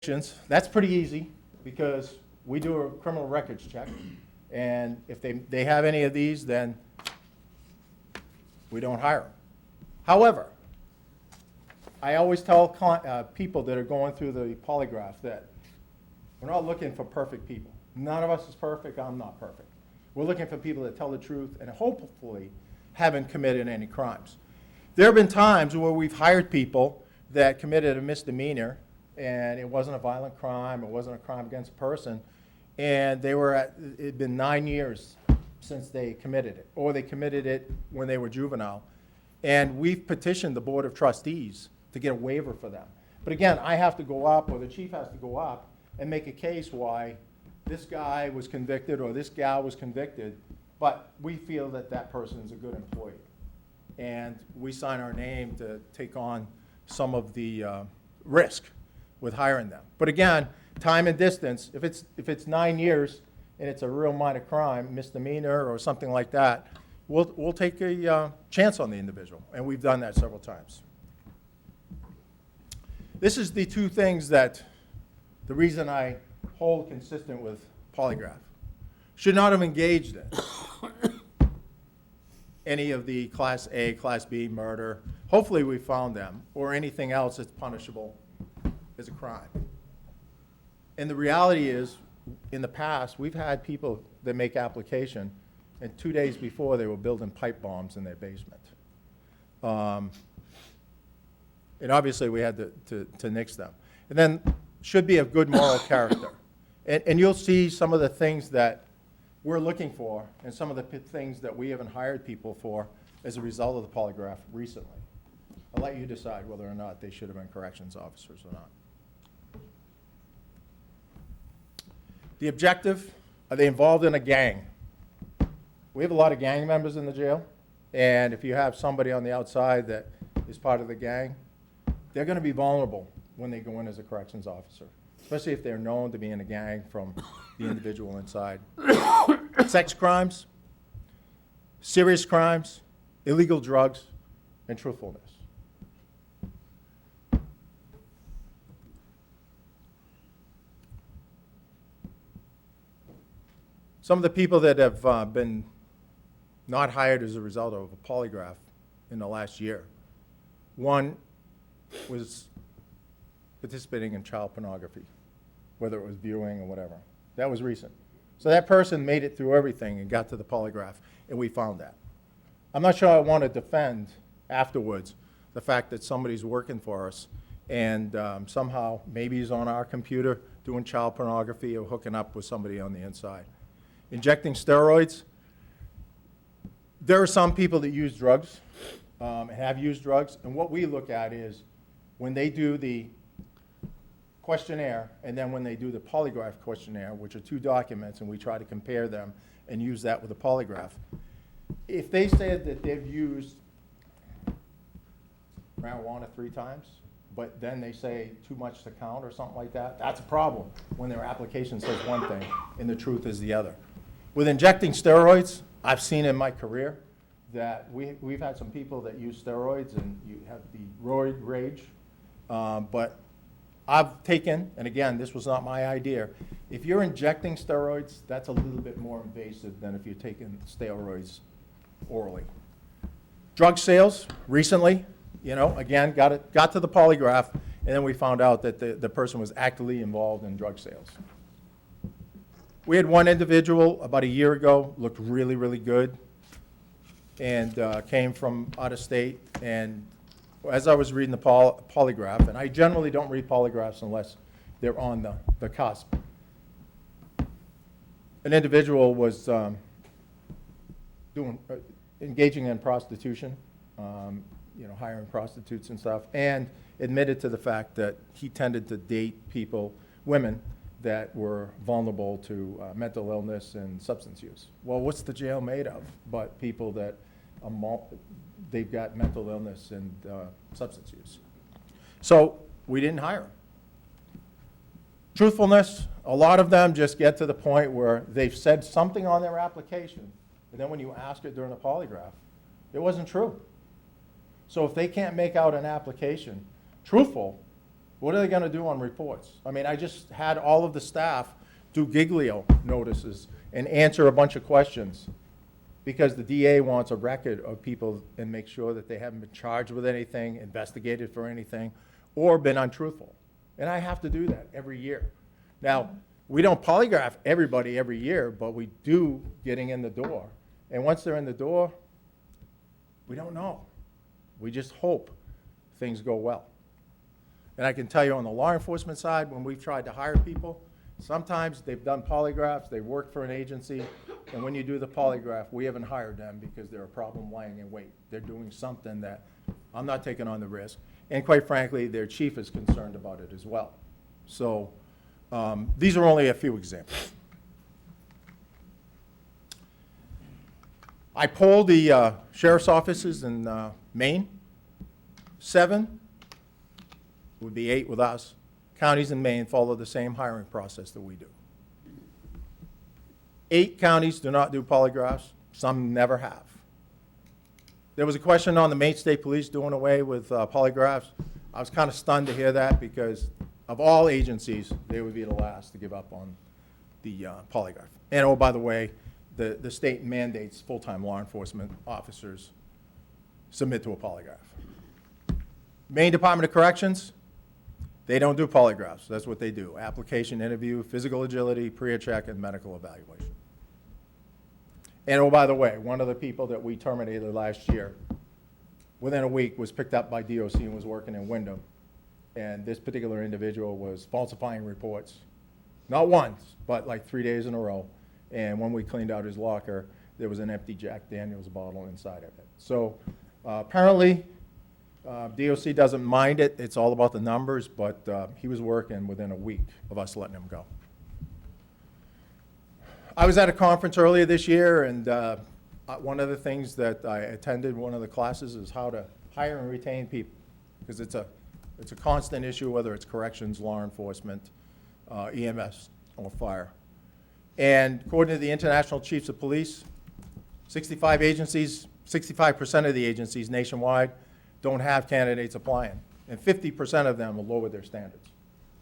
That's pretty easy because we do a criminal records check. And if they have any of these, then we don't hire them. However, I always tell people that are going through the polygraph that we're not looking for perfect people. None of us is perfect. I'm not perfect. We're looking for people that tell the truth and hopefully haven't committed any crimes. There have been times where we've hired people that committed a misdemeanor and it wasn't a violent crime, it wasn't a crime against a person, and it'd been 9 years since they committed it, or they committed it when they were juvenile. And we've petitioned the Board of Trustees to get a waiver for them. But again, I have to go up, or the chief has to go up, and make a case why this guy was convicted or this gal was convicted, but we feel that that person is a good employee. And we sign our name to take on some of the risk with hiring them. But again, time and distance, if it's 9 years and it's a real minor crime, misdemeanor or something like that, we'll take a chance on the individual, and we've done that several times. This is the two things that the reason I hold consistent with polygraph. Should not have engaged in any of the Class A, Class B murder. Hopefully we found them, or anything else that's punishable as a crime. And the reality is, in the past, we've had people that make application, and 2 days before they were building pipe bombs in their basement. And obviously we had to nix them. And then should be of good moral character. And you'll see some of the things that we're looking for and some of the things that we haven't hired people for as a result of the polygraph recently. I'll let you decide whether or not they should have been corrections officers or not. The objective, are they involved in a gang? We have a lot of gang members in the jail, and if you have somebody on the outside that is part of the gang, they're going to be vulnerable when they go in as a corrections officer, especially if they're known to be in a gang from the individual inside. Sex crimes, serious crimes, illegal drugs, and truthfulness. Some of the people that have been not hired as a result of a polygraph in the last year. One was participating in child pornography, whether it was viewing or whatever. That was recent. So that person made it through everything and got to the polygraph, and we found that. I'm not sure I want to defend afterwards the fact that somebody's working for us and somehow maybe he's on our computer doing child pornography or hooking up with somebody on the inside. Injecting steroids. There are some people that use drugs, have used drugs, and what we look at is when they do the questionnaire and then when they do the polygraph questionnaire, which are two documents, and we try to compare them and use that with a polygraph. If they said that they've used marijuana 3 times, but then they say too much to count or something like that, that's a problem when their application says one thing and the truth is the other. With injecting steroids, I've seen in my career that we've had some people that use steroids and you have the roid rage, but I've taken, and again, this was not my idea, if you're injecting steroids, that's a little bit more invasive than if you're taking steroids orally. Drug sales, recently, again, got to the polygraph, and then we found out that the person was actively involved in drug sales. We had one individual about a year ago, looked really, really good, and came from out of state, and as I was reading the polygraph, and I generally don't read polygraphs unless they're on the cusp, an individual was engaging in prostitution, hiring prostitutes and stuff, and admitted to the fact that he tended to date women that were vulnerable to mental illness and substance use. Well, what's the jail made of but people that they've got mental illness and substance use? So we didn't hire them. Truthfulness, a lot of them just get to the point where they've said something on their application, and then when you ask it during a polygraph, it wasn't true. So if they can't make out an application truthful, What are they gonna do on reports? I mean, I just had all of the staff do giglio notices and answer a bunch of questions because the DA wants a record of people and make sure that they haven't been charged with anything, investigated for anything, or been untruthful. And I have to do that every year. Now, we don't polygraph everybody every year, but we do getting in the door. And once they're in the door, we don't know. We just hope things go well. And I can tell you on the law enforcement side, when we've tried to hire people, sometimes they've done polygraphs, they've worked for an agency, and when you do the polygraph, we haven't hired them because they're a problem lying in wait. They're doing something that I'm not taking on the risk. And quite frankly, their chief is concerned about it as well. So these are only a few examples. I polled the sheriff's offices in Maine. 7, would be 8 with us. Counties in Maine follow the same hiring process that we do. 8 counties do not do polygraphs. Some never have. There was a question on the Maine State Police doing away with polygraphs. I was kind of stunned to hear that because of all agencies, they would be the last to give up on the polygraph. And oh, by the way, the state mandates full-time law enforcement officers submit to a polygraph. Maine Department of Corrections, they don't do polygraphs. That's what they do. Application, interview, physical agility, pre-check, and medical evaluation. And oh, by the way, one of the people that we terminated last year, within a week, was picked up by DOC and was working in Wyndham. And this particular individual was falsifying reports, not once, but like 3 days in a row. And when we cleaned out his locker, there was an empty Jack Daniels bottle inside of it. So apparently, DOC doesn't mind it. It's all about the numbers, but he was working within a week of us letting him go. I was at a conference earlier this year, and one of the things that I attended, one of the classes, is how to hire and retain people, because it's a constant issue, whether it's corrections, law enforcement, EMS, or fire. And according to the International Chiefs of Police, 65 agencies, 65% of the agencies nationwide don't have candidates applying, and 50% of them will lower their standards.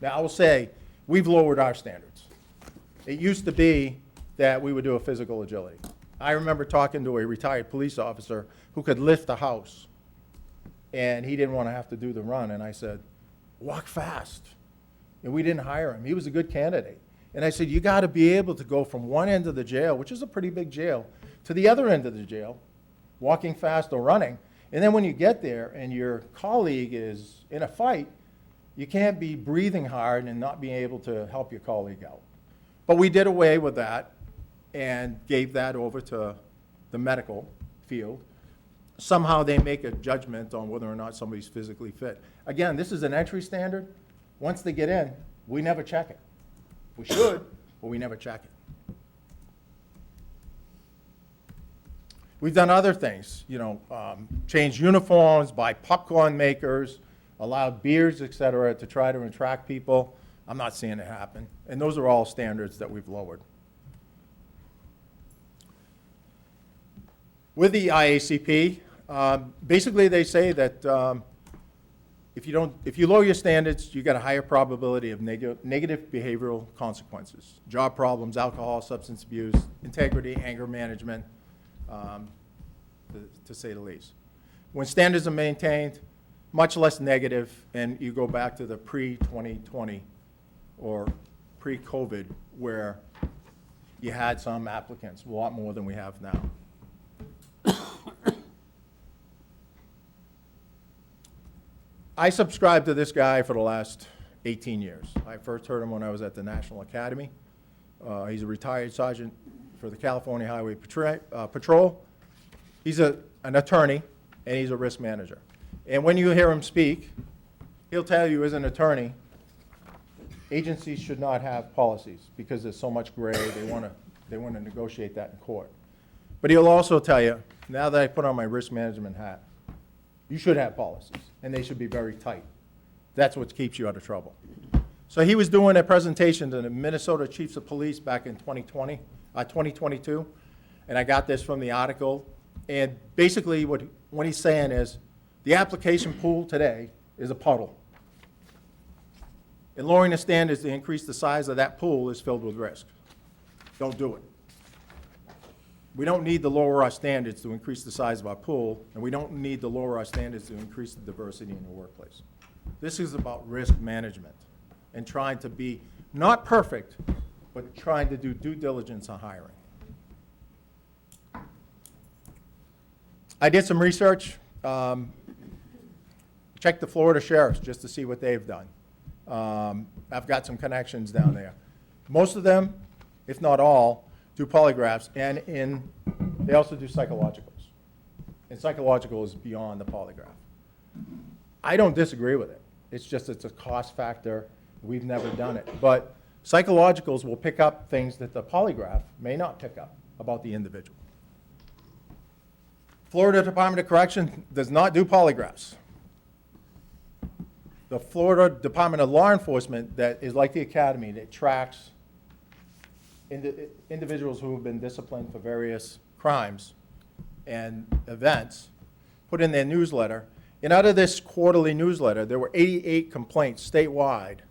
Now, I will say, we've lowered our standards. It used to be that we would do a physical agility. I remember talking to a retired police officer who could lift a house, and he didn't want to have to do the run, and I said, walk fast. And we didn't hire him. He was a good candidate. And I said, you got to be able to go from one end of the jail, which is a pretty big jail, to the other end of the jail, walking fast or running. And then when you get there and your colleague is in a fight, you can't be breathing hard and not being able to help your colleague out. But we did away with that and gave that over to the medical field. Somehow they make a judgment on whether or not somebody's physically fit. Again, this is an entry standard. Once they get in, we never check it. We should, but we never check it. We've done other things, changed uniforms, buy popcorn makers, allowed beers, et cetera, to try to attract people. I'm not seeing it happen. And those are all standards that we've lowered. With the IACP, basically they say that if you lower your standards, you got a higher probability of negative behavioral consequences. Job problems, alcohol, substance abuse, integrity, anger management, to say the least. When standards are maintained, much less negative, and you go back to the pre-2020 or pre-COVID, where you had some applicants, a lot more than we have now. I subscribed to this guy for the last 18 years. I first heard him when I was at the National Academy. He's a retired sergeant for the California Highway Patrol. He's an attorney, and he's a risk manager. And when you hear him speak, he'll tell you as an attorney, agencies should not have policies because there's so much gray, they want to negotiate that in court. But he'll also tell you, now that I put on my risk management hat, you should have policies, and they should be very tight. That's what keeps you out of trouble. So he was doing a presentation to the Minnesota Chiefs of Police back in 2022, and I got this from the article. And basically what he's saying is the application pool today is a puddle. And lowering the standards to increase the size of that pool is filled with risk. Don't do it. We don't need to lower our standards to increase the size of our pool, and we don't need to lower our standards to increase the diversity in the workplace. This is about risk management and trying to be not perfect, but trying to do due diligence on hiring. I did some research, checked the Florida sheriffs just to see what they've done. I've got some connections down there. Most of them, if not all, do polygraphs, and they also do psychologicals. And psychological is beyond the polygraph. I don't disagree with it. It's just it's a cost factor. We've never done it. But psychologicals will pick up things that the polygraph may not pick up about the individual. Florida Department of Corrections does not do polygraphs. The Florida Department of Law Enforcement, that is like the academy, that tracks individuals who have been disciplined for various crimes and events, put in their newsletter. And out of this quarterly newsletter, there were 88 complaints statewide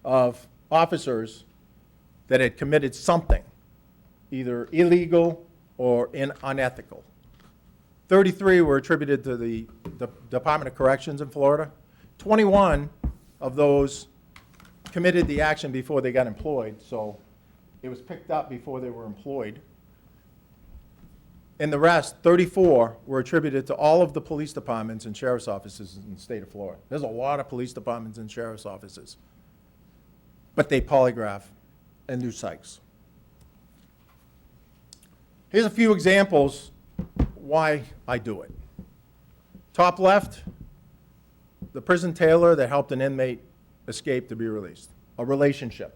of officers that had committed something, either illegal or unethical. 33 were attributed to the Department of Corrections in Florida. 21 of those committed the action before they got employed, so it was picked up before they were employed. And the rest, 34, were attributed to all of the police departments and sheriff's offices in the state of Florida. There's a lot of police departments and sheriff's offices, but they polygraph and do psychs. Here's a few examples why I do it. Top left, the prison tailor that helped an inmate escape to be released. A relationship.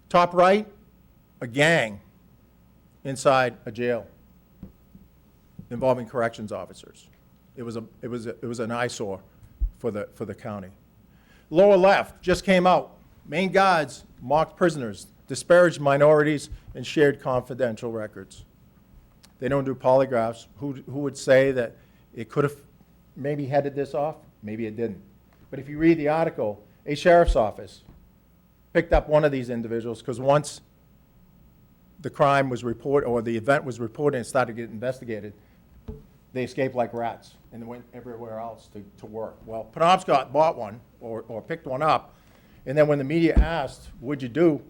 Top right, a gang inside a jail involving corrections officers. It was an eyesore for the county. Lower left, just came out. Maine guards mocked prisoners, disparaged minorities, and shared confidential records. They don't do polygraphs. Who would say that it could have maybe headed this off? Maybe it didn't. But if you read the article, a sheriff's office picked up one of these individuals because once the crime was reported or the event was reported and started to get investigated, they escaped like rats and went everywhere else to work. Well, Penobscot bought one or picked one up, and then when the media asked, what'd you do?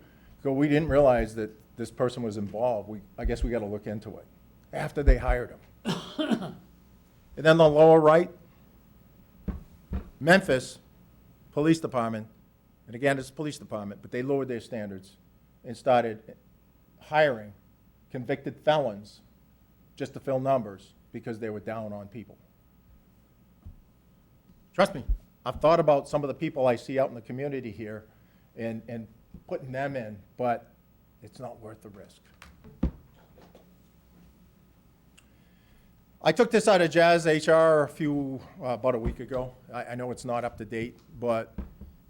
Go, we didn't realize that this person was involved. I guess we got to look into it. After they hired him. And then the lower right, Memphis Police Department, and again, it's a police department, but they lowered their standards and started hiring convicted felons just to fill numbers because they were down on people. Trust me, I've thought about some of the people I see out in the community here and putting them in, but it's not worth the risk. I took this out of Jazz HR about a week ago. I know it's not up to date, but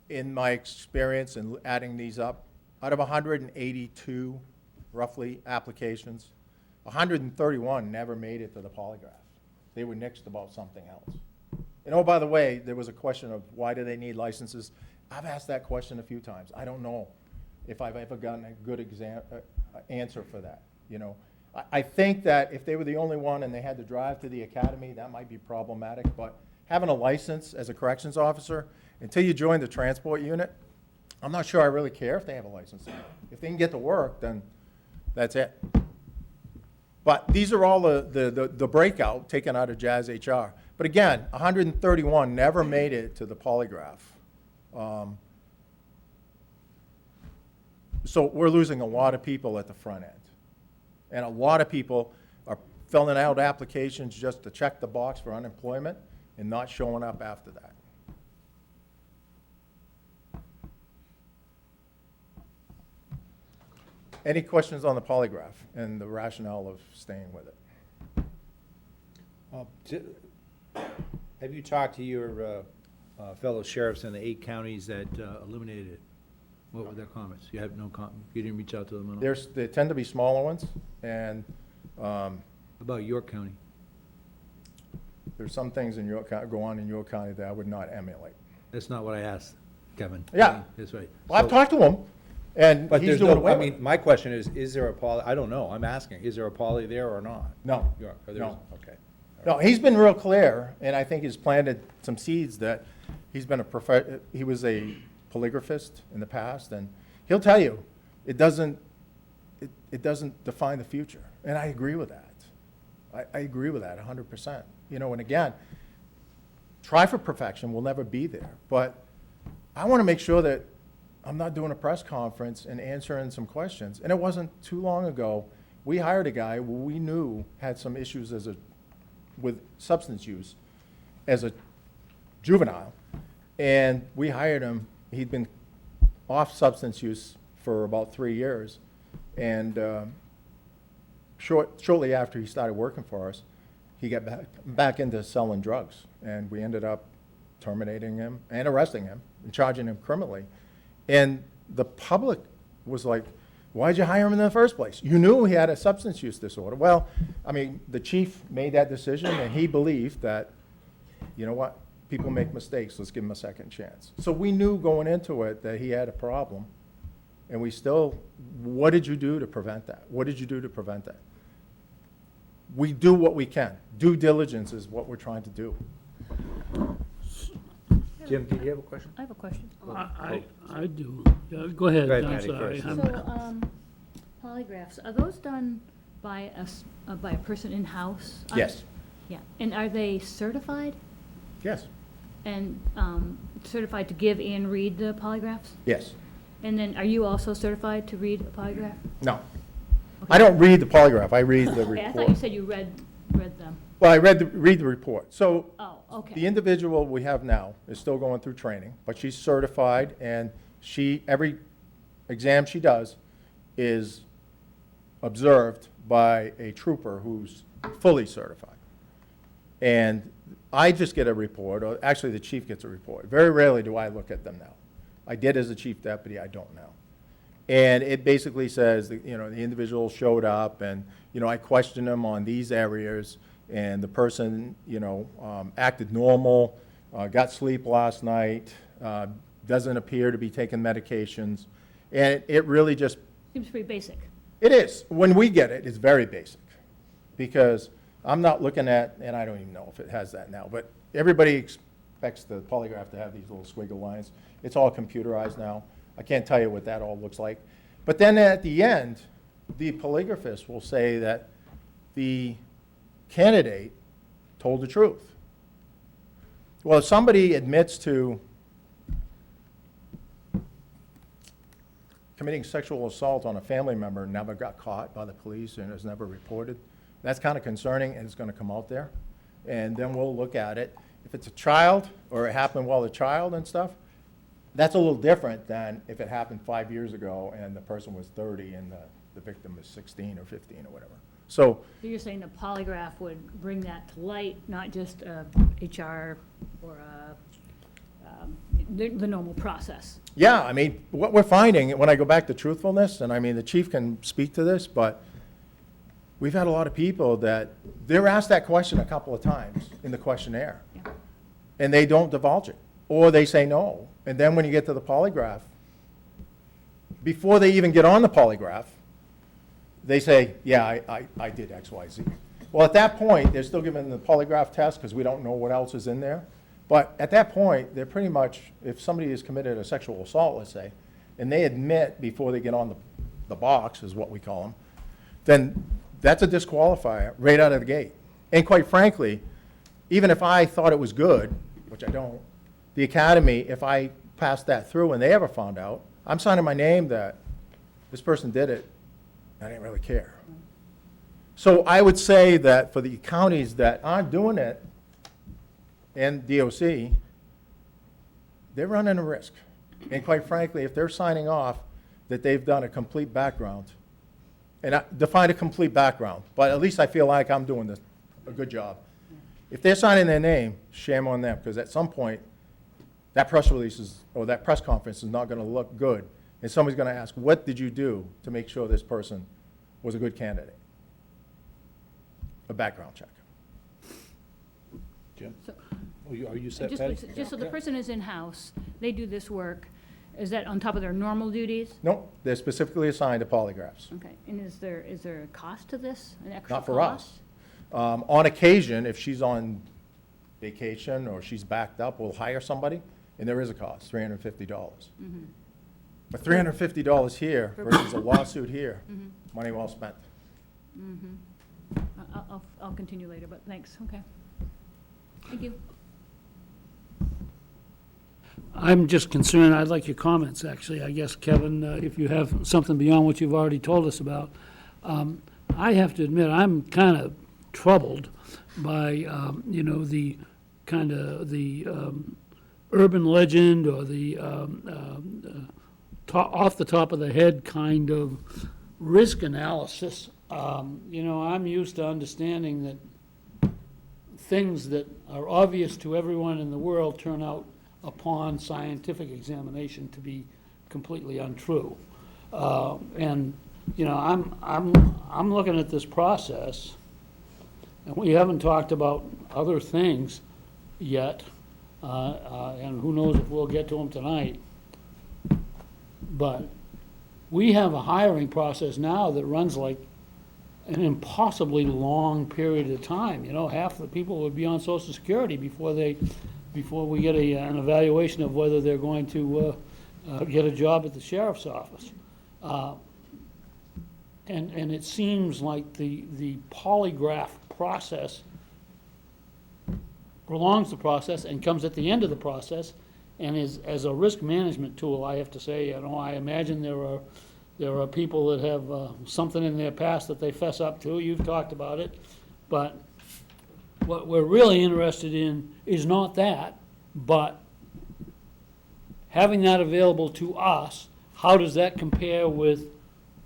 in my experience in adding these up, out of 182 roughly applications, 131 never made it to the polygraph. They were nixed about something else. And oh, by the way, there was a question of why do they need licenses? I've asked that question a few times. I don't know if I've ever gotten a good answer for that, you know. I think that if they were the only one and they had to drive to the academy, that might be problematic, but having a license as a corrections officer, until you join the transport unit, I'm not sure I really care if they have a license. If they can get to work, then that's it. But these are all the breakout taken out of Jazz HR. But again, 131 never made it to the polygraph. So we're losing a lot of people at the front end. And a lot of people are filling out applications just to check the box for unemployment and not showing up after that. Any questions on the polygraph and the rationale of staying with it? Have you talked to your fellow sheriffs in the 8 counties that eliminated it? What were their comments? You have no comment? You didn't reach out to them at all? They tend to be smaller ones, and What about York County? there's some things in York, go on in York County that I would not emulate. That's not what I asked, Kevin. Yeah. That's right. Well, I've So- talked to him, and But he's there's doing no, away I with it. mean, my question is there a poly, I don't know, I'm asking, is there a poly there or not? No, Yeah, there no. isn't. Okay. No, he's been real clear, and I think he's planted some seeds that he's been he was a polygraphist in the past, and he'll tell you, it doesn't define the future. And I agree with that. I agree with that 100%. You know, and again, try for perfection, we'll never be there. But I want to make sure that I'm not doing a press conference and answering some questions. And it wasn't too long ago, we hired a guy who we knew had some issues with substance use as a juvenile. And we hired him. He'd been off substance use for about 3 years. And shortly after he started working for us, he got back into selling drugs. And we ended up terminating him and arresting him and charging him criminally. And the public was like, why'd you hire him in the first place? You knew he had a substance use disorder. Well, I mean, the chief made that decision, and he believed that, you know what, people make mistakes, let's give him a second chance. So we knew going into it that he had a problem, and we still, what did you do to prevent that? What did you do to prevent that? We do what we can. Due diligence is what we're trying to do. Jim, did you have a question? I have a question. I do. Yeah, go ahead, Go ahead, I'm Patty, sorry. first. So, polygraphs, are those done by by a person in-house? Yes. Yeah, and are they certified? Yes. And certified to give and read the polygraphs? Yes. And then, are you also certified to read a polygraph? No. I don't read the polygraph, I read the Okay, I thought you report. said you read them. Well, I read the report. So Oh, the okay. individual we have now is still going through training, but she's certified, and every exam she does is observed by a trooper who's fully certified. And I just get a report, or actually the chief gets a report. Very rarely do I look at them now. I did as a chief deputy, I don't now. And it basically says that, you know, the individual showed up, and, you know, I questioned him on these areas, and the person, you know, acted normal, got sleep last night, doesn't appear to be taking medications. And it really just, Seems pretty basic. it is. When we get it, it's very basic. Because I'm not looking at, and I don't even know if it has that now, but everybody expects the polygraph to have these little squiggle lines. It's all computerized now. I can't tell you what that all looks like. But then at the end, the polygraphist will say that the candidate told the truth. Well, if somebody admits to committing sexual assault on a family member and never got caught by the police and is never reported, that's kind of concerning, and it's going to come out there. And then we'll look at it. If it's a child, or it happened while a child and stuff, that's a little different than if it happened 5 years ago and the person was 30 and the victim is 16 or 15 or whatever. So, So you're saying the polygraph would bring that to light, not just HR or the normal process? yeah, I mean, what we're finding, when I go back to truthfulness, and I mean, the chief can speak to this, but we've had a lot of people that, they're asked that question a couple of times in the questionnaire, Yeah. and they don't divulge it, or they say no. And then when you get to the polygraph, before they even get on the polygraph, they say, yeah, I did X, Y, Z. Well, at that point, they're still giving the polygraph test because we don't know what else is in there. But at that point, they're pretty much, if somebody has committed a sexual assault, let's say, and they admit before they get on the box, is what we call them, then that's a disqualifier right out of the gate. And quite frankly, even if I thought it was good, which I don't, the academy, if I passed that through and they ever found out, I'm signing my name that this person did it. I didn't really care. So I would say that for the counties that aren't doing it, and DOC, they're running a risk. And quite frankly, if they're signing off that they've done a complete background, and I define a complete background, but at least I feel like I'm doing a good job. If they're signing their name, shame on them, because at some point, that press release is, or that press conference is not going to look good. And somebody's going to ask, what did you do to make sure this person was a good candidate? A background check. Jim? So, Are you set, Patty? Just so the person is in-house, they do this work, is that on top of their normal duties? Nope, they're specifically assigned to polygraphs. Okay, and is there a cost to this, an extra Not cost? for us. On occasion, if she's on vacation or she's backed up, we'll hire somebody, and there is a cost, $350. But $350 here versus a lawsuit here, money well spent. I'll continue later, but thanks, okay. Thank you. I'm just concerned, I'd like your comments, actually, I guess, Kevin, if you have something beyond what you've already told us about. I have to admit, I'm kind of troubled by, the kind of the urban legend or the off the top of the head kind of risk analysis. I'm used to understanding that things that are obvious to everyone in the world turn out upon scientific examination to be completely untrue. I'm looking at this process, and we haven't talked about other things yet, and who knows if we'll get to them tonight. But we have a hiring process now that runs like an impossibly long period of time. Half the people would be on Social Security before we get an evaluation of whether they're going to get a job at the sheriff's office. And it seems like the polygraph process prolongs the process and comes at the end of the process, and is, as a risk management tool, I have to say, I imagine there are people that have something in their past that they fess up to. You've talked about it, but what we're really interested in is not that, but having that available to us, how does that compare with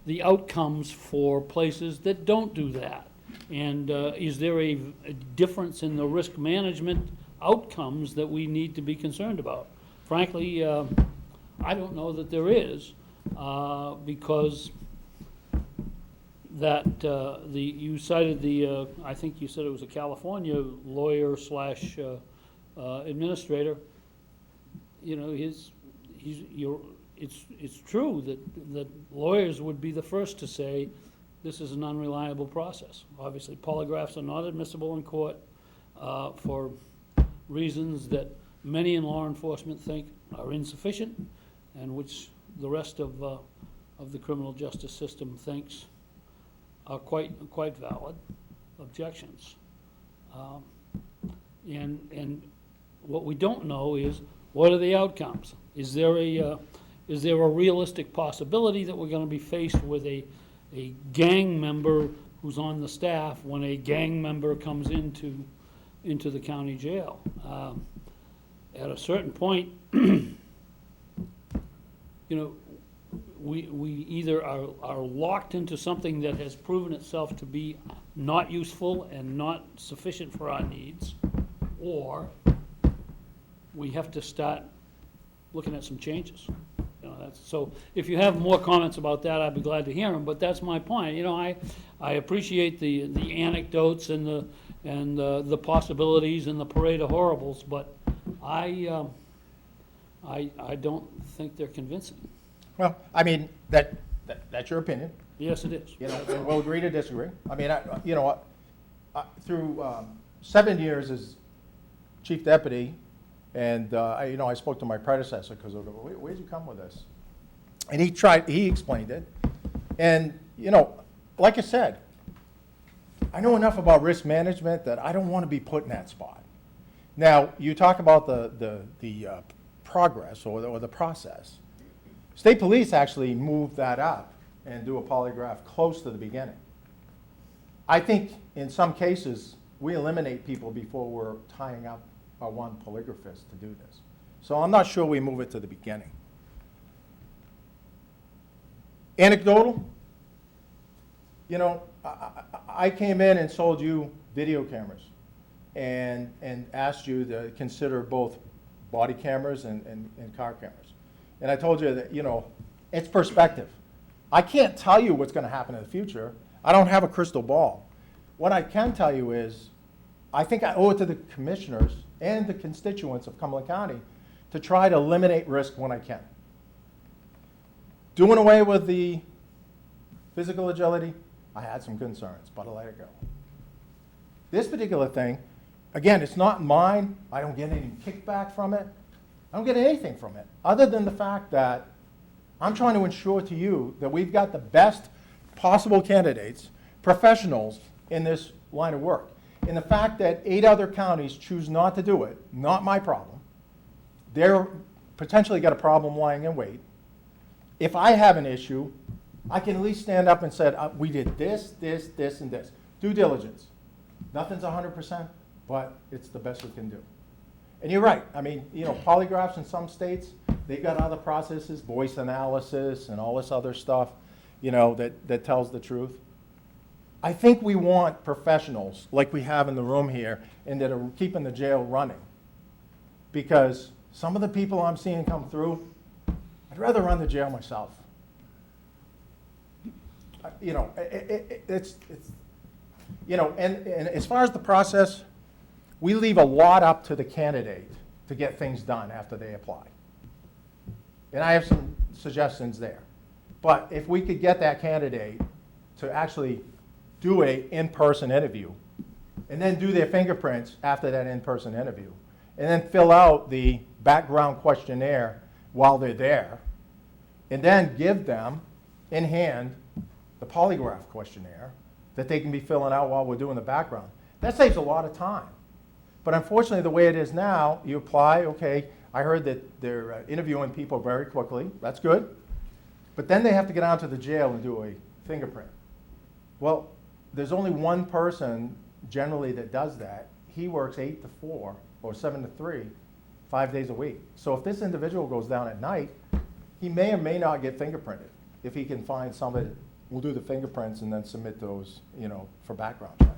the outcomes for places that don't do that? And is there a difference in the risk management outcomes that we need to be concerned about? Frankly, I don't know that there is, because that you cited I think you said it was a California lawyer slash administrator. It's true that lawyers would be the first to say this is an unreliable process. Obviously, polygraphs are not admissible in court for reasons that many in law enforcement think are insufficient, and which the rest of the criminal justice system thinks are quite valid objections. And what we don't know is, what are the outcomes? Is there a realistic possibility that we're going to be faced with a gang member who's on the staff when a gang member comes into the county jail? At a certain point, we either are locked into something that has proven itself to be not useful and not sufficient for our needs, or we have to start looking at some changes. So if you have more comments about that, I'd be glad to hear them, but that's my point. I appreciate the anecdotes and the possibilities and the parade of horribles, but I don't think they're convincing. Well, that's your opinion. Yes, it is. And we'll agree to disagree. Through 7 years as chief deputy, and I spoke to my predecessor because where'd you come with this? And he explained it. And, like I said, I know enough about risk management that I don't want to be put in that spot. Now, you talk about the progress or the process. State police actually moved that up and do a polygraph close to the beginning. I think in some cases, we eliminate people before we're tying up our one polygraphist to do this. So I'm not sure we move it to the beginning. Anecdotal, I came in and sold you video cameras and asked you to consider both body cameras and car cameras. And I told you that, it's perspective. I can't tell you what's going to happen in the future. I don't have a crystal ball. What I can tell you is, I think I owe it to the commissioners and the constituents of Cumberland County to try to eliminate risk when I can. Doing away with the physical agility, I had some concerns, but I let it go. This particular thing, again, it's not mine. I don't get any kickback from it. I don't get anything from it, other than the fact that I'm trying to ensure to you that we've got the best possible candidates, professionals in this line of work. And the fact that 8 other counties choose not to do it, not my problem. They're potentially got a problem lying in wait. If I have an issue, I can at least stand up and say, we did this, this, this, and this. Due diligence. Nothing's 100%, but it's the best we can do. And you're right. I mean, you know, polygraphs in some states, they've got other processes, voice analysis and all this other stuff, you know, that tells the truth. I think we want professionals like we have in the room here and that are keeping the jail running. Because some of the people I'm seeing come through, I'd rather run the jail myself. You know, it's you know, and as far as the process, we leave a lot up to the candidate to get things done after they apply. And I have some suggestions there. But if we could get that candidate to actually do an in-person interview, and then do their fingerprints after that in-person interview, and then fill out the background questionnaire while they're there, and then give them in hand the polygraph questionnaire that they can be filling out while we're doing the background. That saves a lot of time. But unfortunately, the way it is now, you apply, okay, I heard that they're interviewing people very quickly. That's good. But then they have to get out to the jail and do a fingerprint. Well, there's only one person generally that does that. He works 8 to 4 or 7 to 3, 5 days a week. So if this individual goes down at night, he may or may not get fingerprinted if he can find somebody who will do the fingerprints and then submit those, you know, for background check.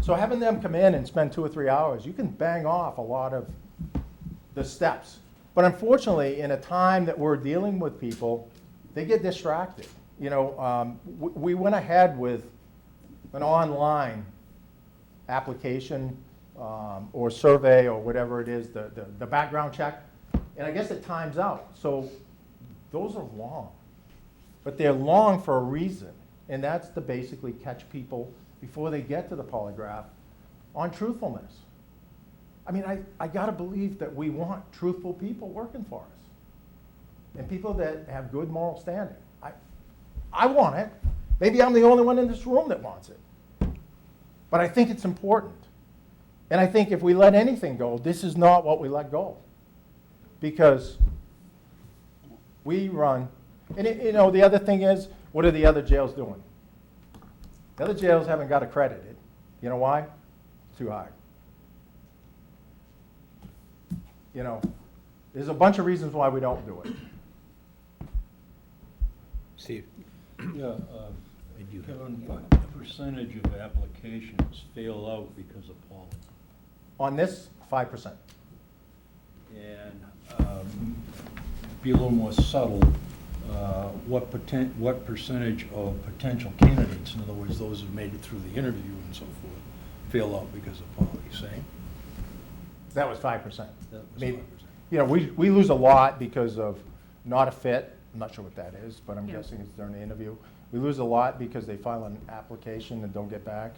So having them come in and spend 2 or 3 hours, you can bang off a lot of the steps. But unfortunately, in a time that we're dealing with people, they get distracted. You know, we went ahead with an online application or survey or whatever it is, the background check, and I guess it times out. So those are long, but they're long for a reason, and that's to basically catch people before they get to the polygraph on truthfulness. I mean, I gotta believe that we want truthful people working for us and people that have good moral standing. I want it. Maybe I'm the only one in this room that wants it. But I think it's important. And I think if we let anything go, this is not what we let go. Because we run, and you know, the other thing is, what are the other jails doing? The other jails haven't got accredited. You know why? It's too high. You know, there's a bunch of reasons why we don't do it. Steve? Yeah, And you. Kevin, what percentage of applications fail out because of poly? On this, 5%. And be a little more subtle, what percentage of potential candidates, in other words, those who made it through the interview and so forth, fail out because of poly? Same? That was 5%. That was I mean, 5%. you know, we lose a lot because of not a fit. I'm not sure what that is, but I'm Yeah. guessing it's during the interview. We lose a lot because they file an application and don't get back.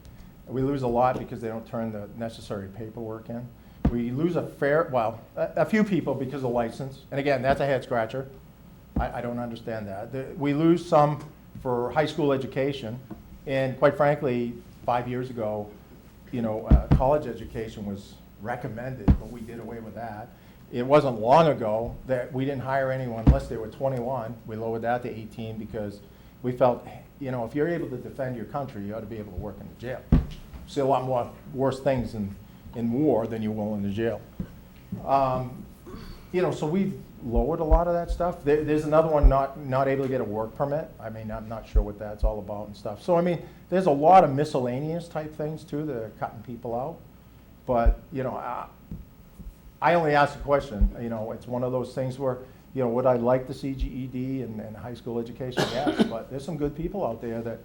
We lose a lot because they don't turn the necessary paperwork in. We lose a few people because of license. And again, that's a head scratcher. I don't understand that. We lose some for high school education. And quite frankly, 5 years ago, you know, college education was recommended, but we did away with that. It wasn't long ago that we didn't hire anyone unless they were 21. We lowered that to 18 because we felt, you know, if you're able to defend your country, you ought to be able to work in the jail. See a lot more worse things in war than you will in the jail. You know, so we've lowered a lot of that stuff. There's another one not able to get a work permit. I mean, I'm not sure what that's all about and stuff. So I mean, there's a lot of miscellaneous type things too that are cutting people out. But you know, I only ask a question. You know, it's one of those things where, you know, would I like to see GED and high school education? Yes, but there's some good people out there that,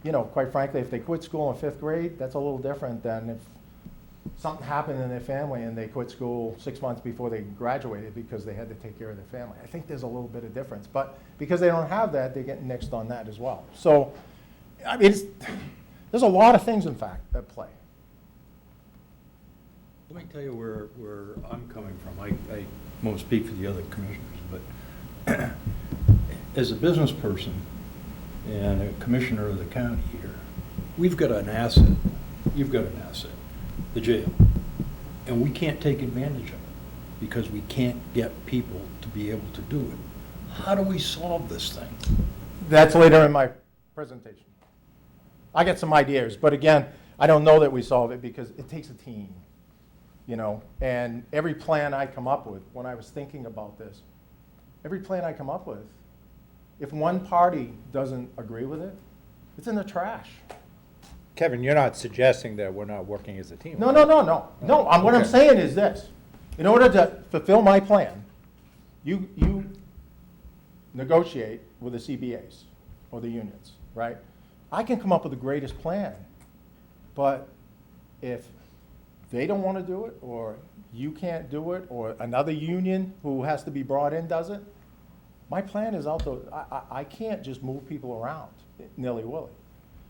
you know, quite frankly, if they quit school in 5th grade, that's a little different than if something happened in their family and they quit school 6 months before they graduated because they had to take care of their family. I think there's a little bit of difference, but because they don't have that, they get nixed on that as well. So, I mean, there's a lot of things, in fact, at play. Let me tell you where I'm coming from. I won't speak for the other commissioners, but as a business person and a commissioner of the county here, we've got an asset. You've got an asset, the jail. And we can't take advantage of it because we can't get people to be able to do it. How do we solve this thing? That's later in my presentation. I got some ideas, but again, I don't know that we solve it because it takes a team, you know, and every plan I come up with, when I was thinking about this, every plan I come up with, if one party doesn't agree with it, it's in the trash. Kevin, you're not suggesting that we're not working as a team? No, no, no, no, no, what I'm Okay. saying is this, in order to fulfill my plan, you negotiate with the CBAs or the unions, right? I can come up with the greatest plan, but if they don't want to do it, or you can't do it, or another union who has to be brought in does it, my plan is out the, I can't just move people around nilly-willy.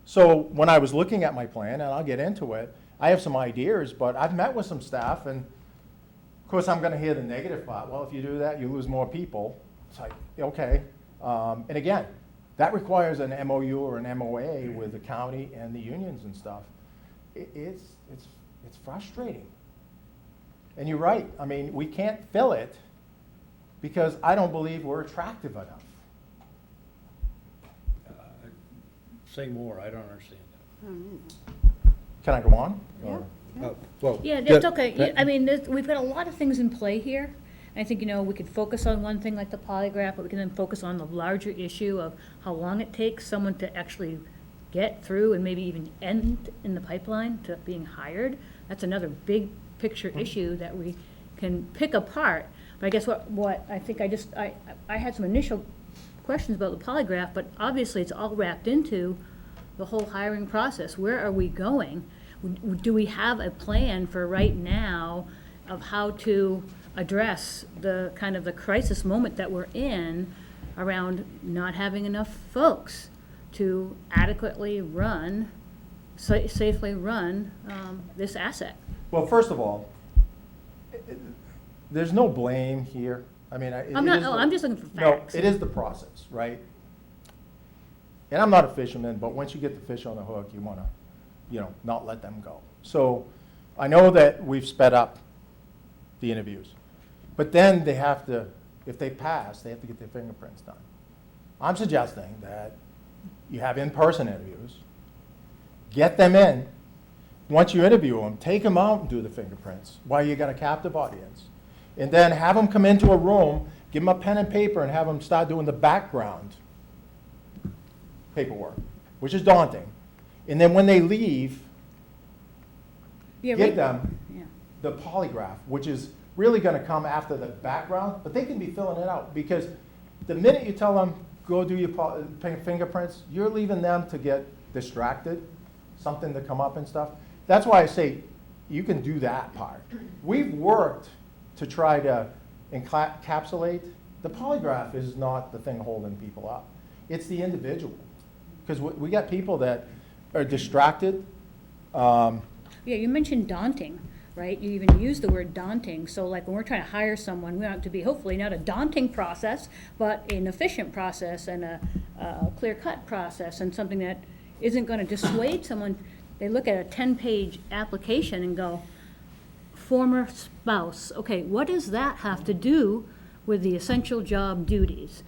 So when I was looking at my plan, and I'll get into it, I have some ideas, but I've met with some staff, and of course, I'm gonna hear the negative part. Well, if you do that, you lose more people. It's like, okay. And again, that requires an MOU or an MOA with the county and the unions and stuff. It's frustrating. And you're right, I mean, we can't fill it because I don't believe we're attractive enough. Say more, I don't understand that. Can I go on? Or- Well, Yeah, that's okay. Yeah, I mean, we've got a lot of things in play here. I think, you know, we could focus on one thing like the polygraph, but we can then focus on the larger issue of how long it takes someone to actually get through and maybe even end in the pipeline to being hired. That's another big picture issue that we can pick apart. But I guess what I think I had some initial questions about the polygraph, but obviously it's all wrapped into the whole hiring process. Where are we going? Do we have a plan for right now of how to address the kind of the crisis moment that we're in around not having enough folks to adequately run, safely run this asset? Well, first of all, there's no blame here. I mean, I'm just looking for facts. No, it is the process, right? And I'm not a fisherman, but once you get the fish on the hook, you want to, you know, not let them go. So I know that we've sped up the interviews, but then they have to, if they pass, they have to get their fingerprints done. I'm suggesting that you have in-person interviews, get them in. Once you interview them, take them out and do the fingerprints while you got a captive audience. And then have them come into a room, give them a pen and paper, and have them start doing the background paperwork, which is daunting. And then when they leave, Yeah, give them yeah. the polygraph, which is really going to come after the background, but they can be filling it out. Because the minute you tell them, go do your fingerprints, you're leaving them to get distracted, something to come up and stuff. That's why I say you can do that part. We've worked to try to encapsulate. The polygraph is not the thing holding people up. It's the individual. Because we got people that are distracted. Yeah, you mentioned daunting, right? You even used the word daunting. So like when we're trying to hire someone, we want it to be hopefully not a daunting process, but an efficient process and a clear-cut process and something that isn't going to dissuade someone. They look at a 10-page application and go, former spouse. Okay, what does that have to do with the essential job duties?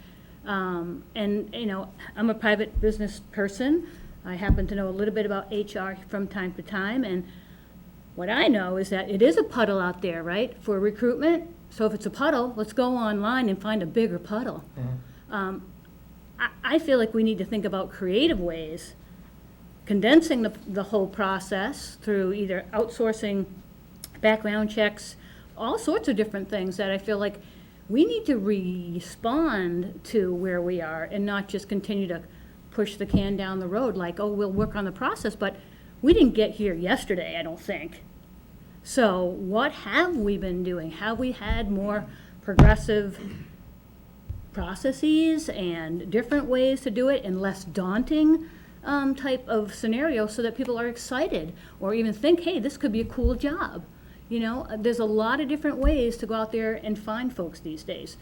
And, you know, I'm a private business person. I happen to know a little bit about HR from time to time, and what I know is that it is a puddle out there, right, for recruitment. So if it's a puddle, let's go online and find a bigger puddle. Mm-hmm. I feel like we need to think about creative ways, condensing the whole process through either outsourcing background checks, all sorts of different things that I feel like we need to respond to where we are and not just continue to push the can down the road like, oh, we'll work on the process, but we didn't get here yesterday, I don't think. So what have we been doing? Have we had more progressive processes and different ways to do it and less daunting type of scenario so that people are excited or even think, hey, this could be a cool job? You know, there's a lot of different ways to go out there and find folks these days.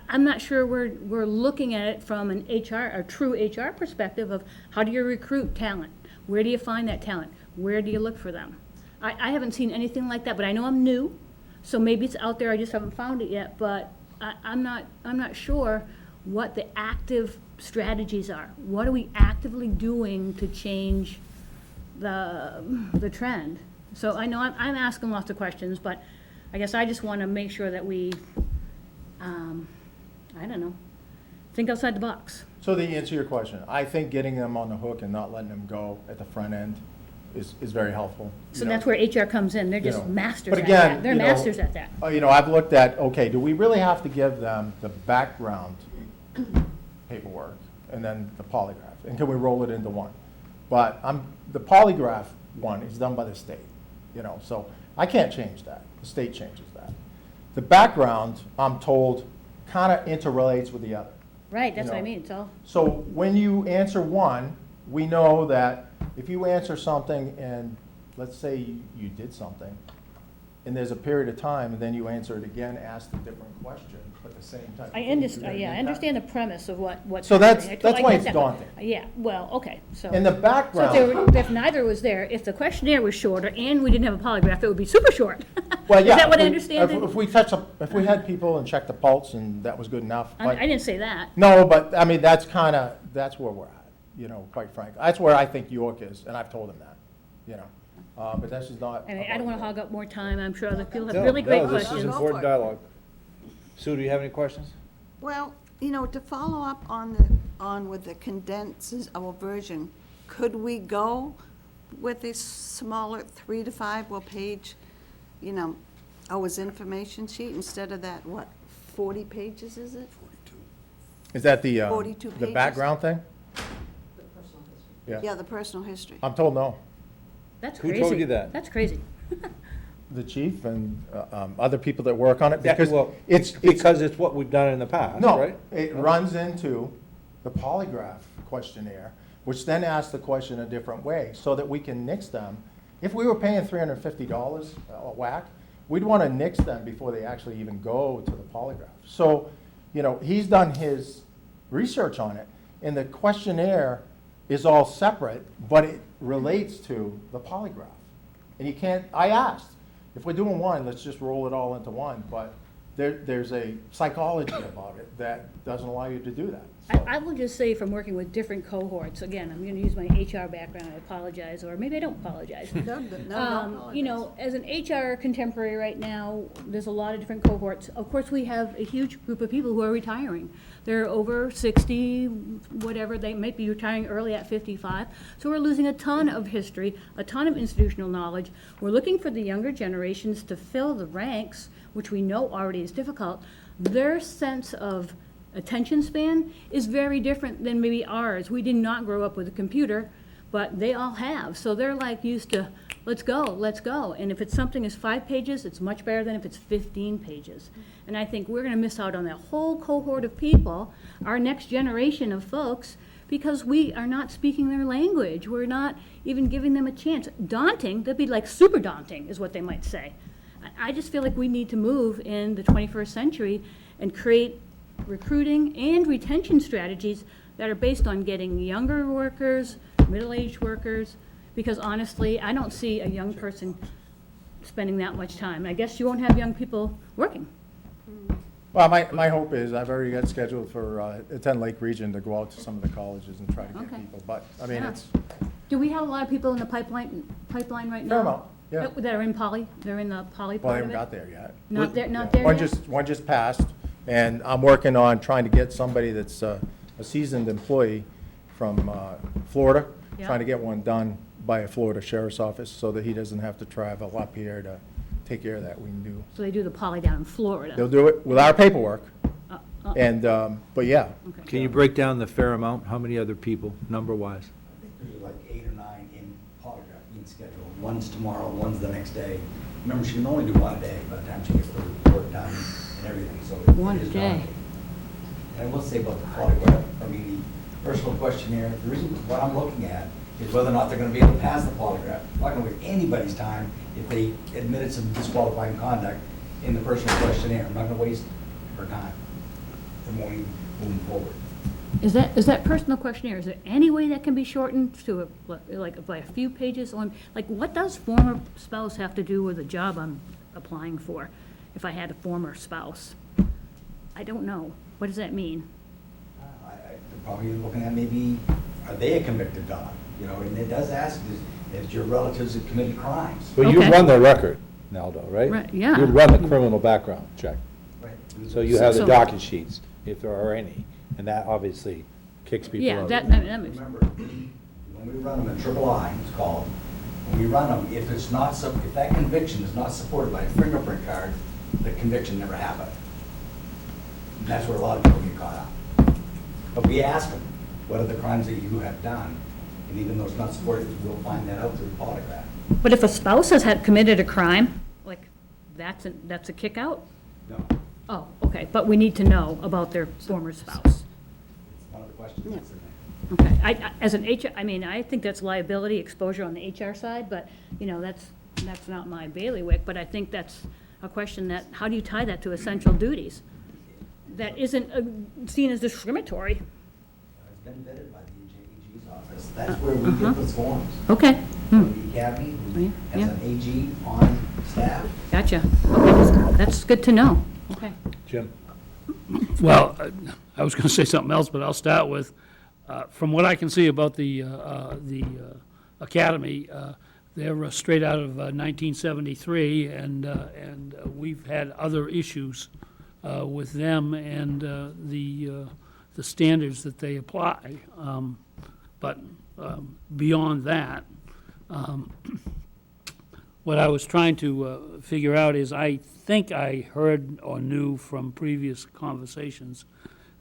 I'm not sure we're looking at it from an HR, a true HR perspective of how do you recruit talent? Where do you find that talent? Where do you look for them? I haven't seen anything like that, but I know I'm new, so maybe it's out there, I just haven't found it yet, but I'm not sure what the active strategies are. What are we actively doing to change the trend? So I know I'm asking lots of questions, but I guess I just want to make sure that we, I don't know, think outside the box. So to answer your question, I think getting them on the hook and not letting them go at the front end is very helpful. So You know, that's where HR comes in, they're you just know. masters But at again, that. They're you know, masters at that. You know, I've looked at, okay, do we really have to give them the background paperwork and then the polygraph? And can we roll it into one? But the polygraph one is done by the state, you know, so I can't change that. The state changes that. The background, I'm told, kind of interrelates with the other. Right, that's you what I know. mean, it's all, So when you answer one, we know that if you answer something and let's say you did something, and there's a period of time, and then you answer it again, ask a different question, but the same type of I thing, understand, you're gonna yeah, I get understand the premise of what's So that's- happening. that's I why get it's that. daunting. Yeah, well, okay, so. that. In the So if background, if neither was there, if the questionnaire was shorter and we didn't have a polygraph, it would be super short. well, yeah. Is that what I if we- understand? If we had people and checked the pulse and that was good enough, I but, didn't say that. no, but, I mean, that's where we're at, you know, quite frankly. That's where I think York is, and I've told him that, you know. But that's just not. I mean, I don't want to hog up more time, I'm sure other people have No, really great no, this is questions. important dialogue. Sue, do you have any questions? Well, to follow up on with the condensed version, could we go with a smaller 3 to 5 page, as information sheet instead of that, 40 pages is it? Is that the, 42 the pages. background thing? Yeah. Yeah, the personal history. I'm told no. That's Who crazy. told you that? That's crazy. The chief and other people that work on it, Yeah, because well, it's, Because it's what we've done in the past, no, right? it runs into the polygraph questionnaire, which then asks the question a different way, so that we can nix them. If we were paying $350 a whack, we'd want to nix them before they actually even go to the polygraph. So, he's done his research on it, and the questionnaire is all separate, but it relates to the polygraph. And you can't, I asked, if we're doing one, let's just roll it all into one, but there's a psychology about it that doesn't allow you to do that. So- I will just say from working with different cohorts, again, I'm going to use my HR background, I apologize, or maybe I don't apologize. No, As an HR contemporary right now, there's a lot of different cohorts. Of course, we have a huge group of people who are retiring. They're over 60, whatever, they might be retiring early at 55. So we're losing a ton of history, a ton of institutional knowledge. We're looking for the younger generations to fill the ranks, which we know already is difficult. Their sense of attention span is very different than maybe ours. We did not grow up with a computer, but they all have. So they're like used to, let's go. And if it's something is 5 pages, it's much better than if it's 15 pages. And I think we're gonna miss out on that whole cohort of people, our next generation of folks, because we are not speaking their language. We're not even giving them a chance. Daunting, that'd be like super daunting is what they might say. I just feel like we need to move in the 21st century and create recruiting and retention strategies that are based on getting younger workers, middle-aged workers, because honestly, I don't see a young person spending that much time. I guess you won't have young people working. Well, my hope is, I've already got scheduled for 10 Lake Region to go out to some of the colleges and try to get Okay. people, but, I mean, Yeah. it's Do we have a lot of people in the pipeline right now? fair amount, yeah. That are in poly, they're in the poly Well, they part of haven't it? got there yet. Not there, not Yeah. there One yet? one just passed, and I'm working on trying to get somebody that's a seasoned employee from Florida, Yeah. trying to get one done by a Florida sheriff's office, so that he doesn't have to travel up here to take care of that. We can do, So they do the poly down in Florida? they'll do it with our paperwork, Okay. and, but yeah. Can you break down the fair amount? How many other people, number-wise? I think there's like 8 or 9 in polygraph being scheduled. one's tomorrow, one's the next day. Remember, she can only do one a day by the time she gets the report done and everything, so. One it is day. daunting. And I will say about the polygraph, I mean, the personal questionnaire, the reason, what I'm looking at is whether or not they're gonna be able to pass the polygraph. I'm not gonna waste anybody's time if they admitted some disqualifying conduct in the personal questionnaire. I'm not gonna waste her time from moving forward. Is that personal questionnaire, is there any way that can be shortened to like by a few pages on, like, what does former spouse have to do with the job I'm applying for? If I had a former spouse? I don't know. What does that mean? They're probably looking at maybe, are they a convicted felon? You know, and it does ask, is your relatives have committed crimes? But you Okay. run the record, Naldo, right? Right, yeah. You run the criminal background check. Right. So you have the So- docket sheets, if there are any, and that obviously kicks people Yeah, out. that makes, Remember, when we run them in triple I, it's called, when we run them, if it's not, if that conviction is not supported by a fingerprint card, the conviction never happened. And that's where a lot of people get caught up. But we ask them, what are the crimes that you have done? And even though it's not supported, we'll find that out through the polygraph. but if a spouse has had committed a crime, like, that's a kick out? No, Oh, okay, but we need to know about their former spouse. it's one of the questions that's in there. Okay, as an HR, I mean, I think that's liability exposure on the HR side, but, you know, that's not my bailiwick, but I think that's a question that, how do you tie that to essential duties? That isn't seen as discriminatory. It's been vetted by the JAG's office. That's where we get those forms. Okay, The academy, who has Yeah. an AG on staff. gotcha. Okay, that's good to know. Okay. Jim? Well, I was going to say something else, but I'll start with, from what I can see about the academy, they're straight out of 1973, and we've had other issues with them and the standards that they apply. But beyond that, what I was trying to figure out is, I think I heard or knew from previous conversations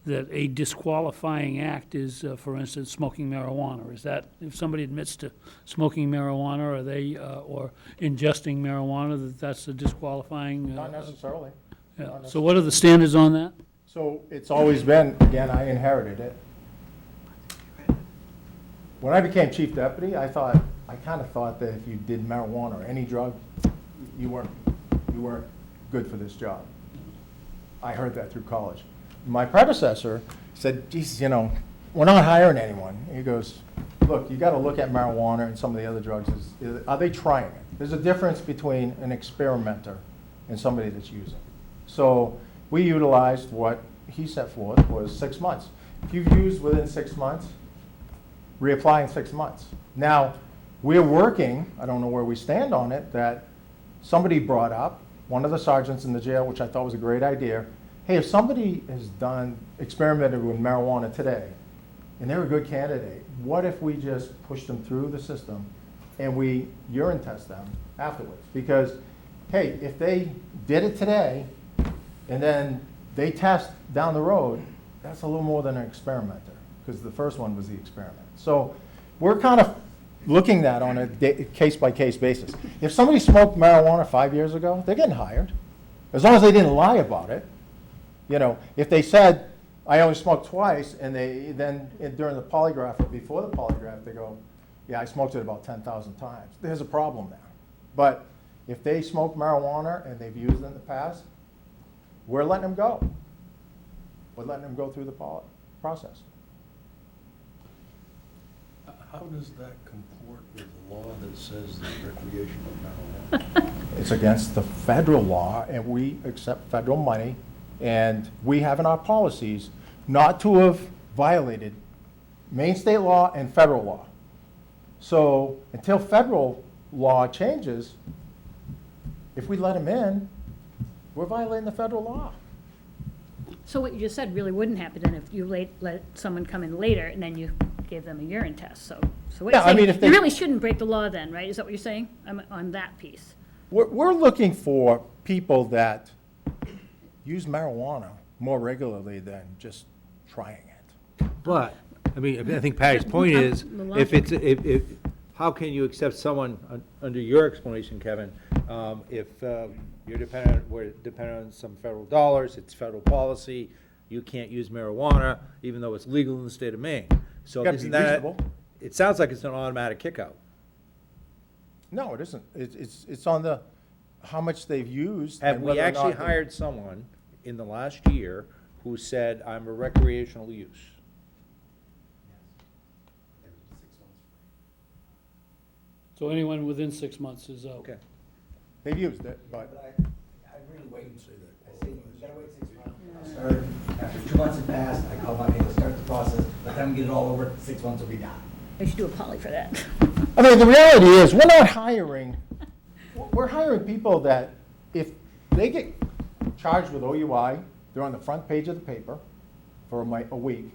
that a disqualifying act is, for instance, smoking marijuana. Is that, if somebody admits to smoking marijuana, or they, or ingesting marijuana, that's a disqualifying? Not necessarily. Yeah. So what are the standards on that? So it's always been, again, I inherited it. When I became chief deputy, I kind of thought that if you did marijuana or any drug, you weren't good for this job. I heard that through college. My predecessor said, geez, you know, we're not hiring anyone. He goes, look, you got to look at marijuana and some of the other drugs. Are they trying it? There's a difference between an experimenter and somebody that's using. So we utilized what he set forth was 6 months. If you've used within 6 months, reapply in 6 months. Now, we're working, I don't know where we stand on it, that somebody brought up, one of the sergeants in the jail, which I thought was a great idea, hey, if somebody has experimented with marijuana today, and they're a good candidate, what if we just push them through the system and we urine test them afterwards? Because, hey, if they did it today, and then they test down the road, that's a little more than an experimenter, because the first one was the experiment. So we're kind of looking at on a case-by-case basis. If somebody smoked marijuana 5 years ago, they're getting hired, as long as they didn't lie about it. You know, if they said, I only smoked twice, and they then during the polygraph or before the polygraph, they go, yeah, I smoked it about 10,000 times. There's a problem there. But if they smoke marijuana and they've used it in the past, we're letting them go. We're letting them go through the process. How does that comport with the law that says the recreational marijuana? It's against the federal law, and we accept federal money, and we have in our policies not to have violated Maine state law and federal law. So until federal law changes, if we let them in, we're violating the federal law. So what you just said really wouldn't happen then if you let someone come in later and then you gave them a urine test. So what Yeah, you're I mean, saying, if they- you really shouldn't break the law then, right? Is that what you're saying on that piece? We're looking for people that use marijuana more regularly than just trying it. But, I mean, I think Patty's point is, The if logic. it's, how can you accept someone, under your explanation, Kevin, if you're dependent, we're dependent on some federal dollars, it's federal policy, you can't use marijuana, even though it's legal in the state of Maine. So Gotta be isn't that, reasonable. it sounds like it's an automatic kickout. No, it isn't. It's on the, how much they've used. Have and we whether or actually not they- hired someone in the last year who said, I'm a recreational use? So anyone within 6 months is out. Okay. They've used it, but But I really wait and say that. I say, you gotta wait 6 months. I'll start, after 2 months have passed, I call my neighbor, start the process, let them get it all over, 6 months will be done. They should do a poly for that. I mean, the reality is, we're not hiring, we're hiring people that if they get charged with OUI, they're on the front page of the paper for a week.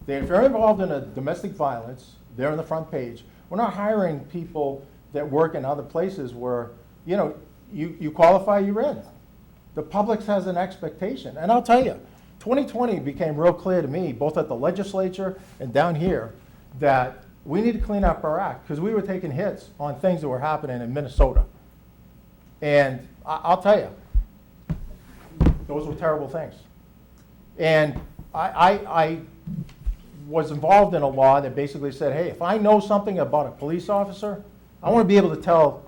If they're involved in a domestic violence, they're on the front page. We're not hiring people that work in other places where, you qualify, you're in. The public has an expectation. And I'll tell you, 2020 became real clear to me, both at the legislature and down here, that we need to clean up our act, because we were taking hits on things that were happening in Minnesota. And I'll tell you, those were terrible things. And I was involved in a law that basically said, hey, if I know something about a police officer, I want to be able to tell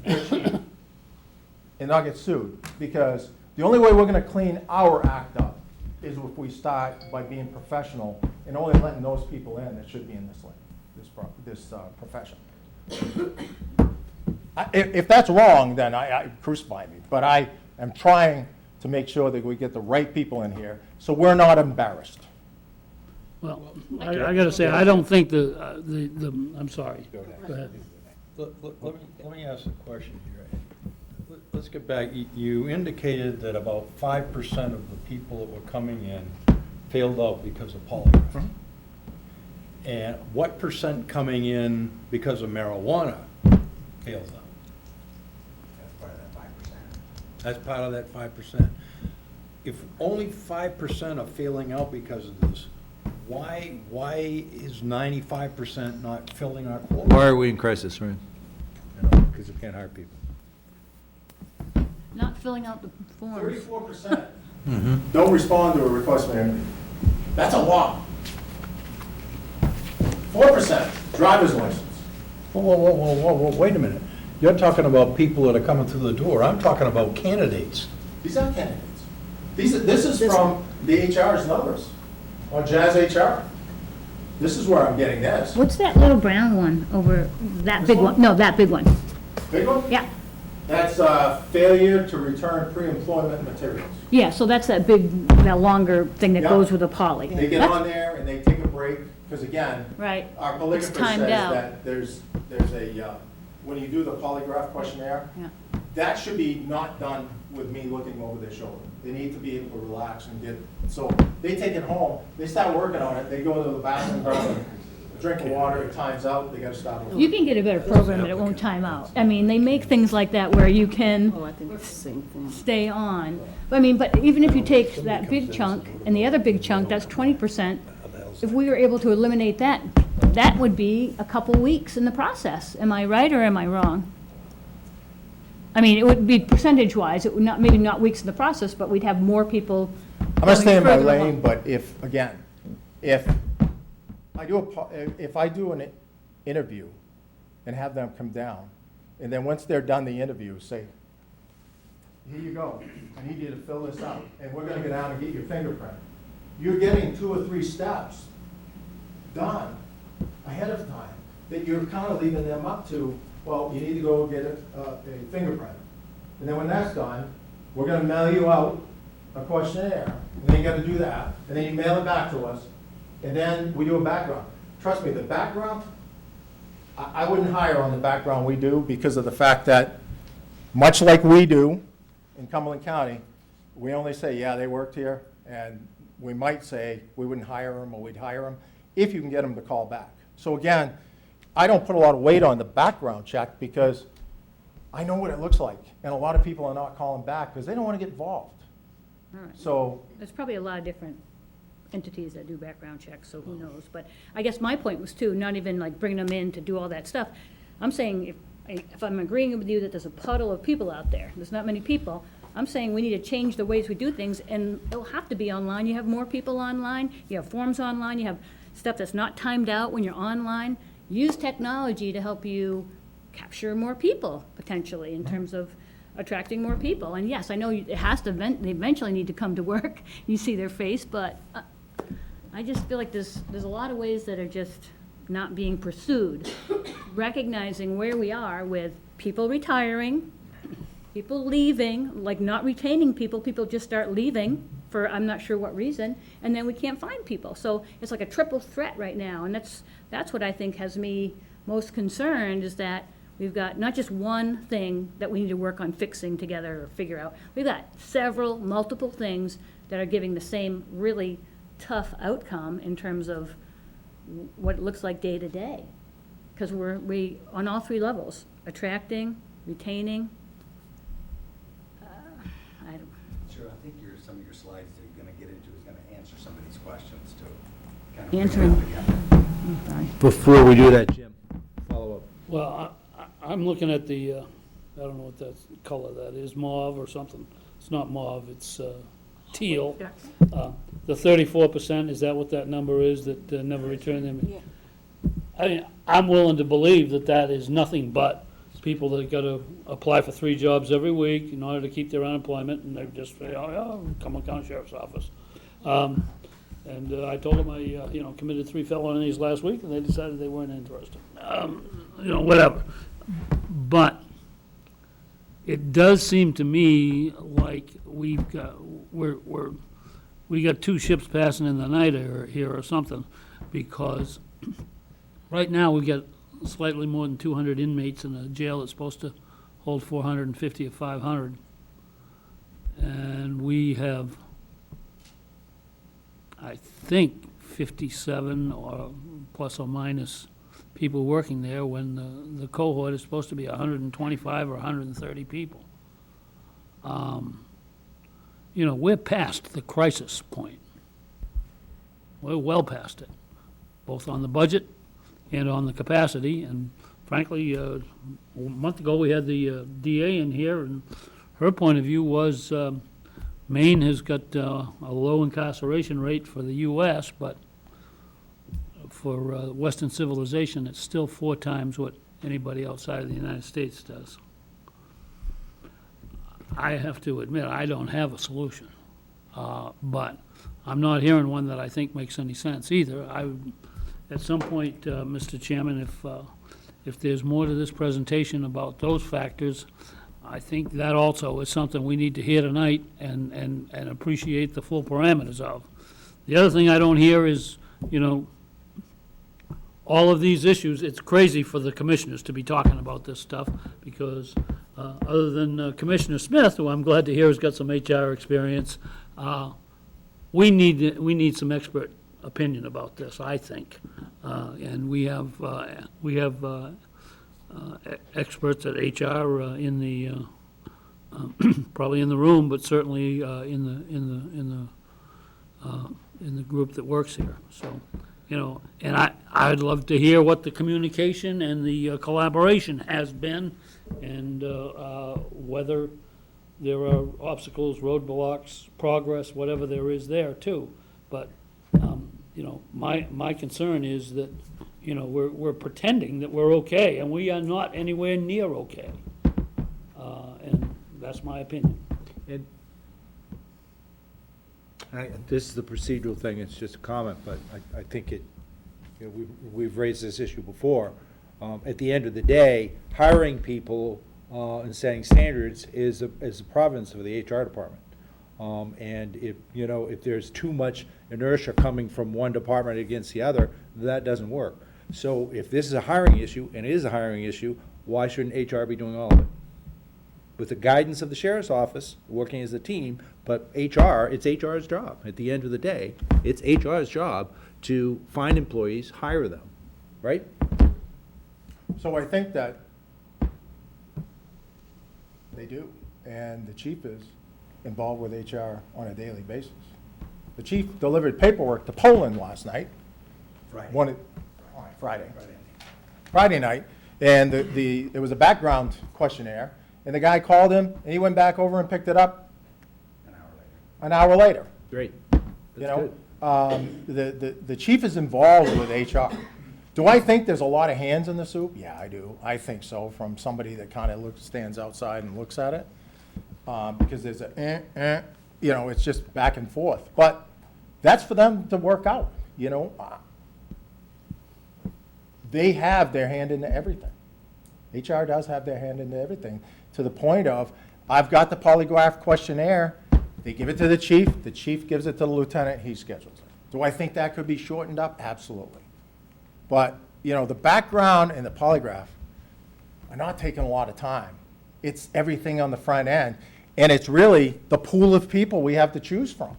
and not get sued, because the only way we're going to clean our act up is if we start by being professional and only letting those people in that should be in this profession. If that's wrong, then I crucify me. But I am trying to make sure that we get the right people in here, so we're not embarrassed. Well, I gotta say, I don't think I'm sorry. Go ahead. Go ahead. Let me ask a question here. Let's get back. You indicated that about 5% of the people that were coming in failed out because of polygraph. And what percent coming in because of marijuana fails out? That's part of that 5%. That's part of that 5%. If only 5% are failing out because of this, why is 95% not filling our quota? Why are we in crisis, right? Because we can't hire people. Not filling out the forms. 34% don't respond to a request for interview. That's a lot. 4% driver's license. Whoa, wait a minute. You're talking about people that are coming through the door. I'm talking about candidates. These aren't candidates. This is from the HR's numbers on Jazz HR. This is where I'm getting this. What's that little brown one over, that This big one? one? No, that big one. Big one? Yeah, That's failure to return pre-employment materials. yeah, so that's that big, that longer thing that Yeah. goes with the poly. They get on there and they take a break, because again, Right. our It's polygrapher timed says out. that there's a, when you do the polygraph questionnaire, Yeah. that should be not done with me looking over their shoulder. They need to be able to relax and get, so they take it home, they start working on it, they go to the bathroom, grab a drink of water, it times out, they gotta stop. You can get a better program that it won't time out. I mean, they make things like that where you can Oh, I think it's the same thing. stay on. But I mean, but even if you take that big chunk and the other big chunk, that's 20%. If we were able to eliminate that, that would be a couple weeks in the process. Am I right or am I wrong? I mean, it would be percentage-wise, it would not, maybe not weeks in the process, but we'd have more people. I'm gonna stay in my going further lane, along. but if, again, if I do an interview and have them come down, and then once they're done the interview, say, here you go, I need you to fill this out, and we're gonna go down and get your fingerprint. You're getting 2 or 3 steps done ahead of time, that you're kind of leaving them up to, well, you need to go get a fingerprint. And then when that's done, we're gonna mail you out a questionnaire, and then you gotta do that, and then you mail it back to us, and then we do a background. Trust me, the background, I wouldn't hire on the background we do because of the fact that, much like we do in Cumberland County, we only say, yeah, they worked here, and we might say we wouldn't hire them, or we'd hire them, if you can get them to call back. So again, I don't put a lot of weight on the background check because I know what it looks like, and a lot of people are not calling back because they don't want to get involved. All right. So, There's probably a lot of different entities that do background checks, so who knows? But I guess my point was too, not even like bringing them in to do all that stuff. I'm saying if I'm agreeing with you that there's a puddle of people out there, there's not many people, I'm saying we need to change the ways we do things, and it'll have to be online. You have more people online, you have forms online, you have stuff that's not timed out when you're online. Use technology to help you capture more people, potentially, in terms of attracting more people. And yes, I know it has to, they eventually need to come to work, you see their face, but I just feel like there's a lot of ways that are just not being pursued. Recognizing where we are with people retiring, people leaving, like not retaining people just start leaving for I'm not sure what reason, and then we can't find people. So it's like a triple threat right now, and that's what I think has me most concerned, is that we've got not just one thing that we need to work on fixing together or figure out. We've got multiple things that are giving the same really tough outcome in terms of what it looks like day to day. Because we on all three levels, attracting, retaining. I don't. Sure, I think some of your slides that you're gonna get into is gonna answer some of these questions too. Kind of Answering. bring it up again. I'm sorry. Before we do that, Jim, follow up. Well, I'm looking at the, I don't know what that color that is, mauve or something. It's not mauve, it's teal. The 34%, is that what that number is, that never returned them? Yeah. I mean, I'm willing to believe that that is nothing but people that gotta apply for 3 jobs every week in order to keep their unemployment, and they just say, oh, yeah, Cumberland County Sheriff's Office. And I told them I, committed 3 felonies last week, and they decided they weren't interested. Whatever. But it does seem to me like we got 2 ships passing in the night here or something, because right now we got slightly more than 200 inmates in a jail that's supposed to hold 450 or 500. And we have, I think, 57 or plus or minus people working there, when the cohort is supposed to be 125 or 130 people. We're past the crisis point. We're well past it, both on the budget and on the capacity. And frankly, a month ago, we had the DA in here, and her point of view was Maine has got a low incarceration rate for the U.S., but for Western civilization, it's still 4 times what anybody outside of the United States does. I have to admit, I don't have a solution, but I'm not hearing one that I think makes any sense either. At some point, Mr. Chairman, if there's more to this presentation about those factors, I think that also is something we need to hear tonight and appreciate the full parameters of. The other thing I don't hear is, all of these issues. It's crazy for the commissioners to be talking about this stuff, because other than Commissioner Smith, who I'm glad to hear has got some HR experience, we need some expert opinion about this, I think. And we have experts at HR in the probably in the room, but certainly in the group that works here. So, and I'd love to hear what the communication and the collaboration has been, and whether there are obstacles, roadblocks, progress, whatever there is there too. But my concern is that we're pretending that we're okay, and we are not anywhere near okay. And that's my opinion. And this is the procedural thing, it's just a comment, but I think we've raised this issue before. At the end of the day, hiring people and setting standards is a province of the HR department. And if there's too much inertia coming from one department against the other, that doesn't work. So if this is a hiring issue, and it is a hiring issue, why shouldn't HR be doing all of it? With the guidance of the sheriff's office, working as a team, but HR, it's HR's job. At the end of the day, it's HR's job to find employees, hire them, right? So I think that they do, and the chief is involved with HR on a daily basis. The chief delivered paperwork to Poland last night. Friday. Friday night, and it was a background questionnaire, and the guy called him, and he went back over and picked it up an hour later. Great. You know, the chief is involved with HR. Do I think there's a lot of hands in the soup? Yeah, I do. I think so, from somebody that kind of stands outside and looks at it. Because there's you know, it's just back and forth. But that's for them to work out, you know. They have their hand into everything. HR does have their hand into everything, to the point of, I've got the polygraph questionnaire, they give it to the chief gives it to the lieutenant, he schedules it. Do I think that could be shortened up? Absolutely. But, you know, the background and the polygraph are not taking a lot of time. It's everything on the front end, and it's really the pool of people we have to choose from.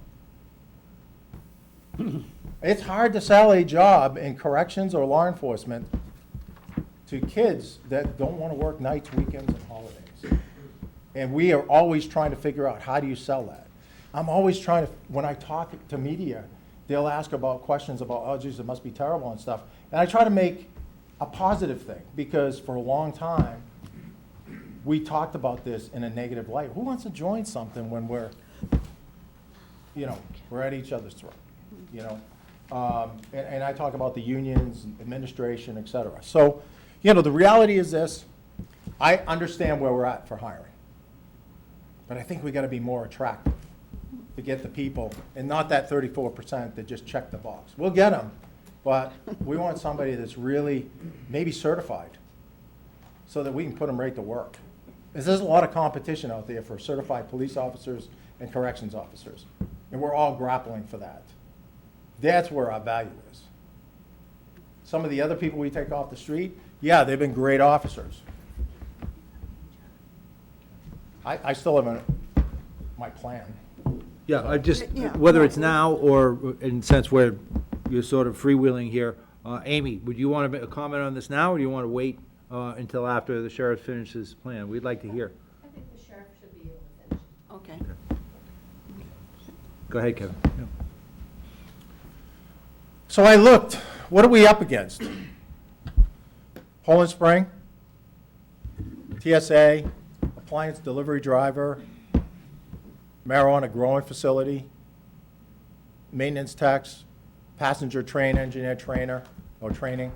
It's hard to sell a job in corrections or law enforcement to kids that don't want to work nights, weekends, and holidays. And we are always trying to figure out, how do you sell that? I'm always trying to, when I talk to media, they'll ask about questions about, oh geez, it must be terrible and stuff. And I try to make a positive thing, because for a long time, we talked about this in a negative light. Who wants to join something when we're, you know, we're at each other's throat, you know? And I talk about the unions, administration, et cetera. So, you know, the reality is this: I understand where we're at for hiring, but I think we got to be more attractive to get the people, and not that 34% that just check the box. We'll get them, but we want somebody that's really maybe certified, so that we can put them right to work. There's a lot of competition out there for certified police officers and corrections officers, and we're all grappling for that. That's where our value is. Some of the other people we take off the street, yeah, they've been great officers. I still have my plan. Yeah, I just, Yeah. whether it's now or in the sense where you're sort of freewheeling here, Amy, would you want to make a comment on this now, or do you want to wait until after the sheriff finishes his plan? We'd like to hear. I think the sheriff should be able to finish. Okay. Go ahead, Kevin. So I looked, what are we up against? Poland Spring, TSA, appliance delivery driver, marijuana growing facility, maintenance techs, passenger train engineer trainer or training,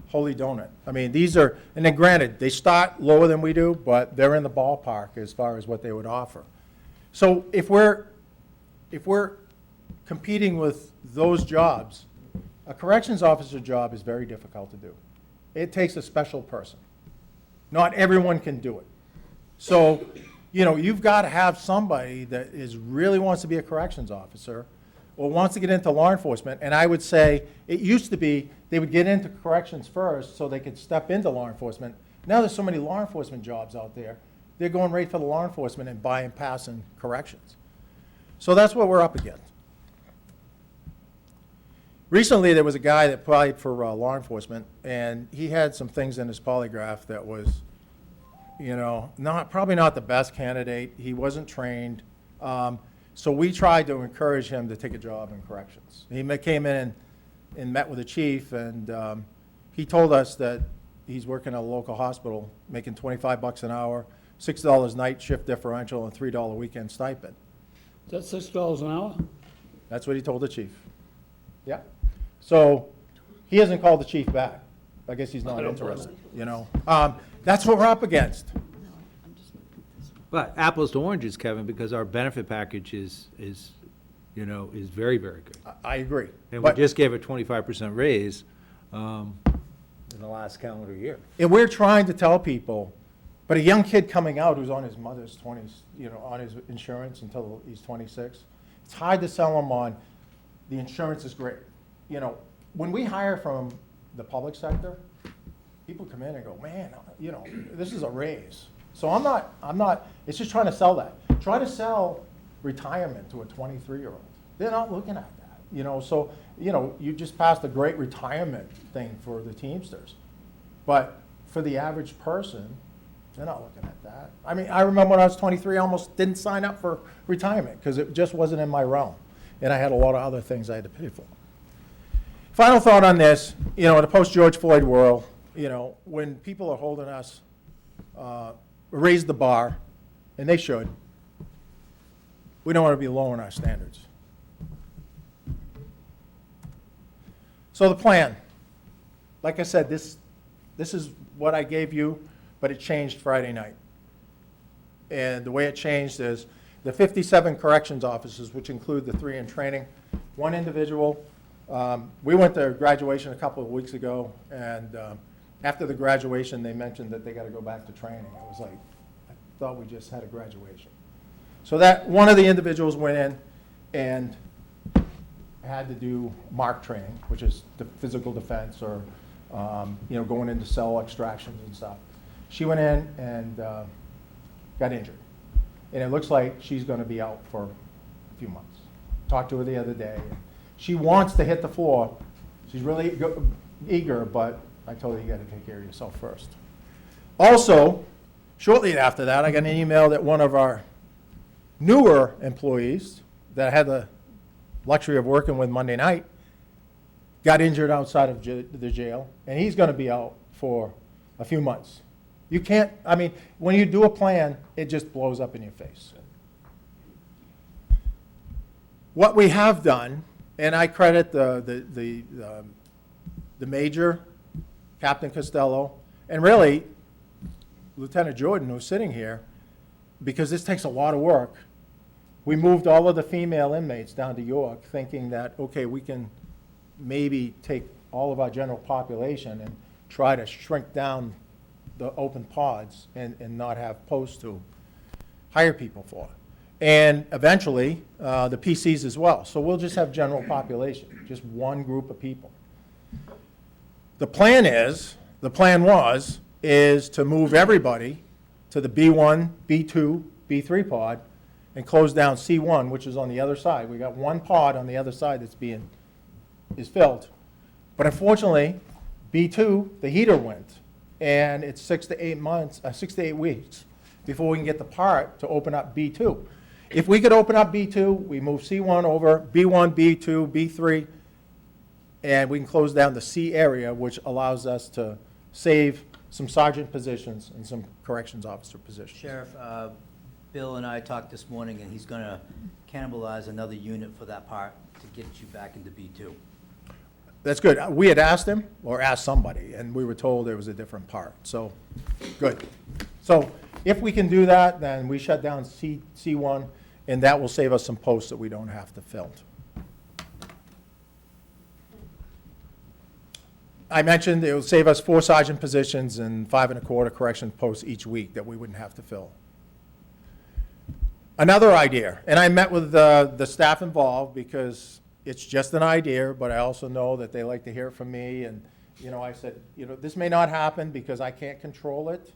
Holy Donut. I mean, these are, and then granted, they start lower than we do, but they're in the ballpark as far as what they would offer. So if we're competing with those jobs, a corrections officer job is very difficult to do. It takes a special person. Not everyone can do it. So, you know, you've got to have somebody that really wants to be a corrections officer or wants to get into law enforcement. And I would say, it used to be they would get into corrections first so they could step into law enforcement. Now there's so many law enforcement jobs out there, they're going right for the law enforcement and passing corrections. So that's what we're up against. Recently, there was a guy that applied for law enforcement, and he had some things in his polygraph that was, you know, probably not the best candidate. He wasn't trained. So we tried to encourage him to take a job in corrections. He came in and met with the chief, and he told us that he's working at a local hospital, making $25 an hour, $6 night shift differential, and $3 weekend stipend. Is that $6 an hour? That's what he told the chief. Yeah. So he hasn't called the chief back. I guess he's not interested, you know. That's what we're up against. But apples to oranges, Kevin, because our benefit package is you know, is very, very good. I agree. And we But- just gave a 25% raise in the last calendar year. And we're trying to tell people, but a young kid coming out who's on his mother's 20s, you know, on his insurance until he's 26, it's hard to sell him on, the insurance is great. You know, when we hire from the public sector, people come in and go, man, you know, this is a raise. So I'm not, it's just trying to sell that. Try to sell retirement to a 23-year-old. They're not looking at that, you know. So, you know, you just passed a great retirement thing for the Teamsters. But for the average person, they're not looking at that. I mean, I remember when I was 23, I almost didn't sign up for retirement because it just wasn't in my realm. and I had a lot of other things I had to pay for. Final thought on this, in the post-George Floyd world, when people are holding us, raise the bar, and they should, we don't want to be lowering our standards. So the plan, like I said, this is what I gave you, but it changed Friday night. And the way it changed is the 57 corrections officers, which include the 3 in training, 1 individual. We went to graduation a couple of weeks ago, and after the graduation, they mentioned that they got to go back to training. I was like, I thought we just had a graduation. So that one of the individuals went in and had to do MARC training, which is the physical defense or going into cell extractions and stuff. She went in and got injured. And it looks like she's going to be out for a few months. Talked to her the other day. She wants to hit the floor. She's really eager, but I told her you got to take care of yourself first. Also, shortly after that, I got an email that one of our newer employees that I had the luxury of working with Monday night got injured outside of the jail, and he's going to be out for a few months. You can't, when you do a plan, it just blows up in your face. What we have done, and I credit the major, Captain Costello, and really Lieutenant Jordan, who's sitting here, because this takes a lot of work. We moved all of the female inmates down to York, thinking that, okay, we can maybe take all of our general population and try to shrink down the open pods and not have posts to hire people for. And eventually, the PCs as well. So we'll just have general population, just one group of people. The plan is to move everybody to the B1, B2, B3 pod and close down C1, which is on the other side. We got one pod on the other side is filled. But unfortunately, B2, the heater went, and it's 6 to 8 weeks before we can get the part to open up B2. If we could open up B2, we move C1 over, B1, B2, B3, and we can close down the C area, which allows us to save some sergeant positions and some corrections officer positions. Sheriff, Bill and I talked this morning, and he's going to cannibalize another unit for that part to get you back into B2. That's good. We had asked him, or asked somebody, and we were told there was a different part. So, good. So, if we can do that, then we shut down C1, and that will save us some posts that we don't have to fill. I mentioned it will save us 4 sergeant positions and 5 1/4 correction posts each week that we wouldn't have to fill. Another idea, and I met with the staff involved because it's just an idea, but I also know that they like to hear from me. And, I said, this may not happen because I can't control it.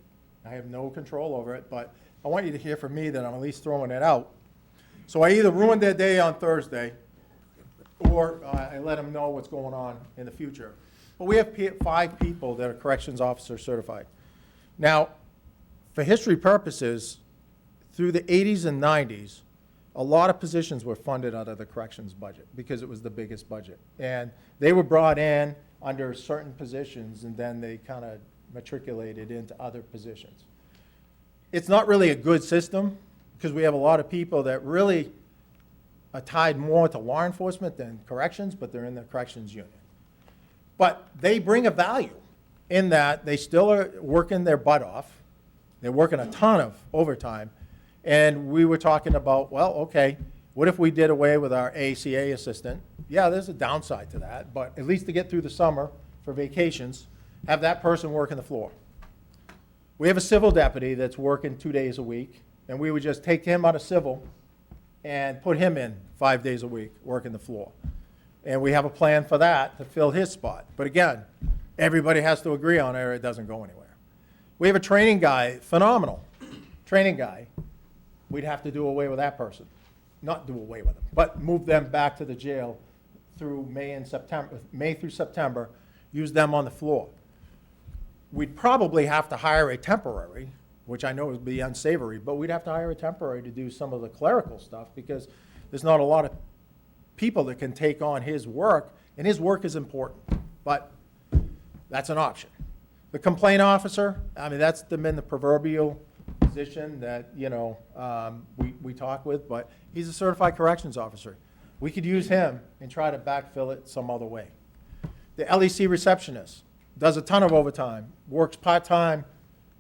I have no control over it, but I want you to hear from me that I'm at least throwing it out. So I either ruined their day on Thursday or I let them know what's going on in the future. But we have 5 people that are corrections officer certified. Now, for history purposes, through the 80s and 90s, a lot of positions were funded out of the corrections budget because it was the biggest budget. And they were brought in under certain positions, and then they kind of matriculated into other positions. It's not really a good system because we have a lot of people that really are tied more to law enforcement than corrections, but they're in the corrections union. But they bring a value in that they still are working their butt off. They're working a ton of overtime. And we were talking about, well, okay, what if we did away with our ACA assistant? Yeah, there's a downside to that, but at least to get through the summer for vacations, have that person working the floor. We have a civil deputy that's working 2 days a week, and we would just take him out of civil and put him in 5 days a week working the floor. And we have a plan for that to fill his spot. But again, everybody has to agree on it or it doesn't go anywhere. We have a training guy, phenomenal training guy. We'd have to do away with that person. Not do away with them, but move them back to the jail through May through September, use them on the floor. We'd probably have to hire a temporary, which I know would be unsavory, but we'd have to hire a temporary to do some of the clerical stuff because there's not a lot of people that can take on his work, and his work is important, but that's an option. The complaint officer, I mean, that's been the proverbial position that, we talk with, but he's a certified corrections officer. We could use him and try to backfill it some other way. The LEC receptionist does a ton of overtime, works part-time,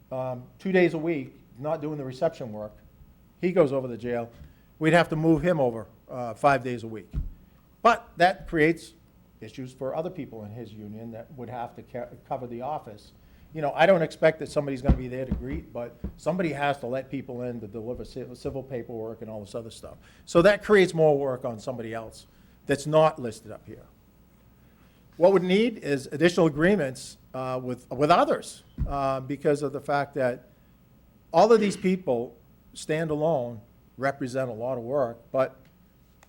2 days a week, not doing the reception work. He goes over to jail. We'd have to move him over 5 days a week. But that creates issues for other people in his union that would have to cover the office. I don't expect that somebody's going to be there to greet, but somebody has to let people in to deliver civil paperwork and all this other stuff. So that creates more work on somebody else that's not listed up here. What we need is additional agreements with others because of the fact that all of these people stand alone, represent a lot of work, but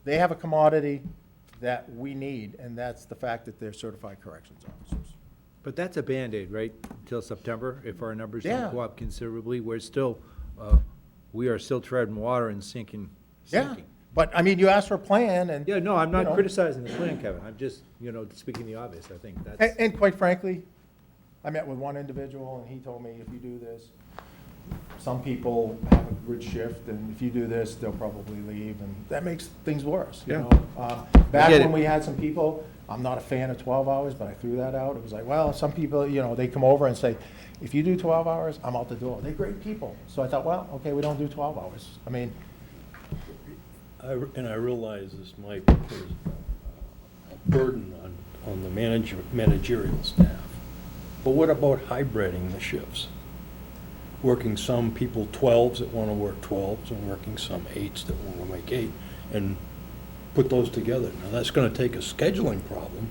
they have a commodity that we need, and that's the fact that they're certified corrections officers. But that's a Band-Aid, right, until September? If our numbers Yeah. don't go up considerably, we are still treading water and sinking. Yeah, but I mean, you asked for a plan, and Yeah, no, I'm You know. not criticizing the plan, Kevin. I'm just, speaking the obvious. I think And, that's, and quite frankly, I met with one individual, and he told me, if you do this, some people have a good shift, and if you do this, they'll probably leave, and that makes things worse, you Yeah. know? Back get when it. we had some people, I'm not a fan of 12 hours, but I threw that out. It was like, well, some people, they come over and say, if you do 12 hours, I'm out the door. They're great people. So I thought, well, okay, we don't do 12 hours. I mean, And I realize this might put a burden on the managerial staff. But what about hybriding the shifts? Working some people 12s that want to work 12s and working some 8s that want to make 8 and put those together. Now, that's going to take a scheduling problem,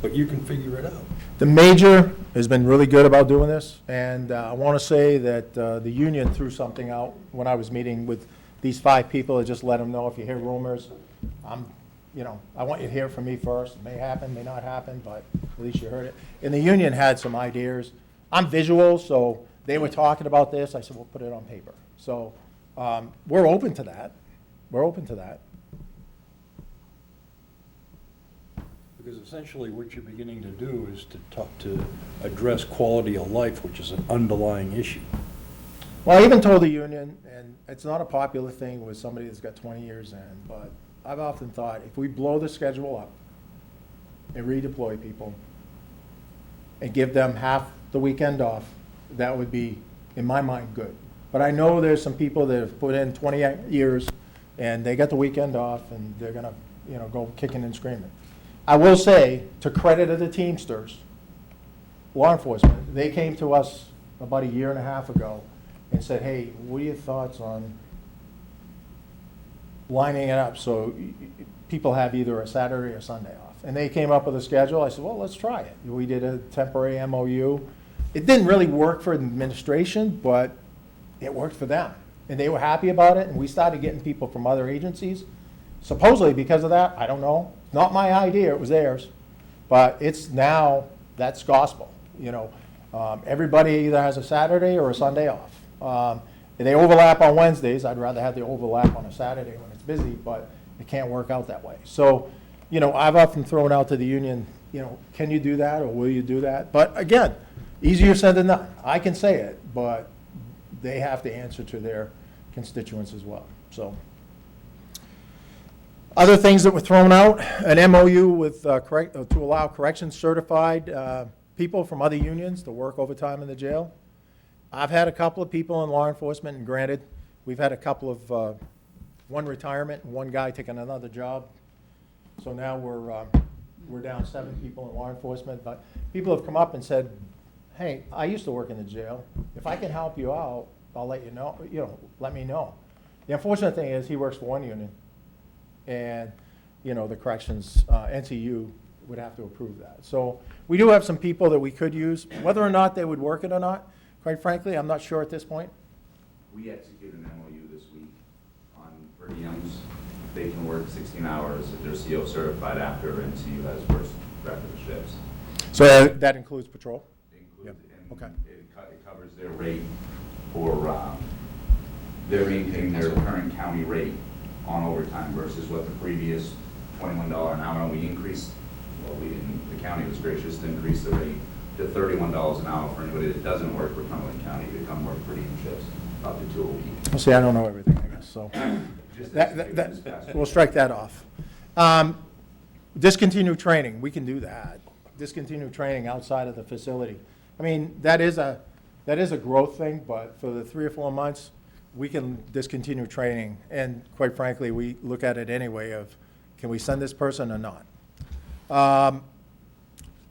but you can figure it out. the major has been really good about doing this, and I want to say that the union threw something out when I was meeting with these 5 people. I just let them know, if you hear rumors, I want you to hear from me first. It may happen, may not happen, but at least you heard it. And the union had some ideas. I'm visual, so they were talking about this. I said, we'll put it on paper. So we're open to that. We're open to that. Because essentially what you're beginning to do is to address quality of life, which is an underlying issue. Well, I even told the union, and it's not a popular thing with somebody that's got 20 years in, but I've often thought, if we blow the schedule up and redeploy people and give them half the weekend off, that would be, in my mind, good. But I know there's some people that have put in 20 years, and they got the weekend off, and they're gonna, go kicking and screaming. I will say, to credit of the Teamsters, law enforcement, they came to us about 1.5 years ago and said, hey, what are your thoughts on lining it up so people have either a Saturday or Sunday off? And they came up with a schedule. I said, well, let's try it. We did a temporary MOU. It didn't really work for administration, but it worked for them. And they were happy about it, and we started getting people from other agencies. Supposedly because of that, I don't know. Not my idea, it was theirs. But it's now, that's gospel, Everybody either has a Saturday or a Sunday off. If they overlap on Wednesdays, I'd rather have the overlap on a Saturday when it's busy, but it can't work out that way. So, I've often thrown out to the union, can you do that or will you do that? But again, easier said than done. I can say it, but they have to answer to their constituents as well, so. Other things that were thrown out, an MOU with, to allow corrections certified people from other unions to work overtime in the jail. I've had a couple of people in law enforcement, and granted, we've had a couple of, one retirement and one guy taking another job. So now we're down 7 people in law enforcement, but people have come up and said, hey, I used to work in the jail. If I can help you out, I'll let you know, let me know. The unfortunate thing is he works for one union, and, the corrections, NCU would have to approve that. So we do have some people that we could use. Whether or not they would work it or not, quite frankly, I'm not sure at this point. We executed an MOU this week on per diems. They can work 16 hours if they're CO certified after NCU has first record shifts. So that includes patrol? It includes, Yep. and Okay. it covers their rate for, they're maintaining their current county rate on overtime versus what the previous $21 an hour. We increased, well, we didn't, the county was gracious to increase the rate to $31 an hour for anybody that doesn't work for Cumberland County to come work per diem shifts, up to 2 a week. Well, see, I don't know everything, I guess, so. Just That, executed that, this past that, we'll strike that off. Discontinue training, we can do that. Discontinue training outside of the facility. I mean, that is a growth thing, but for the 3 or 4 months, we can discontinue training. And quite frankly, we look at it anyway of, can we send this person or not?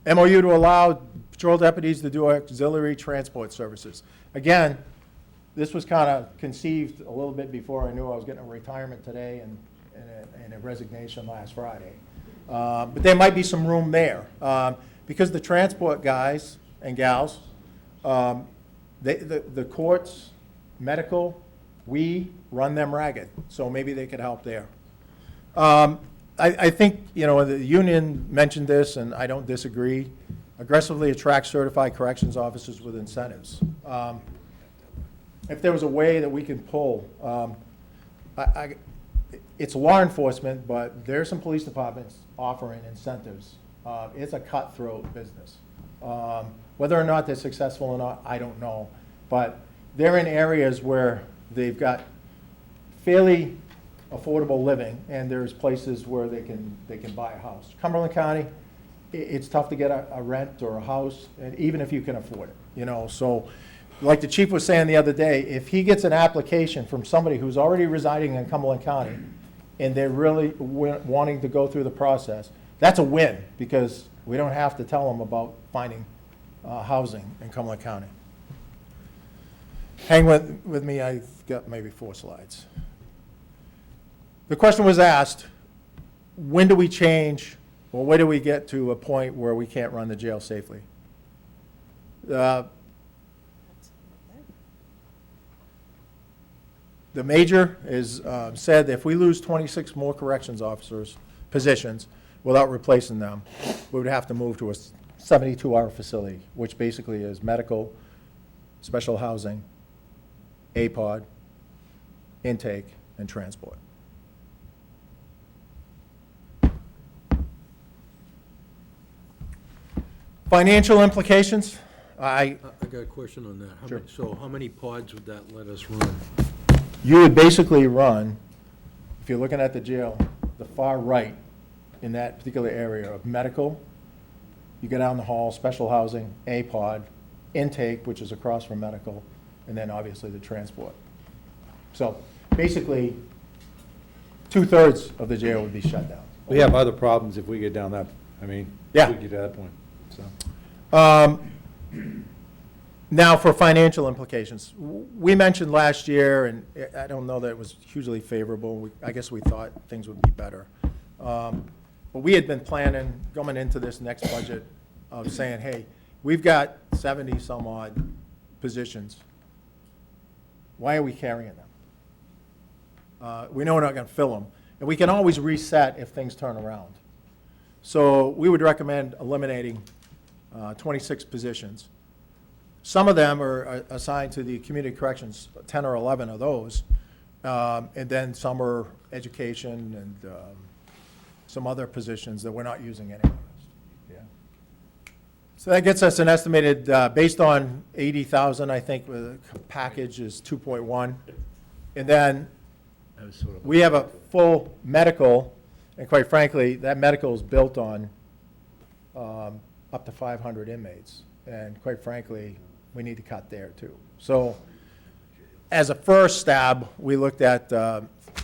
MOU to allow patrol deputies to do auxiliary transport services. Again, this was kind of conceived a little bit before I knew I was getting a retirement today and a resignation last Friday. But there might be some room there. Because the transport guys and gals, the courts, medical, we run them ragged, so maybe they could help there. I think, the union mentioned this, and I don't disagree. Aggressively attract certified corrections officers with incentives. If there was a way that we can pull, it's law enforcement, but there's some police departments offering incentives. It's a cutthroat business. Whether or not they're successful or not, I don't know. But they're in areas where they've got fairly affordable living, and there's places where they can buy a house. Cumberland County, it's tough to get a rent or a house, and even if you can afford it, So, like the chief was saying the other day, if he gets an application from somebody who's already residing in Cumberland County, and they're really wanting to go through the process, that's a win, because we don't have to tell them about finding housing in Cumberland County. Hang with me, I've got maybe 4 slides. The question was asked, when do we change, or when do we get to a point where we can't run the jail safely? The major is said if we lose 26 more corrections officers positions without replacing them, we would have to move to a 72-hour facility, which basically is medical, special housing, APOD, intake, and transport. Financial implications, I got a question on that. Sure. So how many pods would that let us run? you would basically run, if you're looking at the jail, the far right in that particular area of medical, you go down the hall, special housing, A-pod, intake, which is across from medical, and then obviously the transport. So basically, 2/3 of the jail would be shut down. We have other problems if we get down that, Yeah. if we get to that point, so. Now, for financial implications, we mentioned last year, and I don't know that it was hugely favorable. I guess we thought things would be better. But we had been planning, going into this next budget, of saying, hey, we've got 70-some-odd positions. Why are we carrying them? We know we're not going to fill them. And we can always reset if things turn around. So we would recommend eliminating 26 positions. Some of them are assigned to the community corrections, 10 or 11 of those. And then some are education and some other positions that we're not using anymore. Yeah. So that gets us an estimated, based on 80,000, I think, the package is 2.1. And then we have a full medical, and quite frankly, that medical is built on up to 500 inmates. And quite frankly, we need to cut there too. So as a first stab, we looked at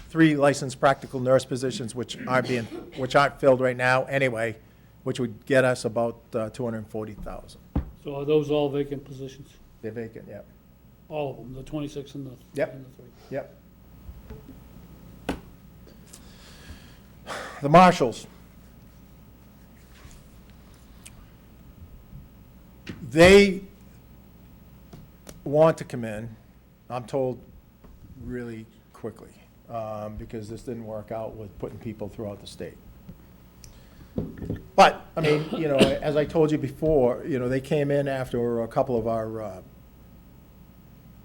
3 licensed practical nurse positions, which aren't filled right now anyway, which would get us about 240,000. So are those all vacant positions? They're vacant, yeah. All of them, the 26 and the Yep. and the 3? Yep. The marshals. They want to come in, I'm told, really quickly, because this didn't work out with putting people throughout the state. But, as I told you before, they came in after a couple of our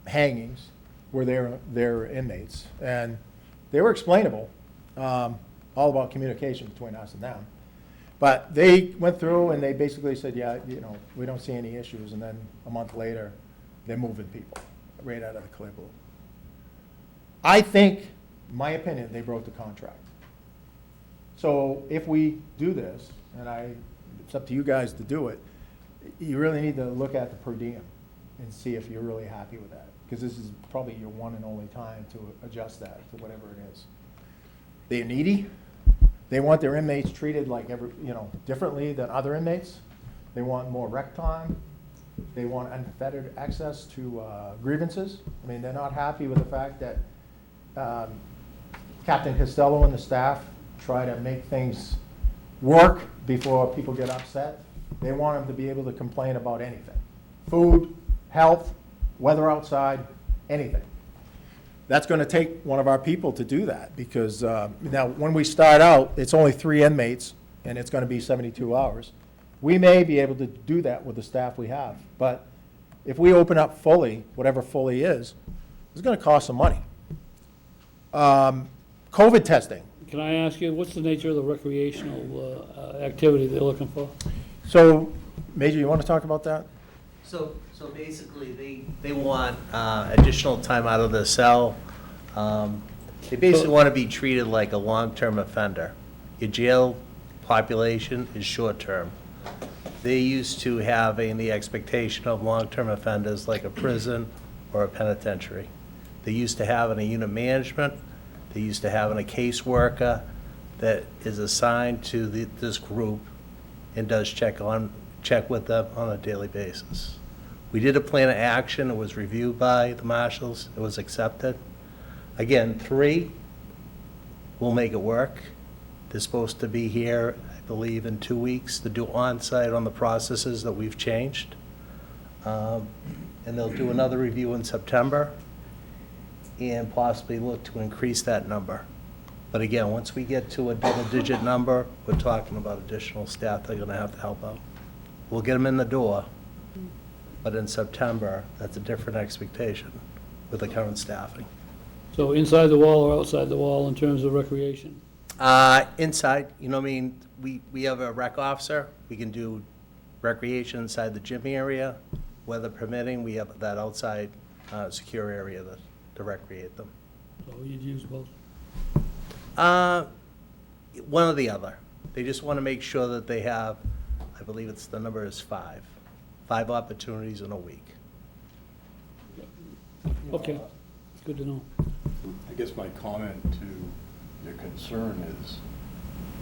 hangings where they're inmates, and they were explainable. all about communication between us and them. But they went through and they basically said, yeah, we don't see any issues, and then a month later, they're moving people right out of the clear blue. I think, in my opinion, they broke the contract. So if we do this, and it's up to you guys to do it, you really need to look at the per diem and see if you're really happy with that. Because this is probably your one and only time to adjust that to whatever it is. They're needy. They want their inmates treated like differently than other inmates. They want more rec time. They want unfettered access to grievances. I mean, they're not happy with the fact that Captain Costello and the staff try to make things work before people get upset. They want them to be able to complain about anything. Food, health, weather outside, anything. That's going to take one of our people to do that, because now when we start out, it's only 3 inmates and it's going to be 72 hours. We may be able to do that with the staff we have, but if we open up fully, whatever fully is, it's going to cost some money. COVID testing. Can I ask you, what's the nature of the recreational activity they're looking for? So, Major, you want to talk about that? So basically, they want additional time out of the cell. They basically want to be treated like a long-term offender. Your jail population is short-term. They used to having the expectation of long-term offenders like a prison or a penitentiary. They used to having a unit management. They used to having a caseworker that is assigned to this group and does check with them on a daily basis. We did a plan of action. It was reviewed by the marshals. It was accepted. Again, 3 will make it work. They're supposed to be here, I believe, in 2 weeks to do on-site on the processes that we've changed. And they'll do another review in September and possibly look to increase that number. But again, once we get to a double-digit number, we're talking about additional staff that are going to have to help out. We'll get them in the door, but in September, that's a different expectation with the current staffing. So inside the wall or outside the wall in terms of recreation? Inside, we have a rec officer. We can do recreation inside the gym area. Weather permitting, we have that outside secure area to recreate them. So you'd use both? One or the other. They just want to make sure that they have, I believe the number is 5 opportunities in a week. Okay, good to know. I guess my comment to your concern is,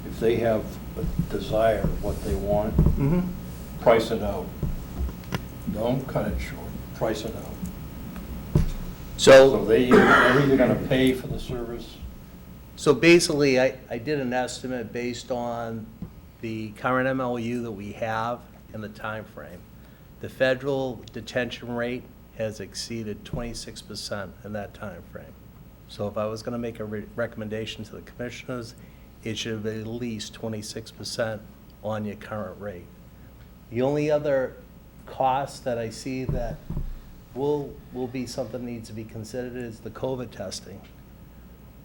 if they have a desire of what they want, price it out. Don't cut it short, price it out. So they're either gonna pay for the service. So basically, I did an estimate based on the current MLU that we have and the time frame. The federal detention rate has exceeded 26% in that time frame. So if I was going to make a recommendation to the commissioners, it should be at least 26% on your current rate. The only other cost that I see that will be something that needs to be considered is the COVID testing.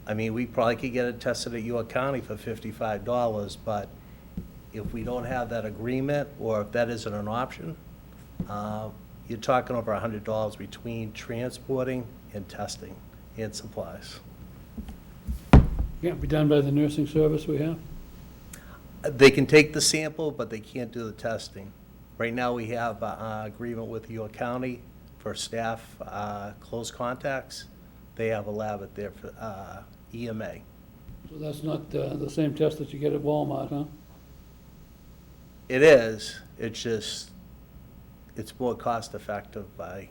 I mean, we probably could get it tested at York County for $55, but if we don't have that agreement, or if that isn't an option, you're talking over $100 between transporting and testing and supplies. Can't be done by the nursing service we have? They can take the sample, but they can't do the testing. Right now, we have an agreement with York County for staff close contacts. They have a lab at there for EMA. So that's not the same test that you get at Walmart, huh? It is, it's just, it's more cost effective by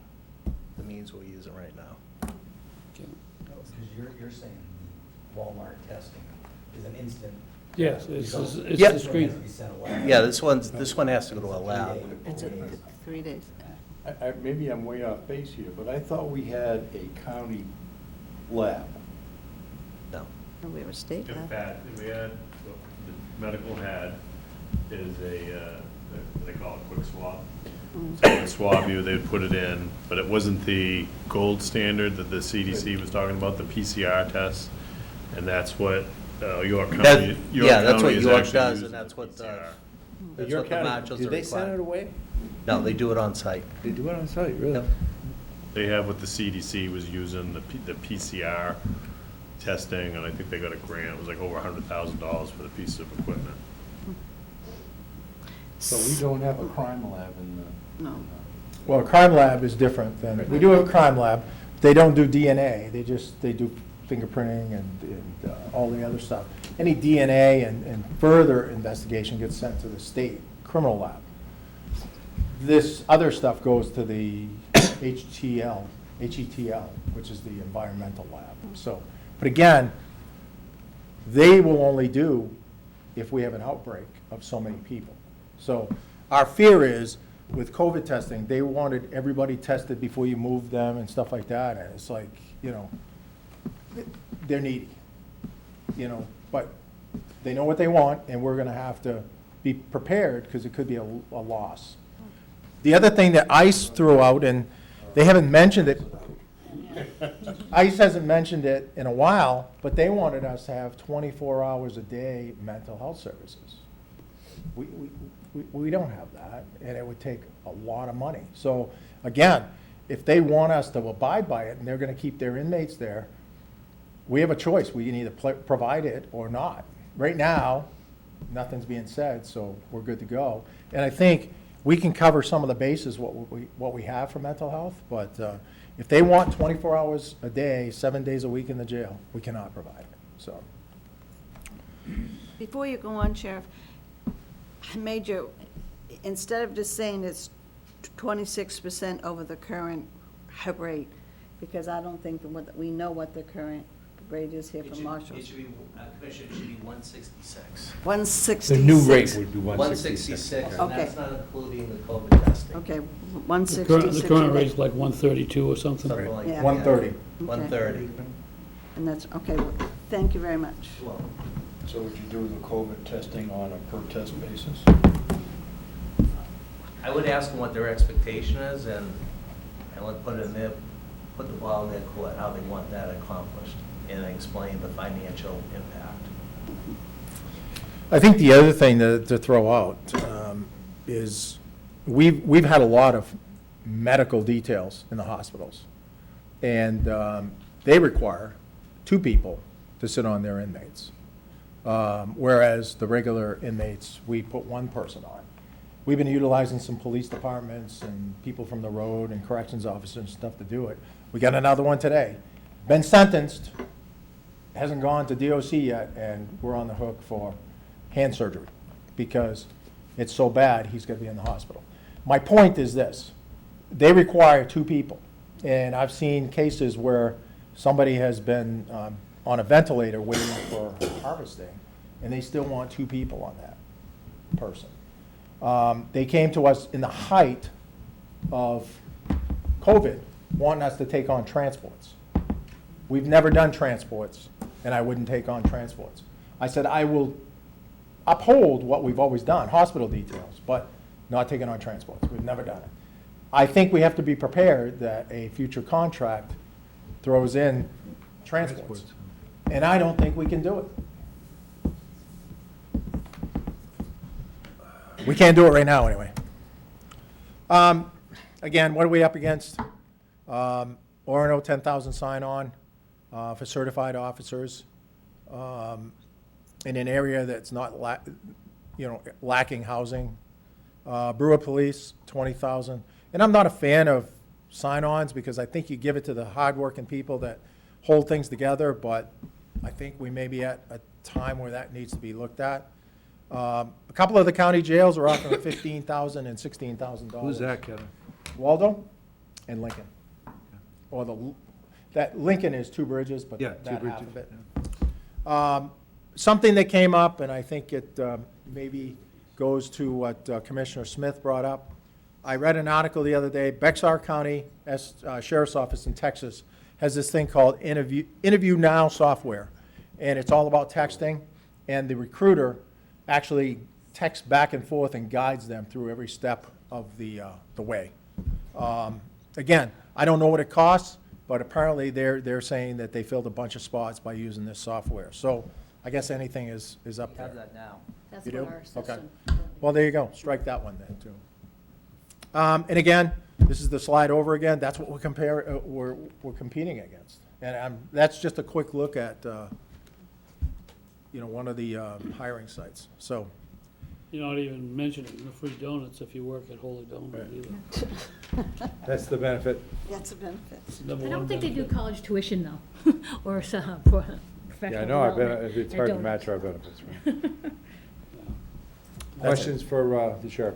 the means we're using right now. Okay. Because you're saying the Walmart testing is an instant. Yes, it's Yeah. discrete. Yeah, this one has to go to a lab. It's 3 days. Maybe I'm way off base here, but I thought we had a county lab. No. Oh, we have a state If lab. that, we had, the medical had is they call it quick swab. So they would swab you, they'd put it in, but it wasn't the gold standard that the CDC was talking about, the PCR test. And that's what York That- County. yeah, that's what County is York actually does, using and that's what the, PCR. that's York what the County, marshals do are they send it required. away? No, they do it on site. They do it on site, really? Yep. They have what the CDC was using, the PCR testing, and I think they got a grant, it was like over $100,000 for the piece of equipment. So we don't have a crime lab in the. No. Well, a crime lab is different than, we do have a crime lab. They don't do DNA, they do fingerprinting and all the other stuff. Any DNA and further investigation gets sent to the state criminal lab. This other stuff goes to the HETL, which is the environmental lab. So, but again, they will only do if we have an outbreak of so many people. So our fear is, with COVID testing, they wanted everybody tested before you move them and stuff like that, and it's like, you know, they're needy, you know, but they know what they want, and we're gonna have to be prepared, because it could be a loss. The other thing that ICE threw out, and they haven't mentioned it, ICE hasn't mentioned it in a while, but they wanted us to have 24 hours a day mental health services. We don't have that, and it would take a lot of money. So, again, if they want us to abide by it, and they're gonna keep their inmates there, we have a choice. We can either provide it or not. Right now, nothing's being said, so we're good to go. And I think we can cover some of the bases, what we have for mental health, but if they want 24 hours a day, 7 days a week in the jail, we cannot provide it, so. Before you go on, Sheriff, I made you, instead of just saying it's 26% over the current rate, because I don't think that we know what the current rate is here It for should, marshals. it should be, Commissioner, it should be 166. 166. The new rate would be 166, and Okay. that's not including the COVID testing. Okay, The 166. current rate's like 132 or something. Something like Yeah. that. 130. 130. And that's, okay, well, thank you very much. Well, So would you do the COVID testing on a per test basis? I would ask them what their expectation is, and let put it in their, put the ball in their court, how they want that accomplished, and explain the financial impact. I think the other thing to throw out is we've had a lot of medical details in the hospitals, and they require 2 people to sit on their inmates, whereas the regular inmates, we put 1 person on. We've been utilizing some police departments and people from the road and corrections officers and stuff to do it. We got another one today. Been sentenced, hasn't gone to DOC yet, and we're on the hook for hand surgery because it's so bad, he's gonna be in the hospital. My point is this, they require 2 people. And I've seen cases where somebody has been on a ventilator waiting for harvesting, and they still want 2 people on that person. They came to us in the height of COVID, wanting us to take on transports. We've never done transports, and I wouldn't take on transports. I said, I will uphold what we've always done, hospital details, but not taking on transports. We've never done it. I think we have to be prepared that a future contract throws in transports. And I don't think we can do it. We can't do it right now, anyway. Again, what are we up against? Orono, 10,000 sign-on for certified officers in an area that's not, lacking housing. Brewer Police, 20,000. And I'm not a fan of sign-ons because I think you give it to the hardworking people that hold things together, but I think we may be at a time where that needs to be looked at. A couple of the county jails are offering $15,000 and $16,000. Who's that, Kevin? Waldo and Lincoln. Or that Lincoln is 2 bridges, but Yeah, that 2 half of bridges, it. Something that came up, and I think it maybe goes to what Commissioner Smith brought up. I read an article the other day, Bexar County Sheriff's Office in Texas has this thing called Interview Now software, and it's all about texting, and the recruiter actually texts back and forth and guides them through every step of the way. Again, I don't know what it costs, but apparently they're saying that they filled a bunch of spots by using this software. So I guess anything is up We have there. that now. That's You what do? our Okay. system. Well, there you go, strike that one then, too. And again, this is the slide over again, that's what we're competing against. And that's just a quick look at, one of the hiring sites, so. You're not even mentioning the free donuts if you work at Holy Donut either. That's the benefit. That's a benefit. It's number I one don't think they do benefit. college tuition, though, or for professional Yeah, I know, development. it's I hard to don't. match our benefits, right? Questions for the sheriff?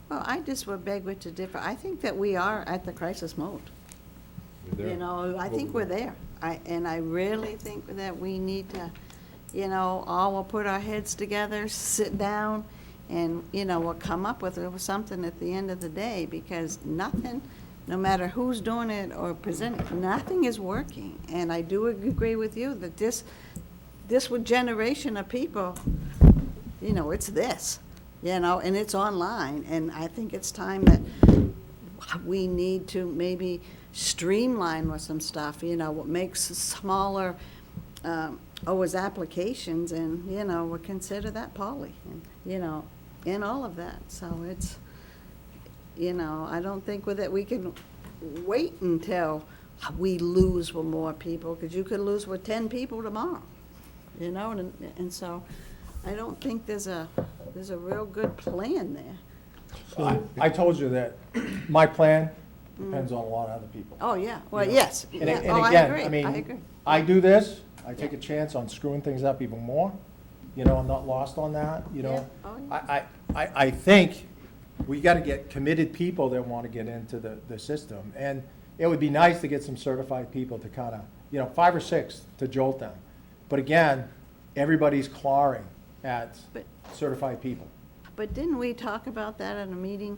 Well, I just would beg with to differ. I think that we are at the crisis mode. We're there. I think we're there. And I really think that we need to, all will put our heads together, sit down, and, we'll come up with something at the end of the day, because nothing, no matter who's doing it or presenting, nothing is working. And I do agree with you that this generation of people, it's this, and it's online. And I think it's time that we need to maybe streamline with some stuff, what makes smaller, always applications, and, we'll consider that poly, and, and all of that. So it's, I don't think that we can wait until we lose with more people, because you could lose with 10 people tomorrow, and so I don't think there's a real good plan there. I told you that my plan depends on a lot of other people. Oh, yeah, well, You know. yes. And Yeah. and Oh, I again, agree. I mean, I agree. I do this, I take a chance on screwing things up even more, I'm not lost on that, Yeah. Oh, yeah. I think we gotta get committed people that wanna get into the system. And it would be nice to get some certified people to kinda, 5 or 6 to jolt them. But again, everybody's clawing at But- certified people. But didn't we talk about that in a meeting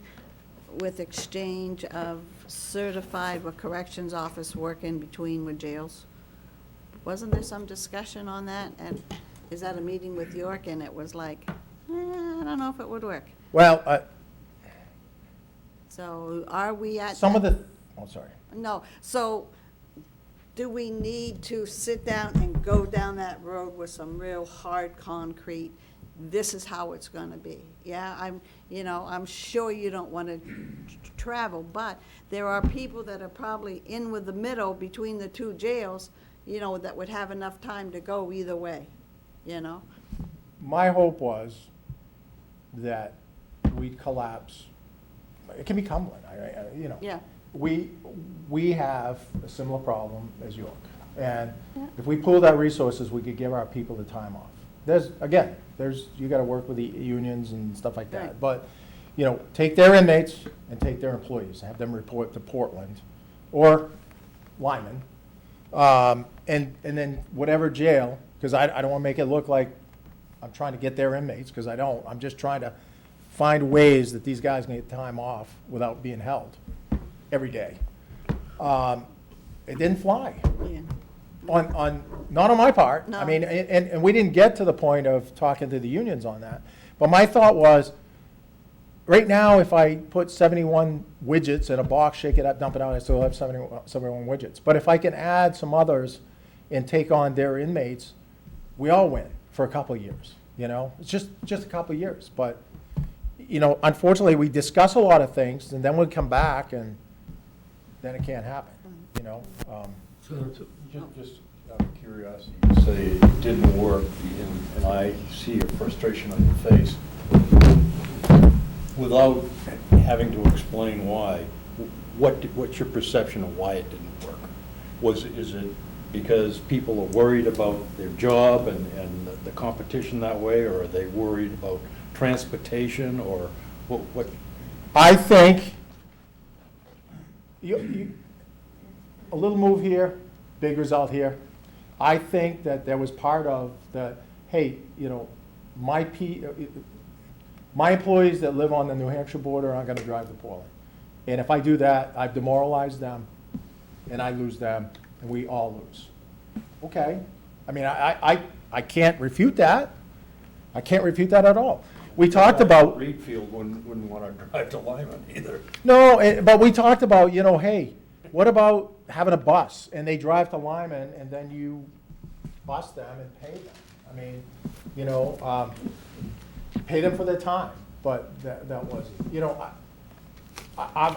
with exchange of certified with corrections office work in between with jails? Wasn't there some discussion on that? And is that a meeting with York, and it was like, I don't know if it would work. Well, So are we at? some of that- the, sorry. No, so do we need to sit down and go down that road with some real hard concrete? This is how it's gonna be. Yeah, I'm sure you don't wanna travel, but there are people that are probably in with the middle between the two jails, that would have enough time to go either way, My hope was that we'd collapse, it can be Cumberland, Yeah. We have a similar problem as York. And Yeah. if we pooled our resources, we could give our people the time off. You gotta work with the unions and stuff like that. Right. But, take their inmates and take their employees, have them report to Portland or Lyman. And then whatever jail, because I don't wanna make it look like I'm trying to get their inmates, because I don't. I'm just trying to find ways that these guys can get time off without being held every day. It didn't fly. Yeah. Not on my part. No. I mean, and we didn't get to the point of talking to the unions on that. But my thought was, right now, if I put 71 widgets in a box, shake it up, dump it out, I still have 71 widgets. But if I can add some others and take on their inmates, we all win for a couple of years, It's just a couple of years. But, unfortunately, we discuss a lot of things, and then we come back, and then it can't happen, So, just out of curiosity, you say it didn't work, and I see your frustration on your face. Without having to explain why, what's your perception of why it didn't work? Is it because people are worried about their job and the competition that way, or are they worried about transportation, or what? I think a little move here, big result here. I think that there was part of the, hey, my employees that live on the New Hampshire border aren't gonna drive to Portland. And if I do that, I've demoralized them, and I lose them, and we all lose. Okay, I mean, I can't refute that. I can't refute that at all. We talked about. Reedfield wouldn't want to drive to Lyman either. No, but we talked about, hey, what about having a bus, and they drive to Lyman, and then you bust them and pay them. I mean, you know, pay them for their time, but that wasn't, you know, I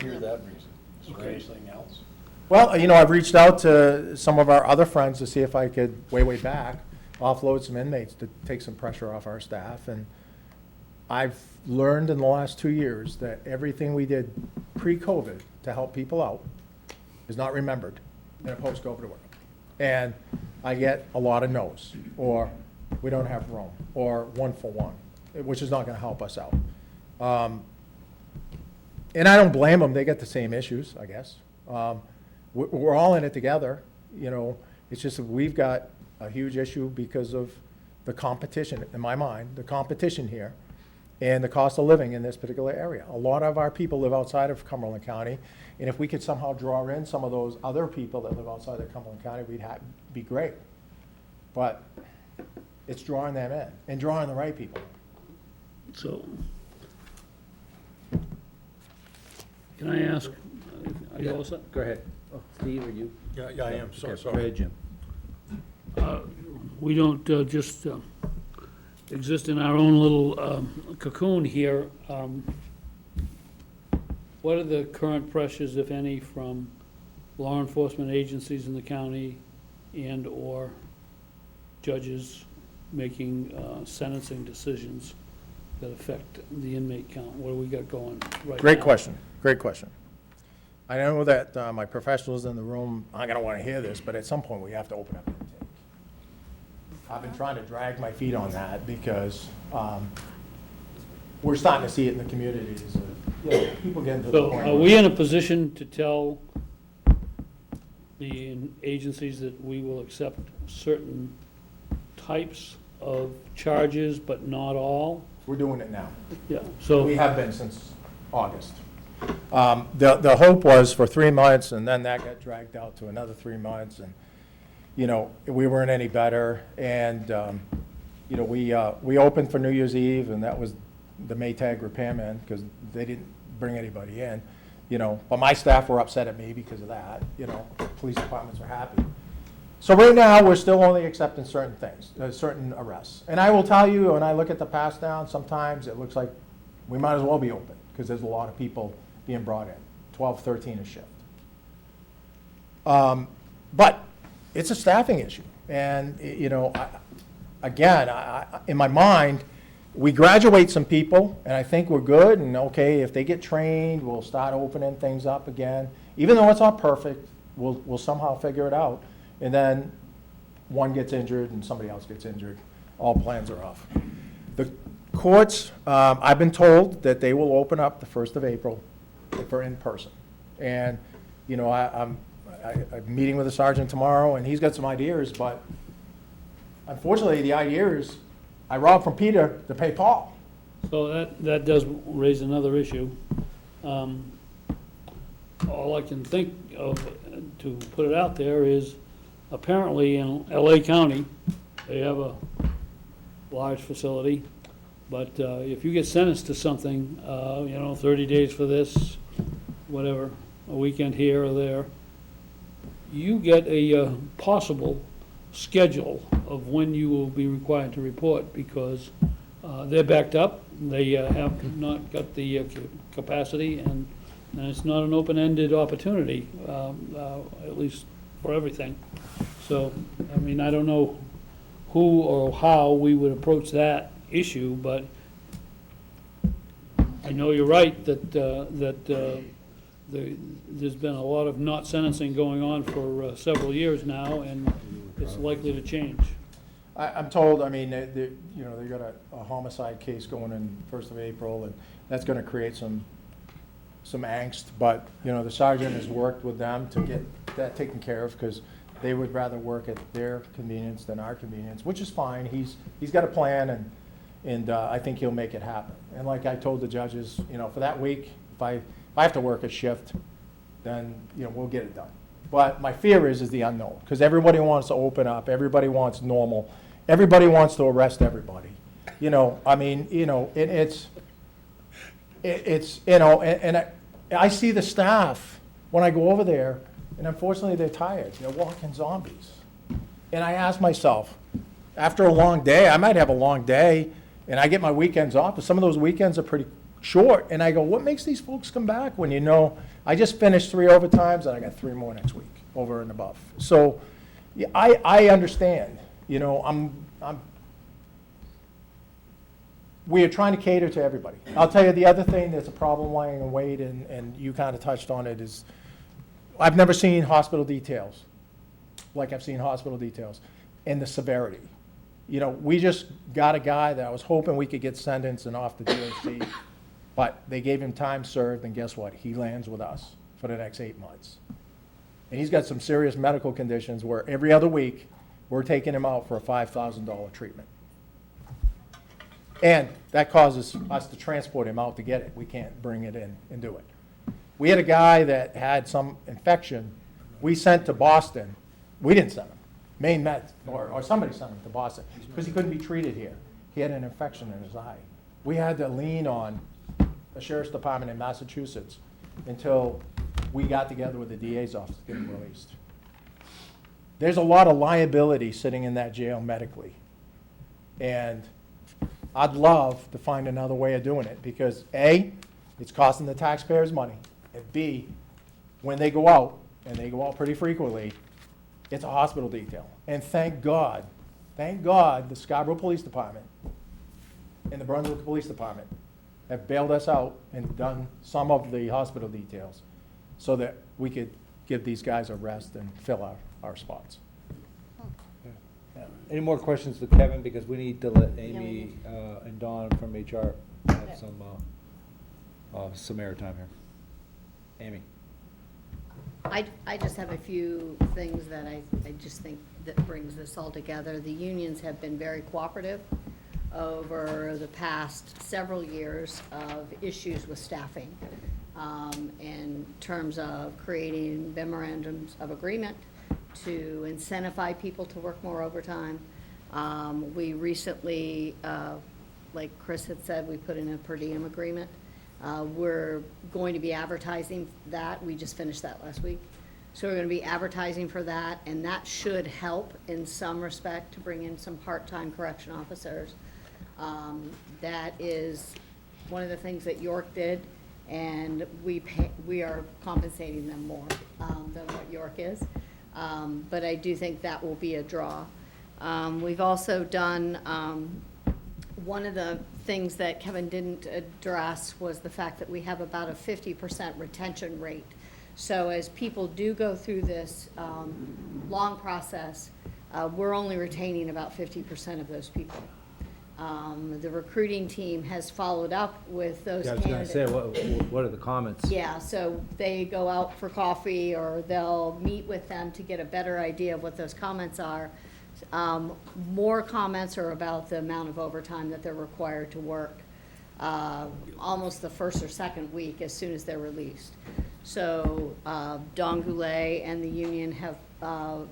hear that reason. Is there anything else? well, you know, I've reached out to some of our other friends to see if I could, way back, offload some inmates to take some pressure off our staff. And I've learned in the last 2 years that everything we did pre-COVID to help people out is not remembered in a post-COVID world. And I get a lot of no's, or we don't have room, or 1 for 1, which is not gonna help us out. And I don't blame them, they get the same issues, I guess. We're all in it together, you know, it's just that we've got a huge issue because of the competition, in my mind, the competition here, and the cost of living in this particular area. A lot of our people live outside of Cumberland County, and if we could somehow draw in some of those other people that live outside of Cumberland County, be great. But it's drawing them in, and drawing the right people. So, can I ask, are you all set? Go ahead. Oh, Steve, are you? Yeah, I am, Okay, sorry. Go ahead, Jim. We don't just exist in our own little cocoon here. What are the current pressures, if any, from law enforcement agencies in the county and/or judges making sentencing decisions that affect the inmate count? What do we got going right now? Great question, great question. I know that my professionals in the room aren't gonna wanna hear this, but at some point, we have to open up the intake. I've been trying to drag my feet on that because we're starting to see it in the communities. You know, people getting to the So point. are we in a position to tell the agencies that we will accept certain types of charges, but not all? We're doing it now. Yeah, so. We have been since August. The hope was for 3 months, and then that got dragged out to another 3 months, and, you know, we weren't any better. And, you know, we opened for New Year's Eve, and that was the Maytag repairmen, because they didn't bring anybody in, you know. But my staff were upset at me because of that, you know. Police departments were happy. So right now, we're still only accepting certain things, certain arrests. And I will tell you, when I look at the pass down, sometimes it looks like we might as well be open, because there's a lot of people being brought in, 12, 13 a shift. But it's a staffing issue. And, you know, again, in my mind, we graduate some people, and I think we're good, and okay, if they get trained, we'll start opening things up again. Even though it's not perfect, we'll somehow figure it out. And then one gets injured and somebody else gets injured. All plans are off. The courts, I've been told that they will open up the 1st of April for in-person. And, you know, I'm meeting with the sergeant tomorrow, and he's got some ideas, but unfortunately, the idea is I robbed from Peter to pay Paul. So that does raise another issue. All I can think of, to put it out there, is apparently in LA County, they have a large facility, but if you get sentenced to something, you know, 30 days for this, whatever, a weekend here or there, you get a possible schedule of when you will be required to report, because they're backed up, they have not got the capacity, and it's not an open-ended opportunity, at least for everything. So, I mean, I don't know who or how we would approach that issue, but I know you're right that there's been a lot of not sentencing going on for several years now, and it's likely to change. I'm told, I mean, you know, they got a homicide case going in 1st of April, and that's gonna create some angst, but, you know, the sergeant has worked with them to get that taken care of, because they would rather work at their convenience than our convenience, which is fine. He's got a plan, and I think he'll make it happen. And like I told the judges, you know, for that week, if I have to work a shift, then, you know, we'll get it done. But my fear is the unknown, because everybody wants to open up, everybody wants normal, everybody wants to arrest everybody. You know, I mean, you know, it's, you know, and I see the staff when I go over there, and unfortunately, they're tired. They're walking zombies. And I ask myself, after a long day, I might have a long day, and I get my weekends off, but some of those weekends are pretty short, and I go, what makes these folks come back when you know, I just finished 3 overtimes, and I got 3 more next week, over and above. So, yeah, I understand, you know, we are trying to cater to everybody. I'll tell you the other thing that's a problem lying in wait, and you kind of touched on it, is I've never seen hospital details like I've seen hospital details, and the severity. You know, we just got a guy that I was hoping we could get sentenced and off the DOC, but they gave him time served, and guess what? He lands with us for the next 8 months. And he's got some serious medical conditions where every other week, we're taking him out for a $5,000 treatment. And that causes us to transport him out to get it. We can't bring it in and do it. We had a guy that had some infection we sent to Boston. We didn't send him. Maine Med, or somebody sent him to Boston, because he couldn't be treated here. He had an infection in his eye. We had to lean on the sheriff's department in Massachusetts until we got together with the DA's office to get him released. There's a lot of liability sitting in that jail medically. And I'd love to find another way of doing it, because A, it's costing the taxpayers money, and B, when they go out, and they go out pretty frequently, it's a hospital detail. And thank God, the Scarborough Police Department and the Brunswick Police Department have bailed us out and done some of the hospital details so that we could give these guys a rest and fill our spots. Yeah. Any more questions to Kevin, because we need to let Amy and Dawn from HR have some airtime here. Amy. I just have a few things that I just think that brings this all together. The unions have been very cooperative over the past several years of issues with staffing in terms of creating memorandums of agreement to incentivize people to work more overtime. We recently, like Chris had said, we put in a per diem agreement. We're going to be advertising that. We just finished that last week. So we're going to be advertising for that, and that should help in some respect to bring in some part-time correction officers. That is one of the things that York did, and we are compensating them more than what York is. But I do think that will be a draw. We've also done one of the things that Kevin didn't address was the fact that we have about a 50% retention rate. So as people do go through this long process, we're only retaining about 50% of those people. The recruiting team has followed up with those Yeah, I was candidates. gonna say, what are the comments? Yeah, so they go out for coffee, or they'll meet with them to get a better idea of what those comments are. More comments are about the amount of overtime that they're required to work, almost the first or second week as soon as they're released. So Don Goulet and the union have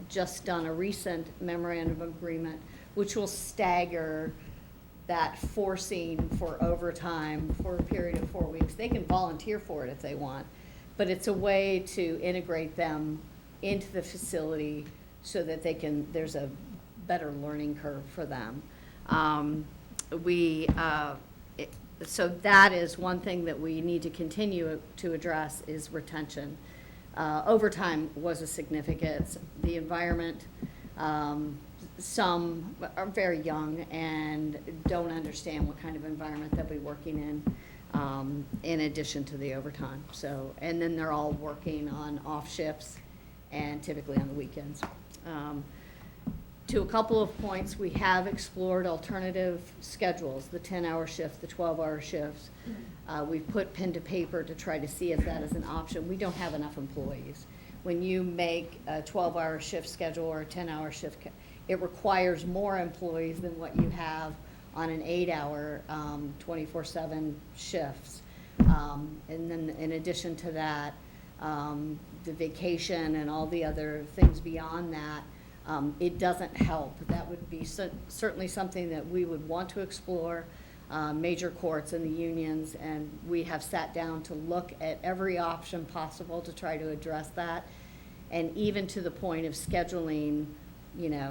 just done a recent memorandum of agreement, which will stagger that forcing for overtime for a period of 4 weeks. They can volunteer for it if they want, but it's a way to integrate them into the facility so that they can, there's a better learning curve for them. So that is one thing that we need to continue to address is retention. Overtime was a significance. The environment, some are very young and don't understand what kind of environment they'll be working in addition to the overtime. So, and then they're all working on off shifts and typically on the weekends. To a couple of points, we have explored alternative schedules, the 10-hour shift, the 12-hour shifts. We've put pen to paper to try to see if that is an option. We don't have enough employees. When you make a 12-hour shift schedule or a 10-hour shift, it requires more employees than what you have on an 8-hour, 24/7 shifts. And then in addition to that, the vacation and all the other things beyond that, it doesn't help. That would be certainly something that we would want to explore, major courts and the unions, and we have sat down to look at every option possible to try to address that, and even to the point of scheduling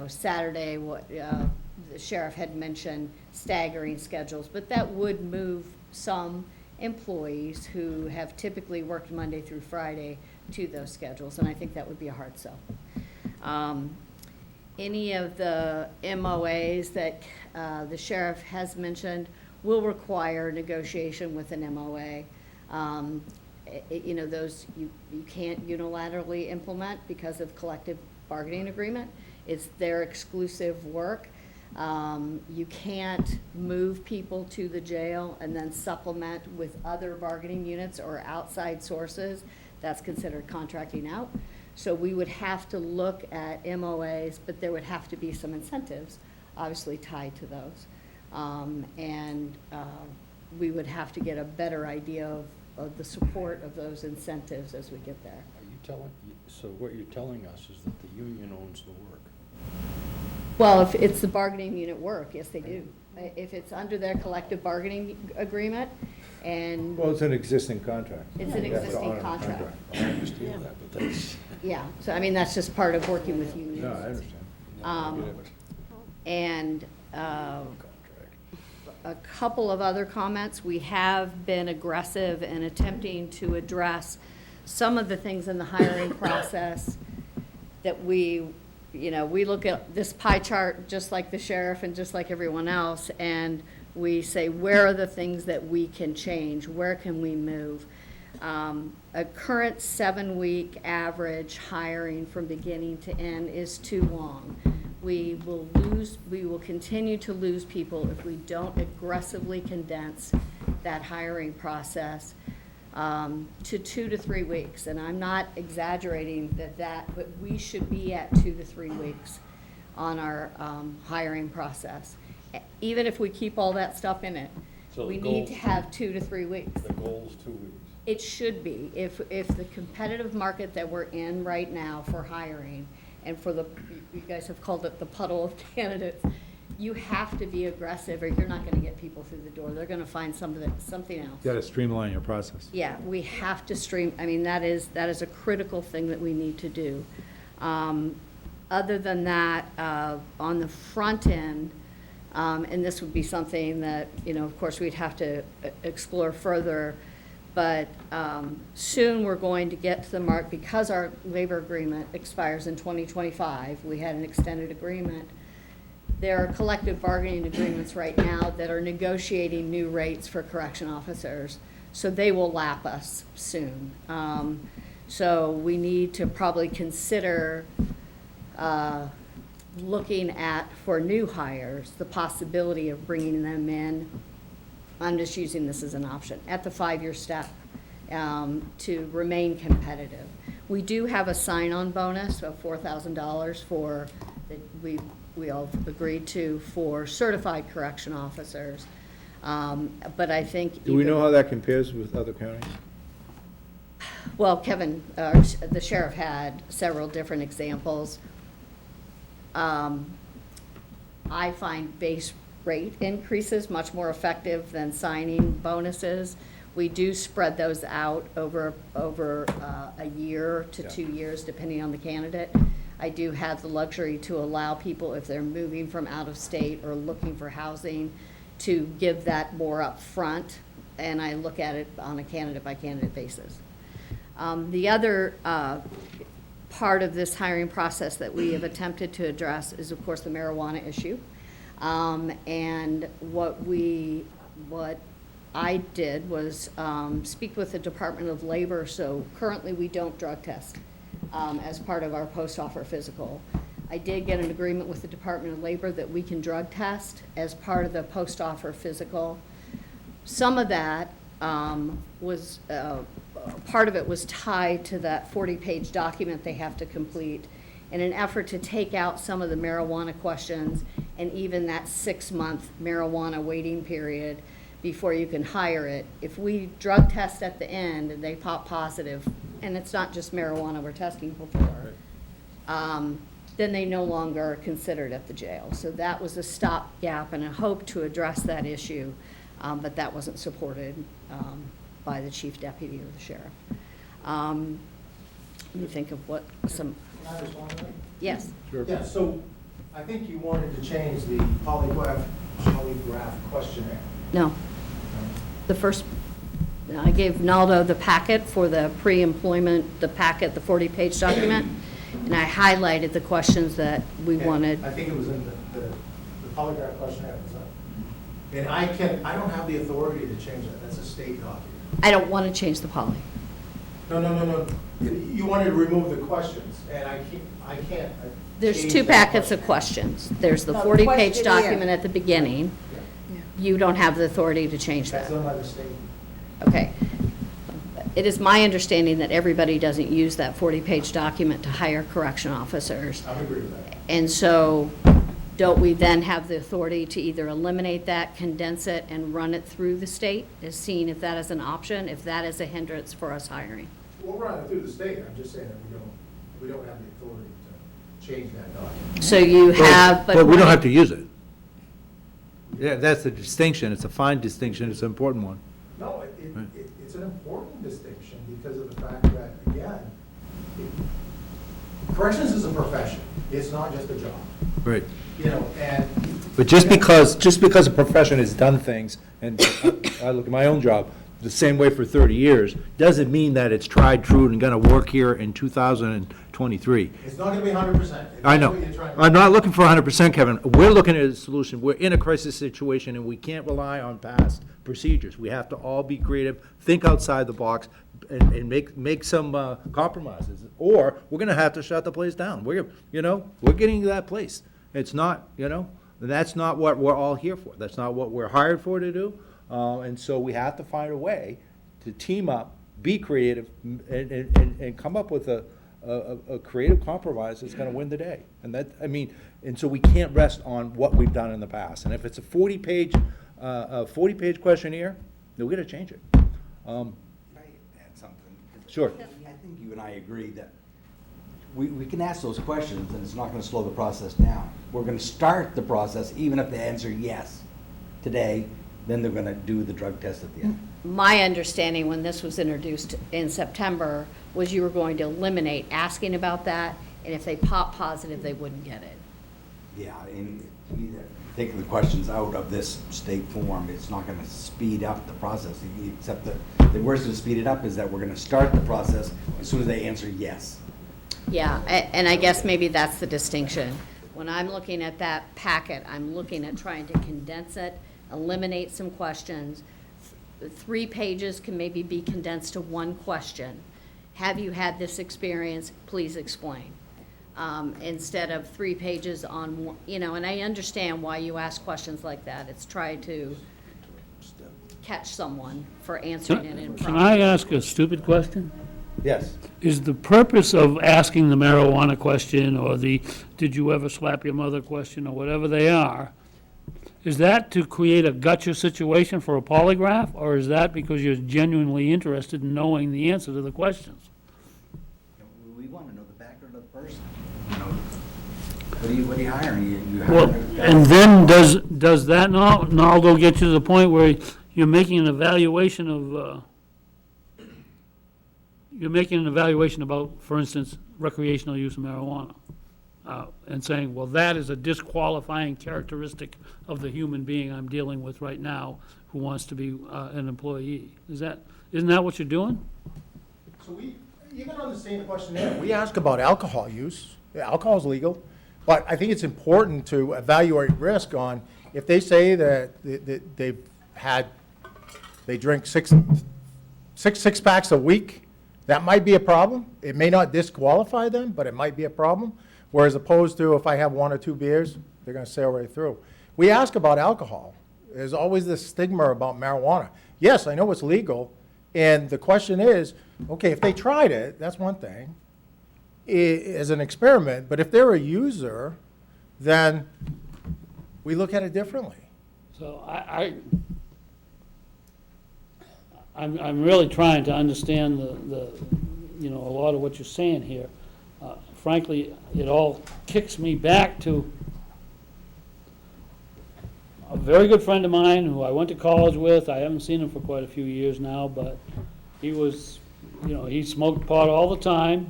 Saturday, the sheriff had mentioned staggering schedules, but that would move some employees who have typically worked Monday through Friday to those schedules, and I think that would be a hard sell. Any of the MOAs that the sheriff has mentioned will require negotiation with an MOA. Those you can't unilaterally implement because of collective bargaining agreement. It's their exclusive work. You can't move people to the jail and then supplement with other bargaining units or outside sources. That's considered contracting out. So we would have to look at MOAs, but there would have to be some incentives, obviously tied to those. We would have to get a better idea of the support of those incentives as we get there. So what you're telling us is that the union owns the work? Well, if it's the bargaining unit work, yes, they do. If it's under their collective bargaining agreement and. Well, it's an existing contract. It's an You have to existing honor the contract. I understand that, but that's. Yeah, so I mean, that's just part of working with unions. No, I understand. Um, I get it. And a couple of other comments. We have been aggressive in attempting to address some of the things in the hiring process that we look at this pie chart just like the sheriff and just like everyone else, and we say, where are the things that we can change? Where can we move? A current 7-week average hiring from beginning to end is too long. We will continue to lose people if we don't aggressively condense that hiring process to 2 to 3 weeks. And I'm not exaggerating but we should be at 2 to 3 weeks on our hiring process. Even if we keep all that stuff in it, So we the need to goal- have 2 to 3 weeks. The goal's 2 weeks. It should be. If the competitive market that we're in right now for hiring, and for you guys have called it the puddle of candidates, you have to be aggressive or you're not gonna get people through the door. They're gonna find something else. You gotta streamline your process. Yeah, we have to that is a critical thing that we need to do. Other than that, on the front end, and this would be something that, of course, we'd have to explore further, but soon we're going to get to the mark, because our labor agreement expires in 2025, we had an extended agreement. There are collective bargaining agreements right now that are negotiating new rates for correction officers, so they will lap us soon. So we need to probably consider looking at, for new hires, the possibility of bringing them in. I'm just using this as an option, at the 5-year step, to remain competitive. We do have a sign-on bonus of $4,000 that we all agreed to for certified correction officers. But I think. Do we know how that compares with other counties? Well, Kevin, the sheriff had several different examples. I find base rate increases much more effective than signing bonuses. We do spread those out over a year to 2 years, depending on the candidate. I do have the luxury to allow people, if they're moving from out of state or looking for housing, to give that more up front, and I look at it on a candidate-by-candidate basis. The other part of this hiring process that we have attempted to address is, of course, the marijuana issue. And what I did was speak with the Department of Labor. So currently we don't drug test as part of our post-offer physical. I did get an agreement with the Department of Labor that we can drug test as part of the post-offer physical. Some of that was, part of it was tied to that 40-page document they have to complete in an effort to take out some of the marijuana questions and even that 6-month marijuana waiting period before you can hire it. If we drug test at the end and they pop positive, and it's not just marijuana we're testing people for, then they no longer are considered at the jail. So that was a stopgap and a hope to address that issue, but that wasn't supported by the chief deputy or the sheriff. Let me think of what some. Can I respond to that? Yes. Sure. Yeah, so I think you wanted to change the polygraph questionnaire. No. The first, I gave Naldo the packet for the pre-employment, the packet, the 40-page document, and I highlighted the questions that we wanted. I think it was in the polygraph questionnaire, was that? And I don't have the authority to change that, that's a state document. I don't want to change the poly. No. You wanted to remove the questions, and I can't. There's change two that packets of question. questions. There's the No, the 40-page questionnaire. document at the beginning. You don't have the authority to change that. That's done by the state. Okay. It is my understanding that everybody doesn't use that 40-page document to hire correction officers. I would agree with that. And so, don't we then have the authority to either eliminate that, condense it, and run it through the state, as seeing if that is an option, if that is a hindrance for us hiring? We'll run it through the state, I'm just saying that we don't have the authority to change that document. So you have, but. But we don't have to use it. Yeah, that's the distinction. It's a fine distinction. It's an important one. No, Right. it's an important distinction because of the fact that, again, corrections is a profession, it's not just a job, Right. you know, and. But just because a profession has done things, and I look at my own job, the same way for 30 years, doesn't mean that it's tried, true, and gonna work here in 2023. It's not gonna be 100%. if I that's know. what you're trying to- I'm not looking for 100%, Kevin. We're looking at a solution. We're in a crisis situation, and we can't rely on past procedures. We have to all be creative, think outside the box, and make some compromises. Or we're gonna have to shut the place down. We're getting to that place. It's not, and that's not what we're all here for. That's not what we're hired for to do. And so we have to find a way to team up, be creative, and come up with a creative compromise that's gonna win the day. And and so we can't rest on what we've done in the past. And if it's a 40-page questionnaire, then we gotta change it. Can I add something? Sure. I think you and I agree that we can ask those questions, and it's not gonna slow the process down. We're gonna start the process, even if they answer yes today, then they're gonna do the drug test at the end. My understanding when this was introduced in September was you were going to eliminate asking about that, and if they pop positive, they wouldn't get it. Yeah, and either taking the questions out of this state form, it's not gonna speed up the process, except the worst to speed it up is that we're gonna start the process as soon as they answer yes. Yeah, and I guess maybe that's the distinction. When I'm looking at that packet, I'm looking at trying to condense it, eliminate some questions. 3 pages can maybe be condensed to 1 question. Have you had this experience? Please explain. Instead of 3 pages on, and I understand why you ask questions like that. It's try to catch someone for answering it Can improperly. I ask a stupid question? Yes. Is the purpose of asking the marijuana question or the did you ever slap your mother question or whatever they are, is that to create a gotcha situation for a polygraph, or is that because you're genuinely interested in knowing the answer to the questions? We wanna know the background of the person, What are you hiring? You Well, hiring a guy- and then does that Naldo get you to the point where you're making an evaluation of, about, for instance, recreational use of marijuana? And saying, well, that is a disqualifying characteristic of the human being I'm dealing with right now who wants to be an employee. Isn't that what you're doing? So even on the same questionnaire, we ask about alcohol use. Alcohol is legal, but I think it's important to evaluate risk on, if they say that they drink six packs a week, that might be a problem. It may not disqualify them, but it might be a problem. Whereas opposed to if I have 1 or 2 beers, they're gonna sail right through. We ask about alcohol. There's always this stigma about marijuana. Yes, I know it's legal, and the question is, okay, if they tried it, that's one thing, as an experiment, but if they're a user, then we look at it differently. So I'm really trying to understand a lot of what you're saying here. Frankly, it all kicks me back to a very good friend of mine who I went to college with. I haven't seen him for quite a few years now, but he was, he smoked pot all the time,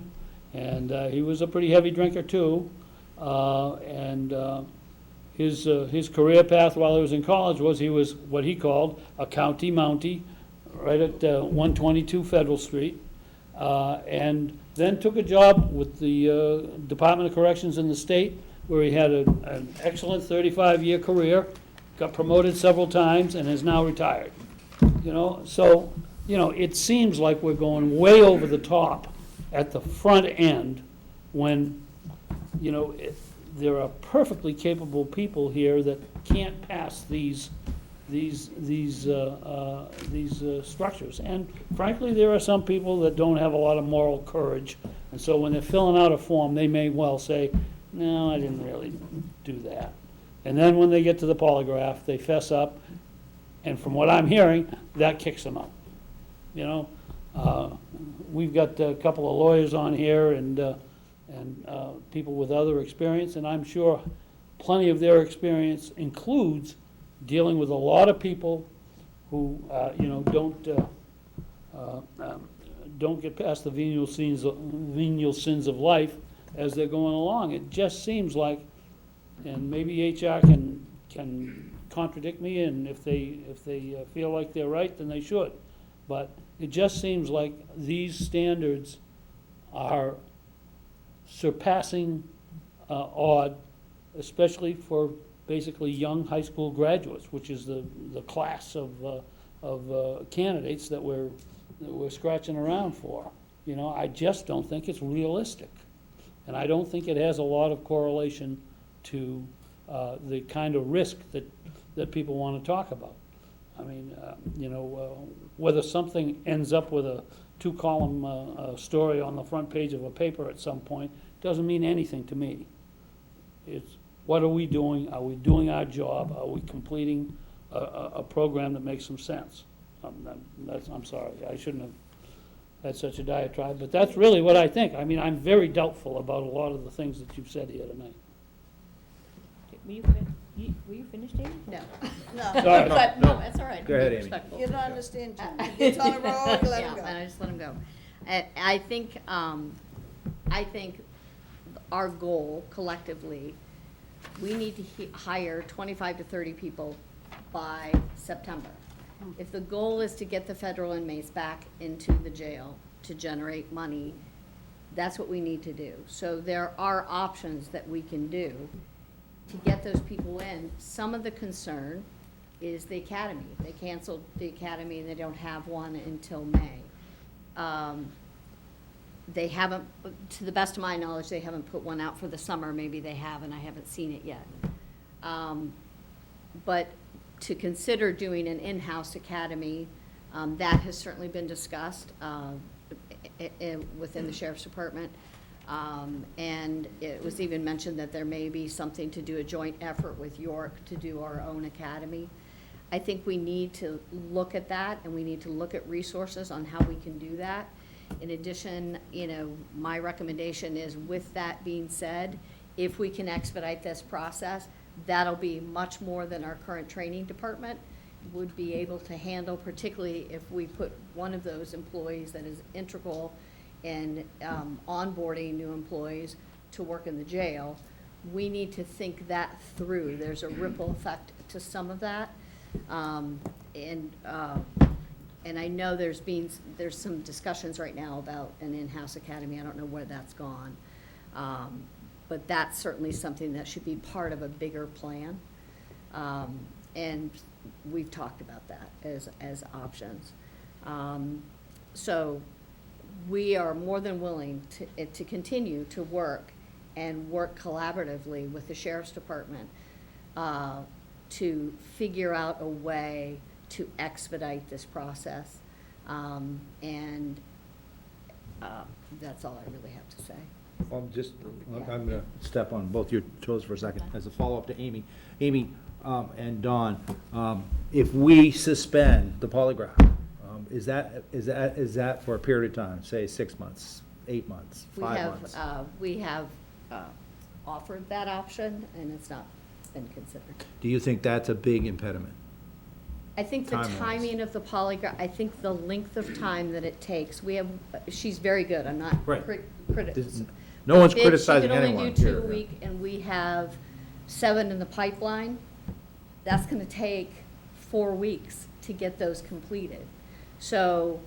and he was a pretty heavy drinker too. His career path while he was in college was he was what he called a county mountie, right at 122 Federal Street, and then took a job with the Department of Corrections in the state, where he had an excellent 35-year career, got promoted several times, and is now retired. So, it seems like we're going way over the top at the front end when, there are perfectly capable people here that can't pass these structures. And frankly, there are some people that don't have a lot of moral courage, and so when they're filling out a form, they may well say, no, I didn't really do that. And then when they get to the polygraph, they fess up, and from what I'm hearing, that kicks them out. We've got a couple of lawyers on here and people with other experience, and I'm sure plenty of their experience includes dealing with a lot of people who, don't get past the venial sins of life as they're going along. It just seems like, and maybe HR can contradict me, and if they feel like they're right, then they should. But it just seems like these standards are surpassing odd, especially for basically young high school graduates, which is the class of candidates that we're scratching around for. I just don't think it's realistic. And I don't think it has a lot of correlation to the kind of risk that people want to talk about. I mean, whether something ends up with a 2-column story on the front page of a paper at some point doesn't mean anything to me. It's, what are we doing? Are we doing our job? Are we completing a program that makes some sense? I'm sorry, I shouldn't have had such a diatribe, but that's really what I think. I mean, I'm very doubtful about a lot of the things that you've said here tonight. Were you finished, Amy? No. Sorry. But, no, that's all right. Go ahead, Be Amy. respectful. You don't understand, Jim. He gets on a roll, you let him Yeah, go. and I just let him go. I think our goal collectively, we need to hire 25 to 30 people by September. If the goal is to get the federal inmates back into the jail to generate money, that's what we need to do. So there are options that we can do to get those people in. Some of the concern is the academy. They canceled the academy and they don't have one until May. They haven't, to the best of my knowledge, they haven't put one out for the summer. Maybe they have, and I haven't seen it yet. But to consider doing an in-house academy, that has certainly been discussed within the Sheriff's Department. And it was even mentioned that there may be something to do, a joint effort with York to do our own academy. I think we need to look at that, and we need to look at resources on how we can do that. In addition, my recommendation is, with that being said, if we can expedite this process, that'll be much more than our current training department would be able to handle, particularly if we put one of those employees that is integral in onboarding new employees to work in the jail. We need to think that through. There's a ripple effect to some of that. And I know there's some discussions right now about an in-house academy. I don't know where that's gone. But that's certainly something that should be part of a bigger plan. And we've talked about that as options. So we are more than willing to continue to work and work collaboratively with the Sheriff's Department to figure out a way to expedite this process. That's all I really have to say. I'm going to step on both your toes for a second as a follow-up to Amy. Amy and Dawn, if we suspend the polygraph, is that for a period of time, say 6 months, 8 months, 5 months? We have offered that option, and it's not been considered. Do you think that's a big impediment? I think the Time-wise. timing of the polygraph, I think the length of time that it takes, she's very good, I'm not Right. critical. No one's If criticizing She anyone could only do here. 2 a week, and we have 7 in the pipeline, that's gonna take 4 weeks to get those completed. So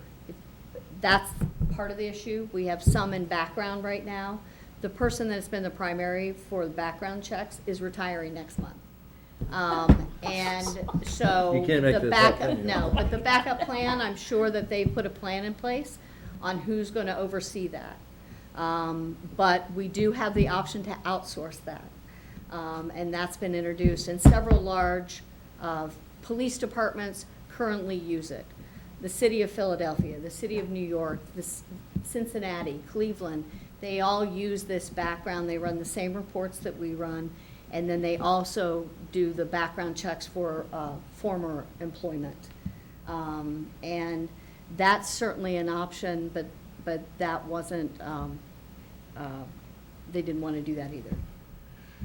that's part of the issue. We have some in background right now. The person that's been the primary for the background checks is retiring next month. And so. You can't make the this up, backup- can you? No, but the backup plan, I'm sure that they put a plan in place on who's gonna oversee that. But we do have the option to outsource that. And that's been introduced, and several large police departments currently use it. The city of Philadelphia, the city of New York, Cincinnati, Cleveland, they all use this background. They run the same reports that we run, and then they also do the background checks for former employment. And that's certainly an option, but that wasn't, they didn't want to do that either.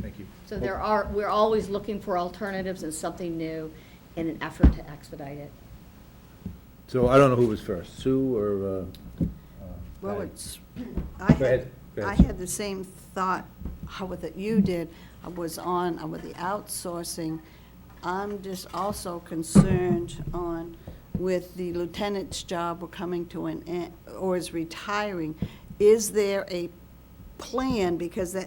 Thank you. So we're always looking for alternatives and something new in an effort to expedite it. So I don't know who was first, Sue or? Well, Patty? it's, Go ahead. Go I ahead, Sue. had the same thought that you did. I was on with the outsourcing. I'm just also concerned with the lieutenant's job or coming to an end, or is retiring. Is there a plan, because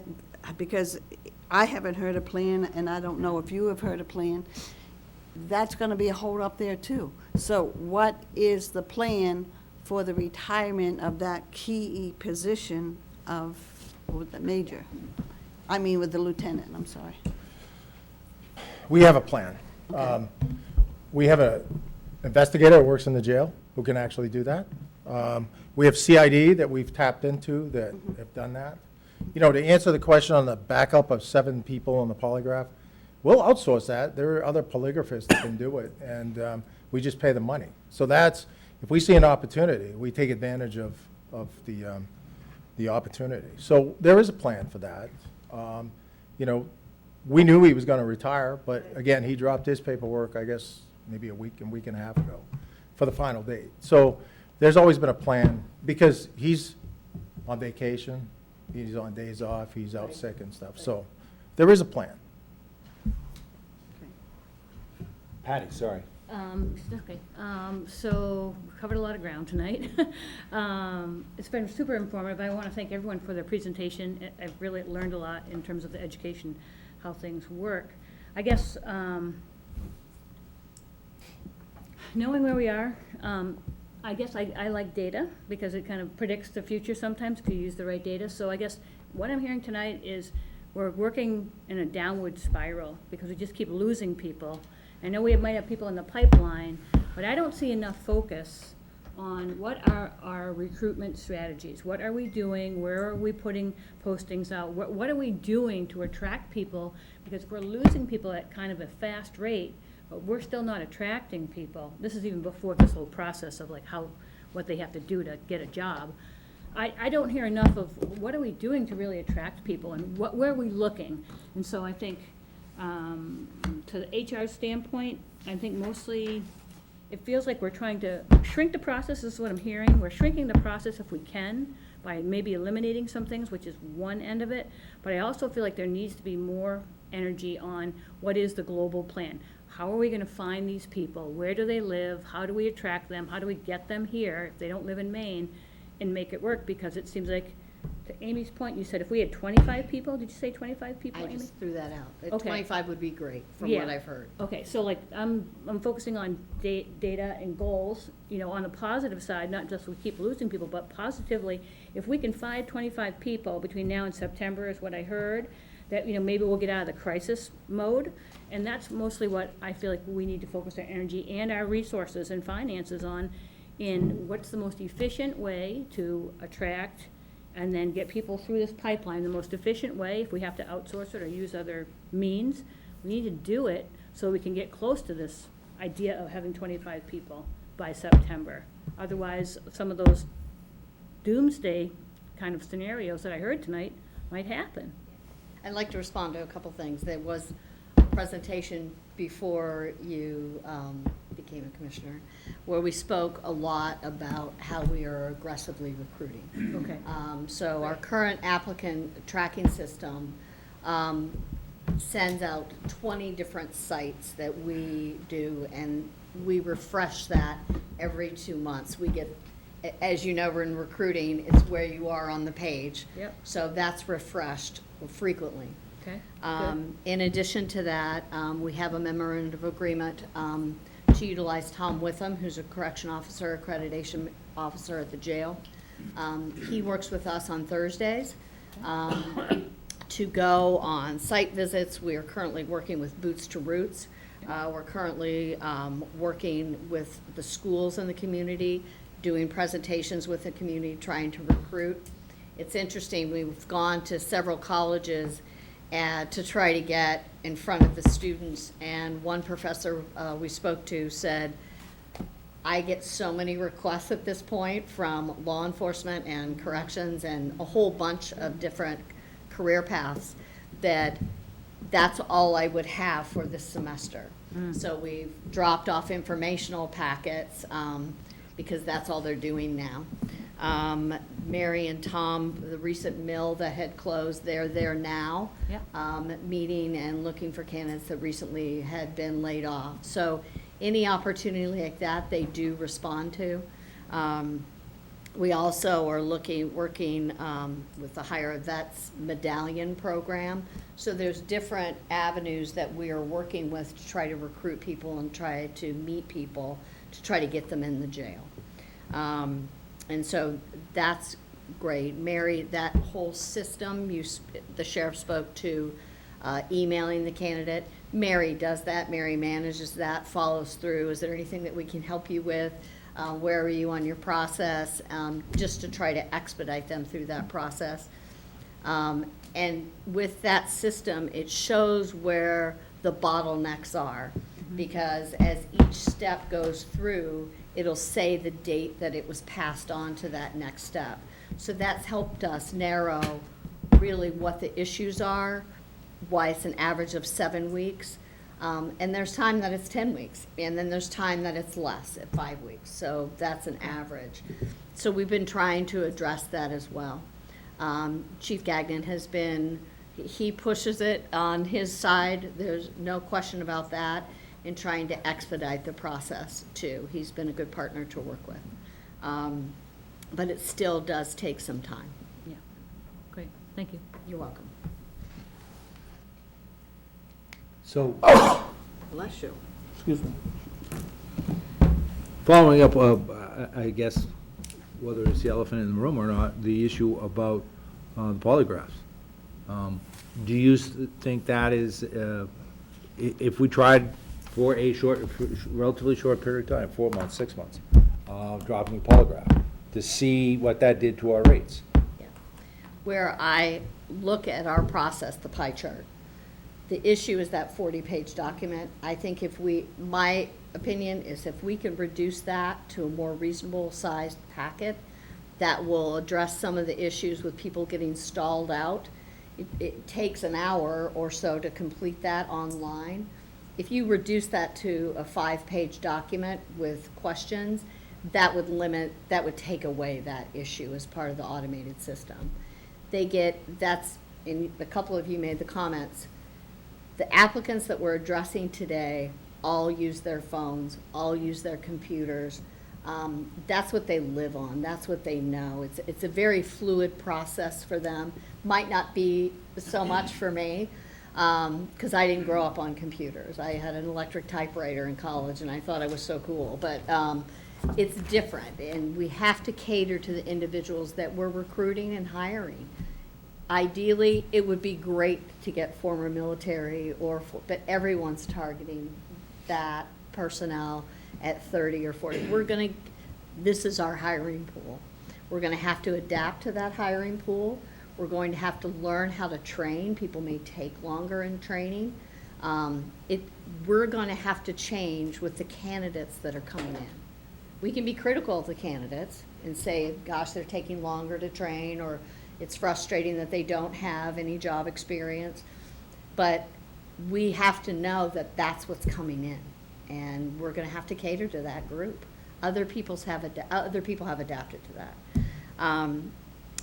I haven't heard a plan, and I don't know if you have heard a plan. That's gonna be a hold up there too. So what is the plan for the retirement of that key position with the major? I mean, with the lieutenant, I'm sorry. We have a plan. We have an investigator who works in the jail who can actually do that. We have CID that we've tapped into that have done that. You know, to answer the question on the backup of 7 people on the polygraph, we'll outsource that. There are other polygraphists that can do it, and we just pay the money. So that's, if we see an opportunity, we take advantage of the opportunity. So there is a plan for that. You know, we knew he was going to retire, but again, he dropped his paperwork, I guess, maybe a week and a half ago for the final date. So there's always been a plan, because he's on vacation, he's on days off, he's out sick and stuff. So there is a plan. Patty, sorry. Okay, so we covered a lot of ground tonight. It's been super informative. I want to thank everyone for their presentation. I've really learned a lot in terms of the education, how things work. I guess, knowing where we are, I guess I like data, because it kind of predicts the future sometimes if you use the right data. So I guess what I'm hearing tonight is we're working in a downward spiral, because we just keep losing people. I know we might have people in the pipeline, but I don't see enough focus on what are our recruitment strategies. What are we doing? Where are we putting postings out? What are we doing to attract people? Because we're losing people at kind of a fast rate, but we're still not attracting people. This is even before this whole process of like what they have to do to get a job. I don't hear enough of what are we doing to really attract people, and where are we looking? And so I think, to the HR standpoint, I think mostly it feels like we're trying to shrink the process, is what I'm hearing. We're shrinking the process if we can by maybe eliminating some things, which is one end of it. But I also feel like there needs to be more energy on what is the global plan. How are we gonna find these people? Where do they live? How do we attract them? How do we get them here if they don't live in Maine and make it work? Because it seems like, to Amy's point, you said if we had 25 people, did you say 25 people, I Amy? just threw that out. Okay. 25 would be great, from Yeah. what I've heard. Okay, so like, I'm focusing on data and goals, you know, on the positive side, not just we keep losing people, but positively, if we can find 25 people between now and September, is what I heard, that, you know, maybe we'll get out of the crisis mode, and that's mostly what I feel like we need to focus our energy and our resources and finances on, in what's the most efficient way to attract and then get people through this pipeline, the most efficient way. If we have to outsource it or use other means, we need to do it so we can get close to this idea of having 25 people by September. Otherwise, some of those doomsday kind of scenarios that I heard tonight might happen. I'd like to respond to a couple things. There was a presentation before you became a commissioner, where we spoke a lot about how we are aggressively recruiting. Okay. So our current applicant tracking system sends out 20 different sites that we do, and we refresh that every 2 months. We get, as you know, we're in recruiting, it's where you are on the page. Yep. So that's refreshed frequently. Okay, good. In addition to that, we have a memorandum of agreement to utilize Tom Witham, who's a correction officer, accreditation officer at the jail. He works with us on Thursdays to go on site visits. We are currently working with Boots to Roots. We're currently working with the schools in the community, doing presentations with the community, trying to recruit. It's interesting, we've gone to several colleges to try to get in front of the students, and one professor we spoke to said, I get so many requests at this point from law enforcement and corrections and a whole bunch of different career paths that that's all I would have for this semester. So we've dropped off informational packets because that's all they're doing now. Mary and Tom, the recent mill that had closed, they're there now. Yep. Meeting and looking for candidates that recently had been laid off. So any opportunity like that, they do respond to. We also are working with the Hire Vets Medallion Program. So there's different avenues that we are working with to try to recruit people and try to meet people to try to get them in the jail. And so that's great. Mary, that whole system, the sheriff spoke to emailing the candidate. Mary does that. Mary manages that, follows through. Is there anything that we can help you with? Where are you on your process? Just to try to expedite them through that process. And with that system, it shows where the bottlenecks are. Because as each step goes through, it'll say the date that it was passed on to that next step. So that's helped us narrow really what the issues are, why it's an average of 7 weeks. And there's time that it's 10 weeks, and then there's time that it's less at 5 weeks. So that's an average. So we've been trying to address that as well. Chief Gagnon has been, he pushes it on his side. There's no question about that, in trying to expedite the process too. He's been a good partner to work with. But it still does take some time. Yeah, great, thank you. You're welcome. So, Bless you. Excuse me. following up, I guess, whether it's the elephant in the room or not, the issue about the polygraphs. Do you think that is, if we tried for a relatively short period of time, 4 months, 6 months, dropping the polygraph, to see what that did to our rates? Yeah. Where I look at our process, the pie chart, the issue is that 40-page document. I think my opinion is if we can reduce that to a more reasonable sized packet, that will address some of the issues with people getting stalled out. It takes an hour or so to complete that online. If you reduce that to a 5-page document with questions, that would take away that issue as part of the automated system. And a couple of you made the comments, the applicants that we're addressing today all use their phones, all use their computers. That's what they live on. That's what they know. It's a very fluid process for them. Might not be so much for me, because I didn't grow up on computers. I had an electric typewriter in college, and I thought I was so cool. But it's different, and we have to cater to the individuals that we're recruiting and hiring. Ideally, it would be great to get former military but everyone's targeting that personnel at 30 or 40. This is our hiring pool. We're gonna have to adapt to that hiring pool. We're going to have to learn how to train. People may take longer in training. We're gonna have to change with the candidates that are coming in. We can be critical of the candidates and say, gosh, they're taking longer to train, or it's frustrating that they don't have any job experience. But we have to know that that's what's coming in. and we're gonna have to cater to that group. Other people have adapted to that.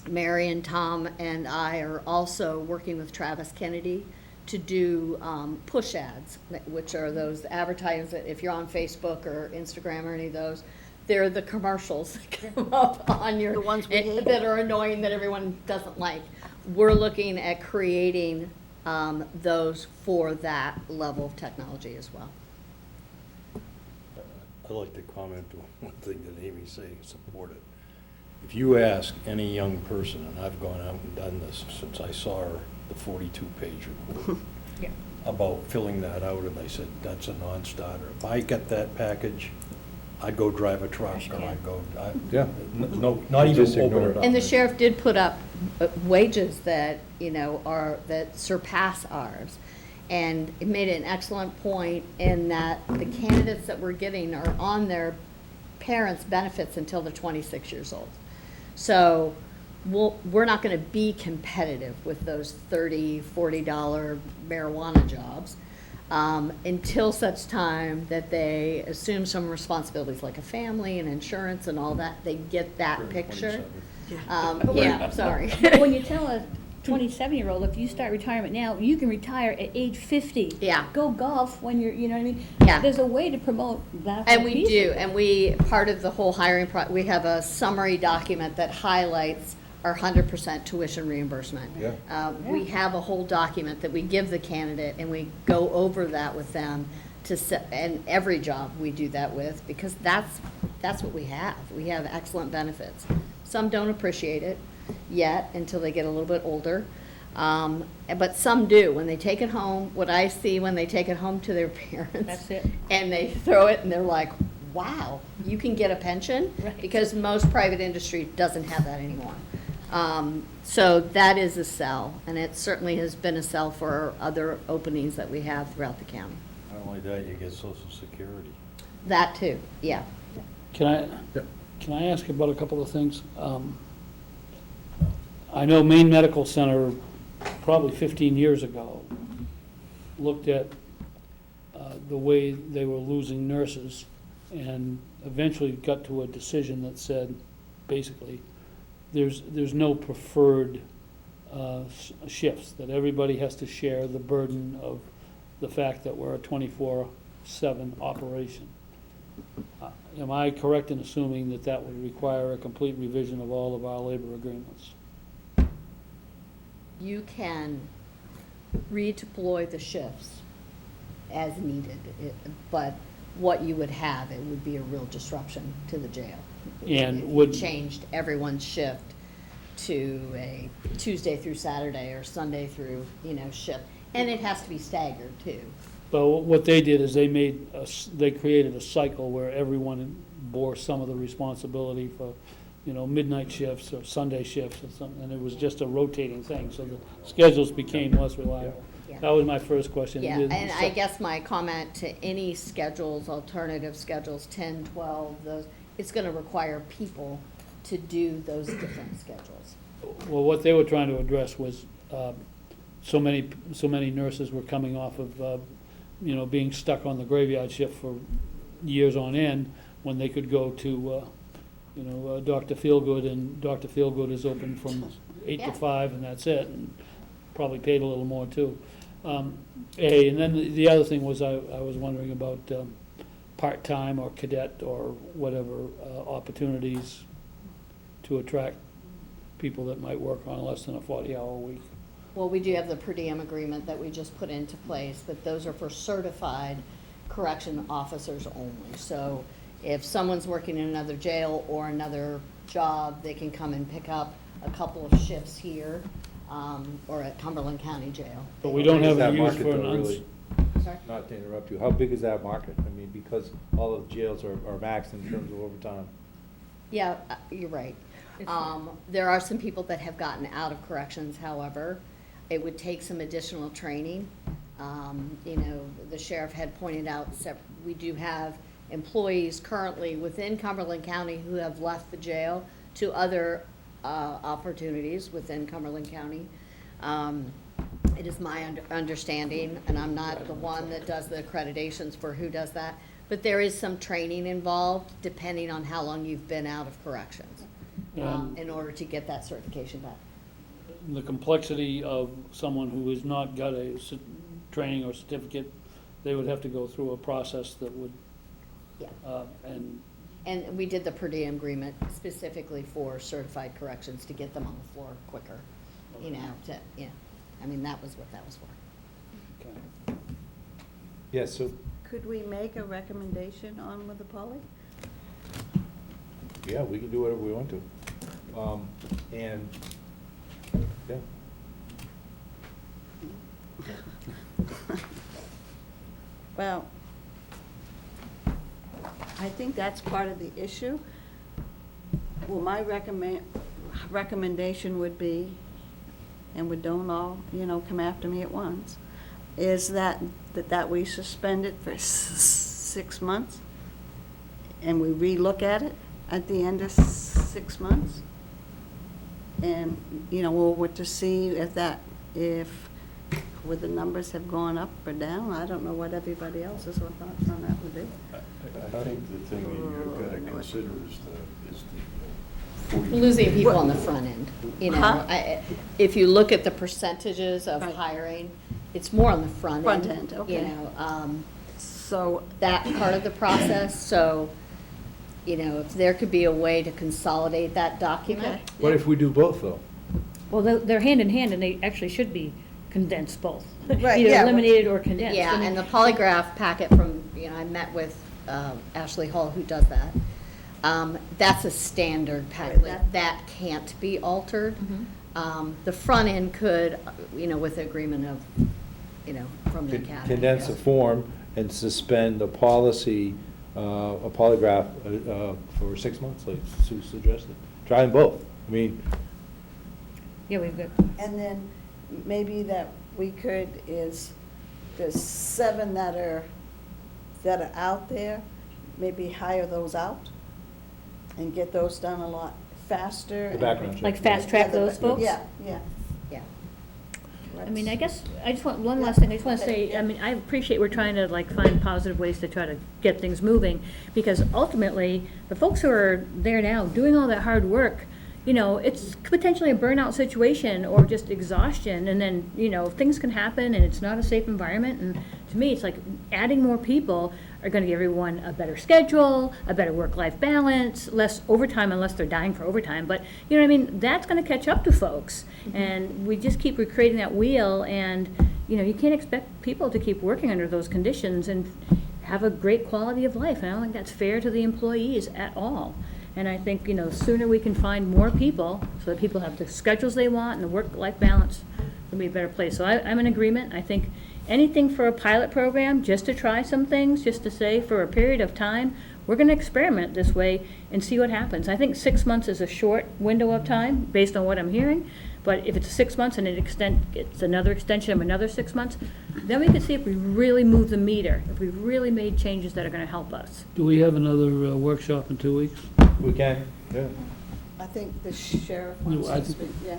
Mary and Tom and I are also working with Travis Kennedy to do push ads, which are those advertisements that if you're on Facebook or Instagram or any of those, they're the commercials that come up on your, The ones we hate. that are annoying, that everyone doesn't like. We're looking at creating those for that level of technology as well. I'd like to comment on one thing that Amy's saying, support it. If you ask any young person, and I've gone out and done this since I saw the 42-page report, Yeah. about filling that out, and they said, that's a non-starter. If I get that package, I'd go drive a truck, or I'd go, Yeah. no, not even Just ignore open it. it up. And the sheriff did put up wages that, that surpass ours. And it made an excellent point in that the candidates that we're getting are on their parents' benefits until they're 26 years old. So we're not gonna be competitive with those $30, $40 marijuana jobs until such time that they assume some responsibilities like a family and insurance and all that, they get that picture. Yeah, sorry. But when you tell a 27-year-old, if you start retirement now, you can retire at age 50. Yeah. Go golf when you're, you know what I mean? Yeah. There's a way to promote that. And whole we piece do, of it. and part of the whole hiring, we have a summary document that highlights our 100% tuition reimbursement. Yeah. We have a whole document that we give the candidate, and we go over that with them and every job we do that with, because that's what we have. We have excellent benefits. Some don't appreciate it yet until they get a little bit older. But some do. When they take it home, what I see when they take it home to their parents. That's it. And they throw it and they're like, wow, you can get a pension? Right. Because most private industry doesn't have that anymore. So that is a sell, and it certainly has been a sell for other openings that we have throughout the county. Not only that, you get Social Security. That too, yeah. Can I ask about a couple of things? I know Maine Medical Center, probably 15 years ago, looked at the way they were losing nurses and eventually got to a decision that said, basically, there's no preferred shifts, that everybody has to share the burden of the fact that we're a 24/7 operation. Am I correct in assuming that that would require a complete revision of all of our labor agreements? You can redeploy the shifts as needed, but what you would have, it would be a real disruption to the jail. And If you would- changed everyone's shift to a Tuesday through Saturday or Sunday through, shift. And it has to be staggered too. But what they did is they created a cycle where everyone bore some of the responsibility for, midnight shifts or Sunday shifts or something, and it was just a rotating thing, so the schedules became less reliable. Yeah. That was my first question. Yeah, and I guess my comment to any schedules, alternative schedules, 10, 12, those, it's gonna require people to do those different schedules. Well, what they were trying to address was, so many nurses were coming off of, being stuck on the graveyard shift for years on end, when they could go to, Dr. Feelgood, and Dr. Feelgood is open from 8 to Yeah. 5, and that's it, and probably paid a little more too. And then the other thing was, I was wondering about part-time or cadet or whatever opportunities to attract people that might work on less than a 40-hour week. Well, we do have the per diem agreement that we just put into place, but those are for certified correction officers only. So if someone's working in another jail or another job, they can come and pick up a couple of shifts here, or at Cumberland County Jail. But we don't have That a use market, for an though, really. Sorry? Not to interrupt you, how big is that market? I mean, because all of the jails are maxed in terms of overtime. Yeah, you're right. There are some people that have gotten out of corrections, however. It would take some additional training. The sheriff had pointed out, we do have employees currently within Cumberland County who have left the jail to other opportunities within Cumberland County. It is my understanding, and I'm not the one that does the accreditations for who does that, but there is some training involved depending on how long you've been out of corrections, in order to get that certification back. The complexity of someone who has not got a training or certificate, they would have to go through a process that would, Yeah. and And we did the per diem agreement specifically for certified corrections to get them on the floor quicker, you know, I mean, that was what that was for. okay. Yeah, so, Could we make a recommendation on with the poly? yeah, we can do whatever we want to. And, yeah. Well, I think that's part of the issue. Well, my recommendation would be, and we don't all, come after me at once, is that we suspend it for 6 months, and we relook at it at the end of 6 months. And, we'll wait to see if would the numbers have gone up or down. I don't know what everybody else's thoughts on that would be. I think the thing that you've got to consider is the 40. We're losing people on the front end, you know. Huh? If you look at the percentages of Right. hiring, it's more on the front end. Front end, okay. You know, So, that part of the process, so, if there could be a way to consolidate that document. Okay. What if we do both, though? Well, they're hand in hand, and they actually should be condensed both. Right, Either yeah. eliminated or condensed. Yeah, I mean, and the polygraph packet from, I met with Ashley Hall, who does that. That's a standard packet, Right, that can't be altered. Mm-hmm. The front end could, with the agreement of, from the academy. Condense a form and suspend the policy, a polygraph for 6 months, like Sue suggested. Try them both. I mean, Yeah, we've got, and then maybe that we could there's 7 that are out there, maybe hire those out and get those done a lot faster. The background check. like fast track those folks? Yeah, yeah. Yeah. I mean, I guess, I just want, one last thing, I just want to say, I mean, I appreciate we're trying to find positive ways to try to get things moving, because ultimately, the folks who are there now, doing all that hard work, it's potentially a burnout situation or just exhaustion, and then, things can happen, and it's not a safe environment, and to me, it's like adding more people are gonna give everyone a better schedule, a better work-life balance, less overtime unless they're dying for overtime, but, you know what I mean, that's gonna catch up to folks, and we just keep recreating that wheel, and, you can't expect people to keep working under those conditions and have a great quality of life, and I don't think that's fair to the employees at all. And I think, sooner we can find more people, so that people have the schedules they want and the work-life balance, it'll be a better place. So I'm in agreement. I think anything for a pilot program, just to try some things, just to say for a period of time, we're gonna experiment this way and see what happens. I think 6 months is a short window of time, based on what I'm hearing, but if it's 6 months and it's another extension of another 6 months, then we can see if we really move the meter, if we really made changes that are gonna help us. Do we have another workshop in 2 weeks? we can, yeah. I think the sheriff No, wants I to think- speak, yeah.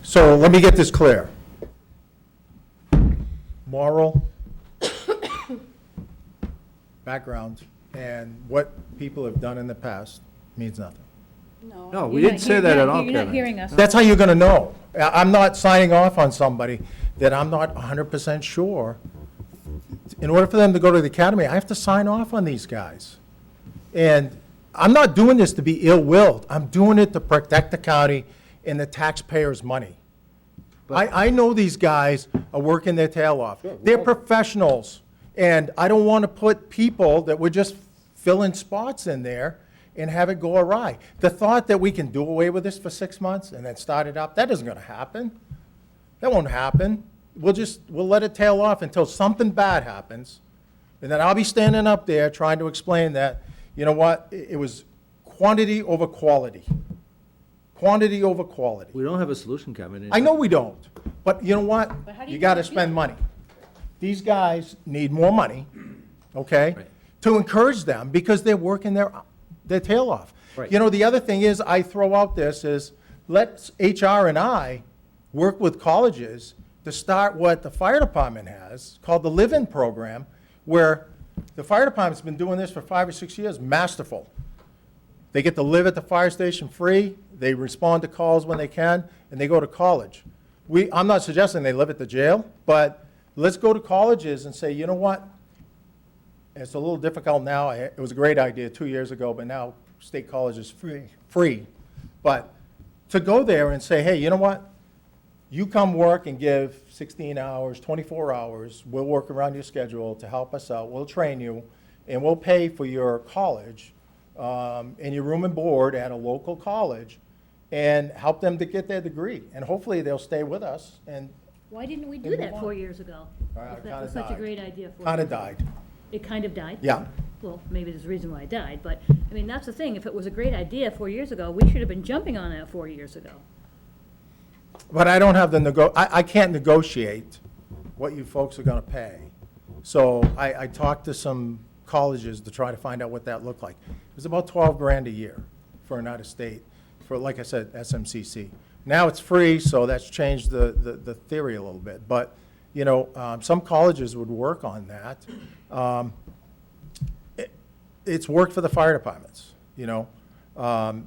So let me get this clear. Moral, background, and what people have done in the past means nothing. No, we You're didn't not say hear- that you're at not- all, You're not Kevin. hearing us. That's how you're gonna know. I'm not signing off on somebody that I'm not 100% sure. In order for them to go to the academy, I have to sign off on these guys. And I'm not doing this to be ill-willed. I'm doing it to protect the county and the taxpayers' money. I know these guys are working their tail off. They're professionals, and I don't want to put people that would just fill in spots in there and have it go awry. The thought that we can do away with this for 6 months and then start it up, that isn't going to happen. That won't happen. We'll let it tail off until something bad happens, and then I'll be standing up there trying to explain that, you know what, it was quantity over quality. Quantity over quality. We don't have a solution, Kevin. I know we don't, but you know what? But how do You you gotta feel? spend money. These guys need more money, okay? Right. To encourage them, because they're working their tail off. Right. You know, the other thing is, I throw out this is, Let HR and I work with colleges to start what the fire department has, called the Live-In Program, where the fire department's been doing this for 5 or 6 years, masterful. They get to live at the fire station free, they respond to calls when they can, and they go to college. I'm not suggesting they live at the jail, but let's go to colleges and say, you know what? It's a little difficult now. It was a great idea 2 years ago, but now state college is free. But to go there and say, hey, you know what? You come work and give 16 hours, 24 hours. We'll work around your schedule to help us out. We'll train you, and we'll pay for your college and your room and board at a local college, and help them to get their degree. And hopefully they'll stay with us. And Why didn't we do Move that on. 4 years ago? It If that kinda was such a died. great idea 4 kind years of ago. died. It kind of died? Yeah. Well, maybe there's a reason why it died, but, I mean, that's the thing. If it was a great idea 4 years ago, we should have been jumping on that 4 years ago. But I don't have the I can't negotiate what you folks are gonna pay. So I talked to some colleges to try to find out what that looked like. It was about 12 grand a year for an out-of-state, for, like I said, SMCC. Now it's free, so that's changed the theory a little bit. But, you know, some colleges would work on that. It's worked for the fire departments, you know,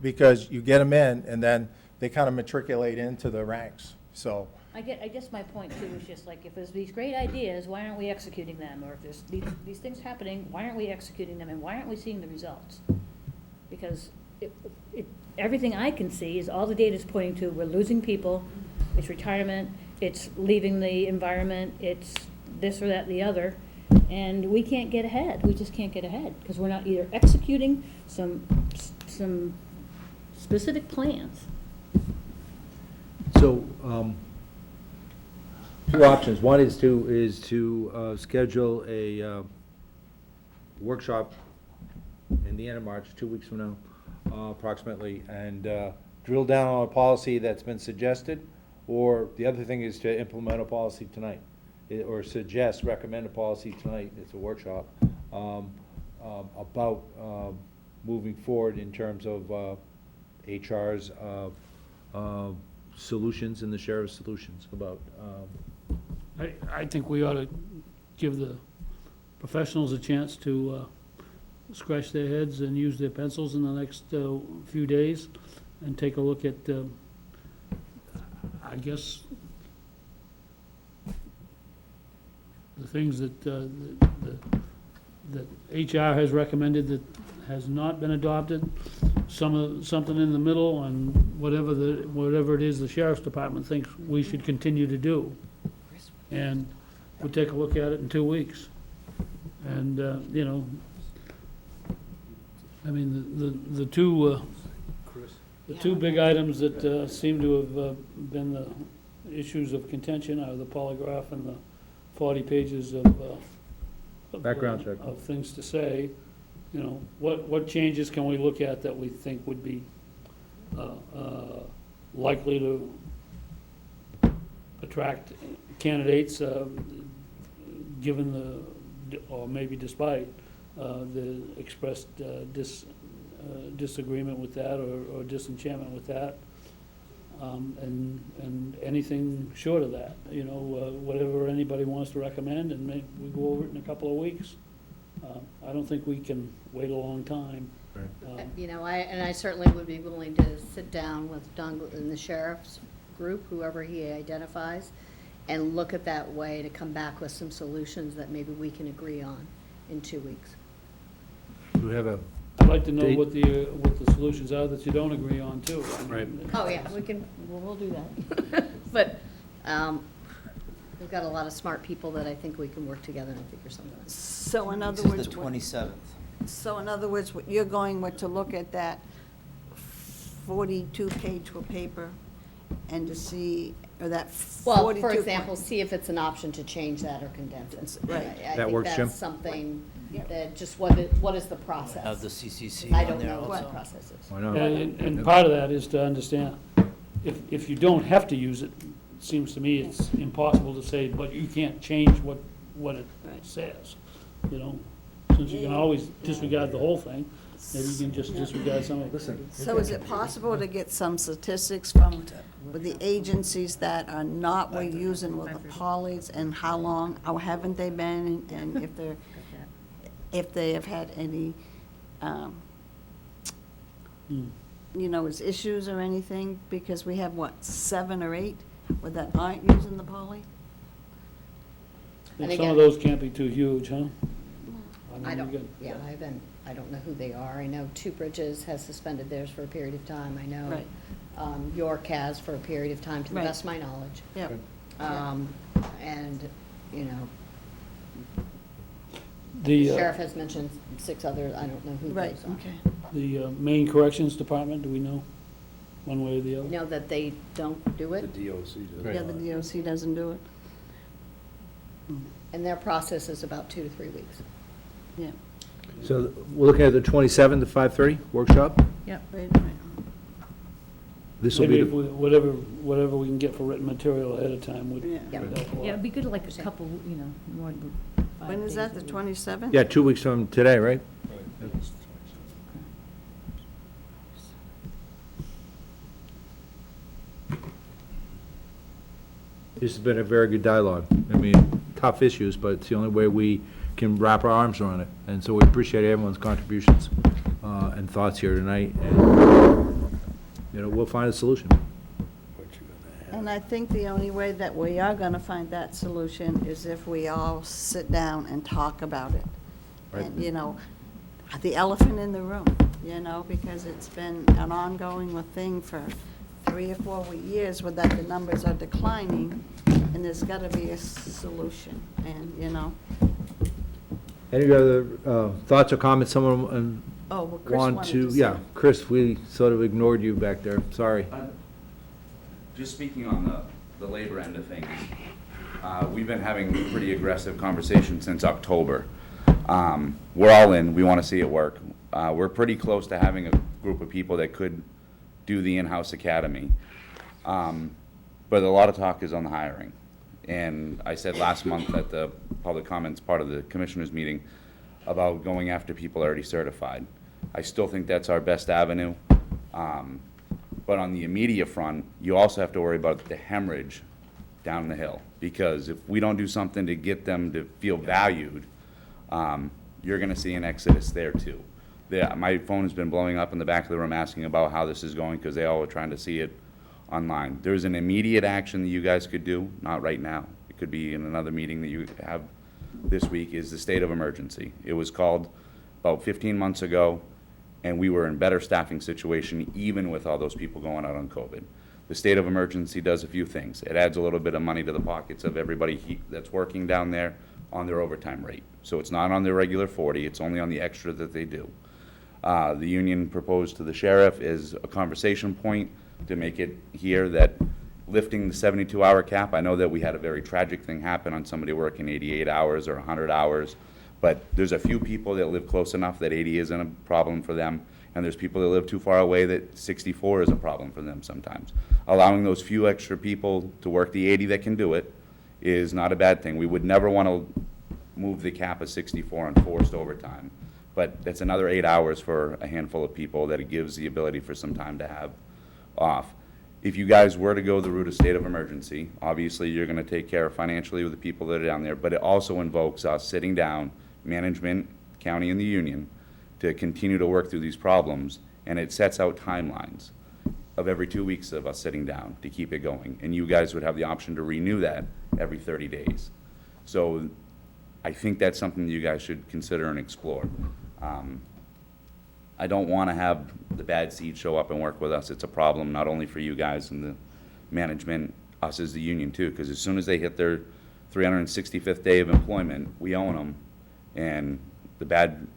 because you get them in, and then they kind of matriculate into the ranks, so. I guess my point too is just like, if there's these great ideas, why aren't we executing them? Or if there's these things happening, why aren't we executing them, and why aren't we seeing the results? Because everything I can see is all the data's pointing to, we're losing people, it's retirement, it's leaving the environment, it's this or that, the other, and we can't get ahead. We just can't get ahead, because we're not either executing some specific plans. So, two options. One is to schedule a workshop in the end of March, 2 weeks from now, approximately, and drill down on a policy that's been suggested. Or the other thing is to implement a policy tonight, or recommend a policy tonight. It's a workshop about moving forward in terms of HR's solutions and the sheriff's solutions about. I think we ought to give the professionals a chance to scratch their heads and use their pencils in the next few days and take a look at, I guess, the things that HR has recommended that has not been adopted, something in the middle, and whatever it is the sheriff's department thinks we should continue to do. And we'll take a look at it in 2 weeks. And, you know, I mean, the two big items that seem to have been the issues of contention are the polygraph and the 40 pages of Background check. of things to say. You know, what changes can we look at that we think would be likely to attract candidates, given or maybe despite the expressed disagreement with that or disenchantment with that, and anything short of that, you know, whatever anybody wants to recommend, and maybe we go over it in a couple of weeks. I don't think we can wait a long time. You know, I certainly would be willing to sit down with Doug and the sheriff's group, whoever he identifies, and look at that way to come back with some solutions that maybe we can agree on in 2 weeks. Do we have a, I'd like to know Date? what the solutions are that you don't agree on too. I mean, Right. Oh, yeah, we'll do that. But, we've got a lot of smart people that I think we can work together and figure something out. So in other This words. is the 27th. So in other words, what you're going with to look at that 42-page paper and to see, or that 42. Well, for example, see if it's an option to change that or condense it. Right. That works, I Jim? think that's something that just, what is the process? Have the CCC I on don't there know what also. the process is. why not? And part of that is to understand, if you don't have to use it, it seems to me it's impossible to say, but you can't change what it says, you know? since you can always disregard the whole thing, maybe you can just disregard some of it. So is it possible to get some statistics from the agencies that are not we're using with the polys, and how long, or haven't they been, and if they have had any, is issues or anything? Because we have, what, 7 or 8 that aren't using the poly? And Some again- of those can't be too huge, huh? I mean, you don't, got- yeah, I don't know who they are. I know Two Bridges has suspended theirs for a period of time. I know Right. York has for a period of time, to the Right. best of my knowledge. Yep. And, The, Sheriff has mentioned 6 others. I don't know who Right, those are. okay. the Maine Corrections Department, do we know, one way or the I other? know that they don't do it, DOC does. Yeah, the DOC doesn't do it. and their process is about 2 to 3 weeks. Yeah. So we're looking at the 27th to 5:30 workshop? Yep. Wait a minute. This will Maybe be, if we, whatever we can get for written material ahead of time would Yeah. Yeah. would help a lot. Yeah, it'd be good, like a couple, more than 5 When is that, days the a week. 27th? yeah, 2 weeks from today, right? This has been a very good dialogue. I mean, tough issues, but it's the only way we can wrap our arms around it. And so we appreciate everyone's contributions and thoughts here tonight. And, we'll find a solution. And I think the only way that we are gonna find that solution is if we all sit down and talk about it. Right. And, the elephant in the room, because it's been an ongoing thing for 3 or 4 years, with that the numbers are declining, and there's gotta be a solution, and. Any other thoughts or comments someone Oh, well, Chris want wanted to? to say. Yeah, Chris, we sort of ignored you back there. Sorry. Just speaking on the labor end of things, we've been having a pretty aggressive conversation since October. We're all in, we want to see it work. We're pretty close to having a group of people that could do the in-house academy. But a lot of talk is on the hiring. And I said last month at the public comments part of the commissioners meeting about going after people already certified. I still think that's our best avenue. But on the immediate front, you also have to worry about the hemorrhage down the hill. Because if we don't do something to get them to feel valued, you're gonna see an exodus there too. My phone has been blowing up in the back of the room asking about how this is going, because they all are trying to see it online. There's an immediate action that you guys could do, not right now. It could be in another meeting that you have this week, is the state of emergency. It was called about 15 months ago, and we were in better staffing situation even with all those people going out on COVID. The state of emergency does a few things. It adds a little bit of money to the pockets of everybody that's working down there on their overtime rate. So it's not on their regular 40, it's only on the extra that they do. The union proposed to the sheriff is a conversation point to make it here that lifting the 72-hour cap, I know that we had a very tragic thing happen on somebody working 88 hours or 100 hours, but there's a few people that live close enough that 80 isn't a problem for them, and there's people that live too far away that 64 is a problem for them sometimes. Allowing those few extra people to work the 80 that can do it is not a bad thing. We would never want to move the cap of 64 on forced overtime, but that's another 8 hours for a handful of people that it gives the ability for some time to have off. If you guys were to go the route of state of emergency, obviously you're going to take care of financially with the people that are down there, but it also invokes us sitting down, management, county, and the union, to continue to work through these problems, and it sets out timelines of every 2 weeks of us sitting down to keep it going, and you guys would have the option to renew that every 30 days. So I think that's something you guys should consider and explore. I don't want to have the bad seed show up and work with us. It's a problem not only for you guys and the management, us as the union too, because as soon as they hit their 365th day of employment, we own them, and the bad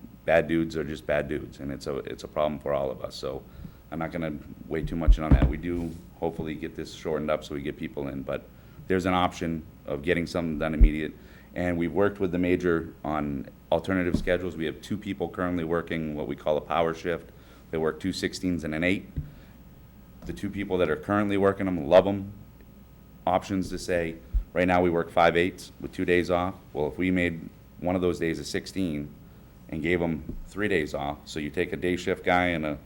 dudes are just bad dudes, and it's a problem for all of us. So I'm not going to wait too much on that. We do hopefully get this shortened up so we get people in, but there's an option of getting something done immediate. And we've worked with the major on alternative schedules. We have 2 people currently working what we call a power shift. They work 2 16s and an 8. The 2 people that are currently working them love them. Options to say, right now we work 5 8s with 2 days off. Well, if we made one of those days a 16 and gave them 3 days off. So you take a day shift guy and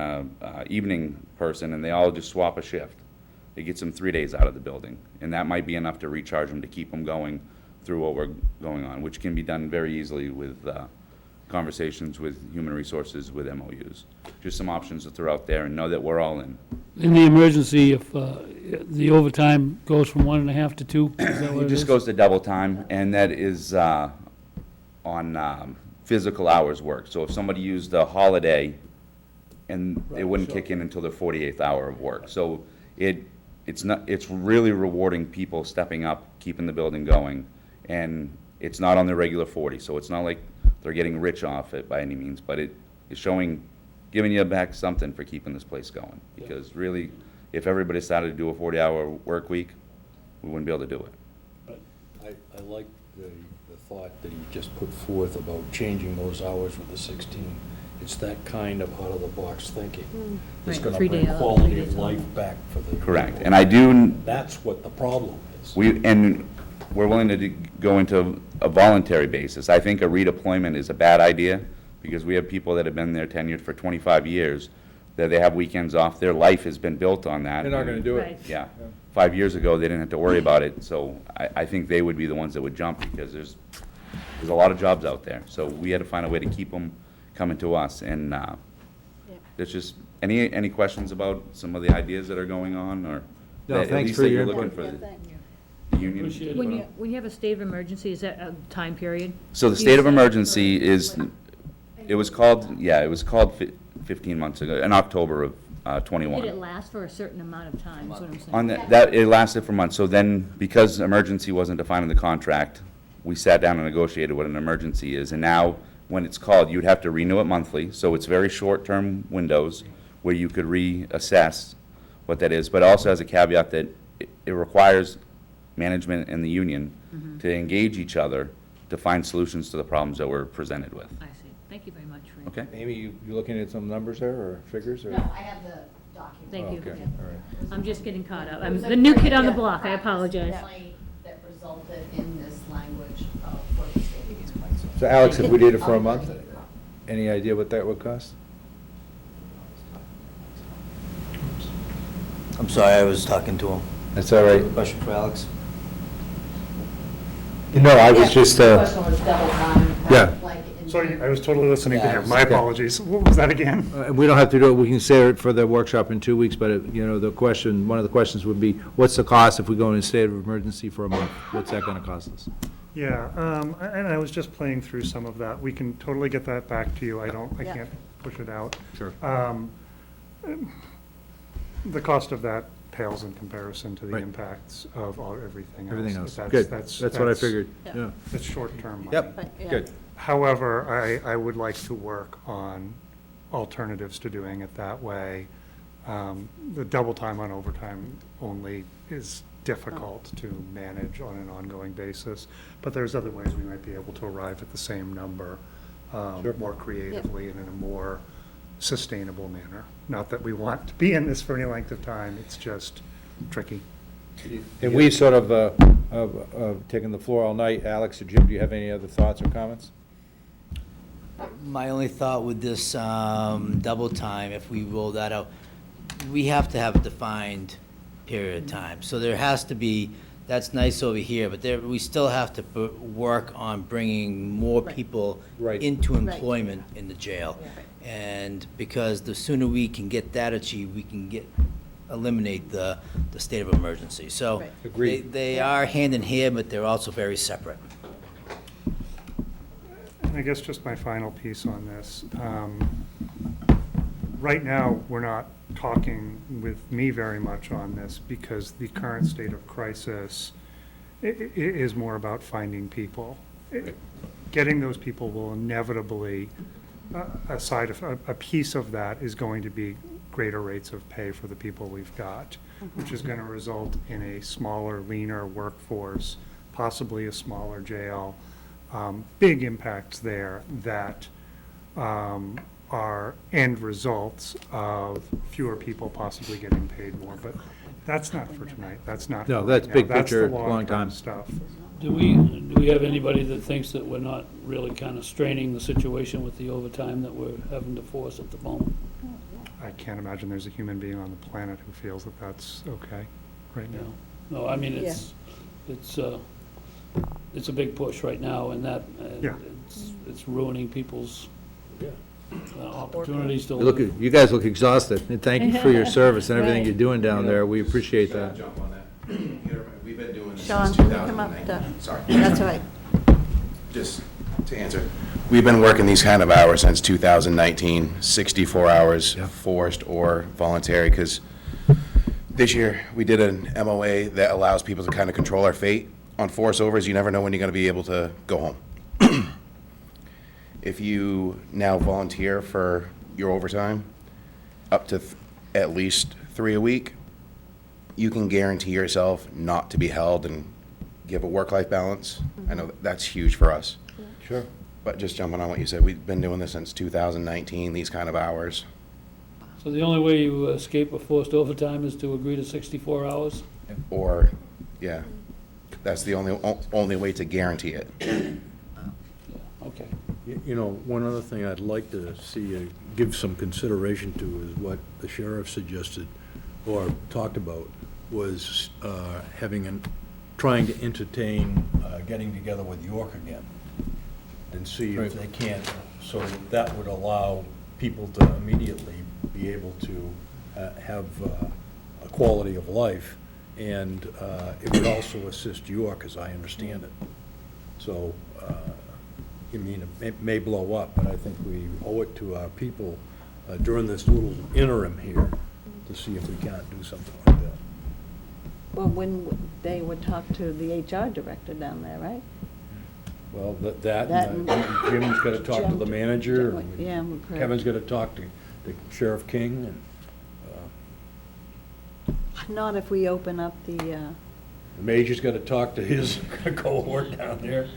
a evening person, and they all just swap a shift. It gets them 3 days out of the building, and that might be enough to recharge them to keep them going through what we're going on, which can be done very easily with conversations with human resources, with MOUs. Just some options to throw out there and know that we're all in. In the emergency, if the overtime goes from 1.5 to 2, is that what It it just is? goes to double time, and that is on physical hours worked. So if somebody used a holiday, and it wouldn't kick in until their 48th hour of work. So it's really rewarding people stepping up, keeping the building going, and it's not on the regular 40. So it's not like they're getting rich off it by any means, but it is giving you back something for keeping this place going. Because really, if everybody started to do a 40-hour work week, we wouldn't be able to do it. I like the thought that you just put forth about changing those hours with the 16. It's that kind of out-of-the-box thinking. It's Right, gonna 3 bring day out, quality 3 of days life off. back for the. Correct. people. And I do, That's what the problem is. we're willing to go into a voluntary basis. I think a redeployment is a bad idea, because we have people that have been there tenured for 25 years, that they have weekends off. Their life has been built on that. They're not gonna do it. Right. Yeah. 5 years ago, they didn't have to worry about it, so I think they would be the ones that would jump, because there's a lot of jobs out there. So we had to find a way to keep them coming to us, and there's just, any questions about some of the ideas that are going on, or? No, that- at thanks least for that your you're looking input. for the union? Appreciate it. When you have a state of emergency, is that a time period? So the state of emergency is, it was called 15 months ago, in October of 21. Did it last for a certain amount of time, is what I'm saying? On that, it lasted for months. So then, because emergency wasn't defined in the contract, we sat down and negotiated what an emergency is. And now, when it's called, you'd have to renew it monthly. So it's very short-term windows where you could reassess what that is. But also has a caveat that it requires management and the union to engage each other to find solutions to the problems that we're presented with. I see. Thank you very much for. Okay? Amy, you looking at some numbers there, or figures, or? No, I have the document. Thank you. Okay, all right. I'm just getting caught up. I'm It was a the new pretty kid on the good block, I practice apologize. complaint that resulted in this language for the state. So Alex, if we did it for a month, any idea what that would cost? I'm sorry, I was talking to him. That's all right. Question for Alex? No, I was just, The question was double time. Yeah. like in- Sorry, I was totally listening to Yeah, him. My okay. apologies. What was that again? we don't have to do it, we can say it for the workshop in 2 weeks, but, the question, one of the questions would be, what's the cost if we go in a state of emergency for a month? What's that gonna cost us? Yeah, and I was just playing through some of that. We can totally get that back to you. I Yeah. can't push it out. Sure. The cost of that pales in comparison to the Right. impacts of everything else. Everything else, That's- good, that's- that's what I figured, Yeah. yeah. That's short-term money. Yep, But, yeah. good. However, I would like to work on alternatives to doing it that way. The double time on overtime only is difficult to manage on an ongoing basis, but there's other ways we might be able to arrive at the same number Sure. more creatively and in a more sustainable manner. Not that we want to be in this for any length of time, it's just tricky. And we sort of, taken the floor all night. Alex or Jim, do you have any other thoughts or comments? My only thought with this double time, if we roll that out, we have to have a defined period of time. So there has to be, that's nice over here, but we still have to work on bringing more Right. people Right. into Right. employment in the jail. Right. And because the sooner we can get that achieved, we can eliminate the state of emergency. So Right. Agreed. they are hand in hand, but they're also very separate. And I guess just my final piece on this. Right now, we're not talking with me very much on this because the current state of crisis is more about finding people. Getting those people will inevitably, a piece of that is going to be greater rates of pay for the people we've got, which is going to result in a smaller, leaner workforce, possibly a smaller jail. Big impacts there that are end results of fewer people possibly getting paid more. But that's not for tonight. That's not. No, for that's right now. big That's the picture, long long-term time. stuff. Do we have anybody that thinks that we're not really kind of straining the situation with the overtime that we're having to force at the moment? I can't imagine there's a human being on the planet who feels that that's okay right now. No, I mean, it's a big push right now, and that, Yeah. it's ruining people's opportunities to You look, live. you guys look exhausted, and thank you for your service and everything Right. you're doing down there. We appreciate that. Jump on that. We've been doing this Sean, since can you come up 2019. to- Sorry. That's all right. Just to answer, we've been working these kind of hours since 2019, 64 hours, forced or voluntary, because this year, we did an MOA that allows people to kind of control our fate. On force overs, you never know when you're going to be able to go home. If you now volunteer for your overtime, up to at least 3 a week, you can guarantee yourself not to be held and give a work-life balance. I know that's huge for us. Sure. But just jumping on what you said, we've been doing this since 2019, these kind of hours. So the only way you escape a forced overtime is to agree to 64 hours? Or, yeah, that's the only way to guarantee it. Okay. You know, one other thing I'd like to see you give some consideration to is what the sheriff suggested or talked about was trying to entertain getting together with York again and see if they can't, so that would allow people to immediately be able to have a quality of life, and it would also assist York, as I understand it. So, I mean, it may blow up, but I think we owe it to our people during this little interim here to see if we can't do something like that. Well, when they would talk to the HR director down there, right? Well, that, That and and- Jim's got to talk to the manager, and Yeah, we've heard. Kevin's got to talk to Sheriff King, and Not if we open up the, the major's got to talk to his cohort down there.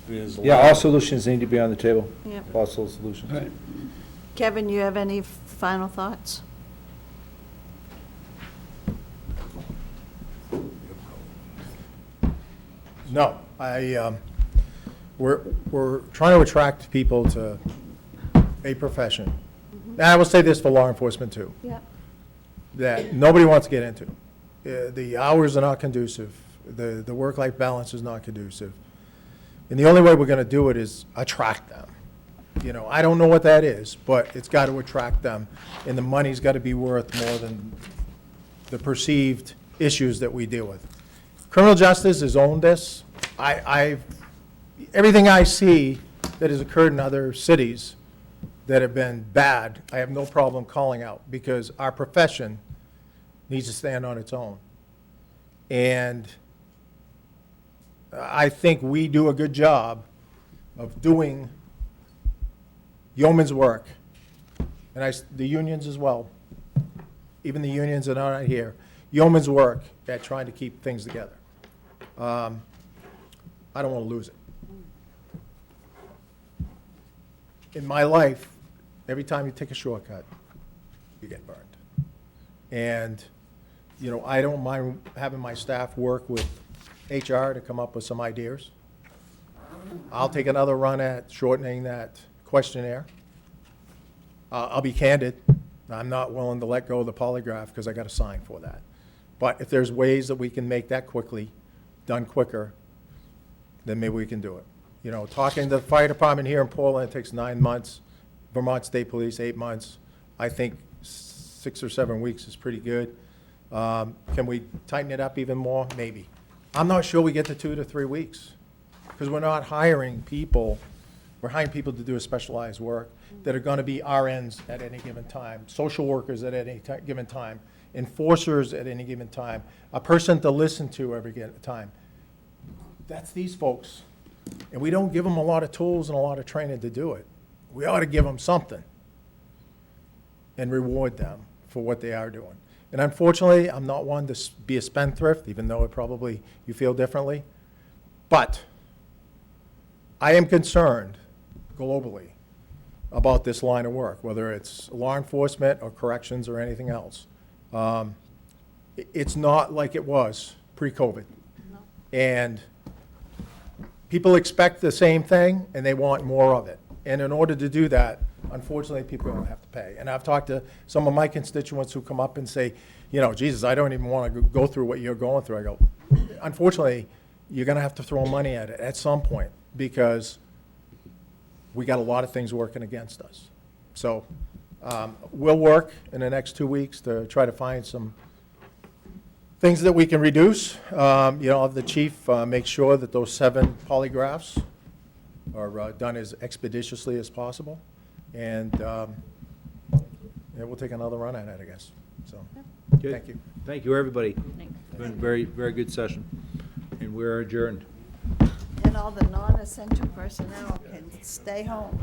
Yeah, all solutions need to be on the table. Yep. All solutions. Right. Kevin, you have any final thoughts? No, we're trying to attract people to a profession. And I will say this for law enforcement too, Yeah. that nobody wants to get into. The hours are not conducive, the work-life balance is not conducive. And the only way we're gonna do it is attract them. You know, I don't know what that is, but it's got to attract them, and the money's got to be worth more than the perceived issues that we deal with. Criminal justice has owned this. Everything I see that has occurred in other cities that have been bad, I have no problem calling out, because our profession needs to stand on its own. And I think we do a good job of doing yeoman's work, and the unions as well, even the unions that are not here, yeoman's work at trying to keep things together. I don't want to lose it. In my life, every time you take a shortcut, you get burned. And, you know, I don't mind having my staff work with HR to come up with some ideas. I'll take another run at shortening that questionnaire. I'll be candid, I'm not willing to let go of the polygraph because I got to sign for that. But if there's ways that we can make that done quicker, then maybe we can do it. You know, talking to the fire department here in Portland, it takes 9 months. Vermont State Police, 8 months. I think 6 or 7 weeks is pretty good. Can we tighten it up even more? Maybe. I'm not sure we get to 2 to 3 weeks, because we're not hiring people. We're hiring people to do a specialized work that are going to be RNs at any given time, social workers at any given time, enforcers at any given time, a person to listen to every time. That's these folks. And we don't give them a lot of tools and a lot of training to do it. We ought to give them something and reward them for what they are doing. And unfortunately, I'm not one to be a spendthrift, even though probably you feel differently. But I am concerned globally about this line of work, whether it's law enforcement or corrections or anything else. It's not like it was pre-COVID. And people expect the same thing, and they want more of it. And in order to do that, unfortunately, people are going to have to pay. And I've talked to some of my constituents who come up and say, you know, Jesus, I don't even want to go through what you're going through. I go, unfortunately, you're going to have to throw money at it at some point, because we got a lot of things working against us. So we'll work in the next 2 weeks to try to find some things that we can reduce. You know, have the chief make sure that those 7 polygraphs are done as expeditiously as possible. And yeah, we'll take another run at it, I guess. So, Good. thank you. Thank you, everybody. Thanks. It's been a very, very good session, and we're adjourned. And all the non-essential personnel can stay home.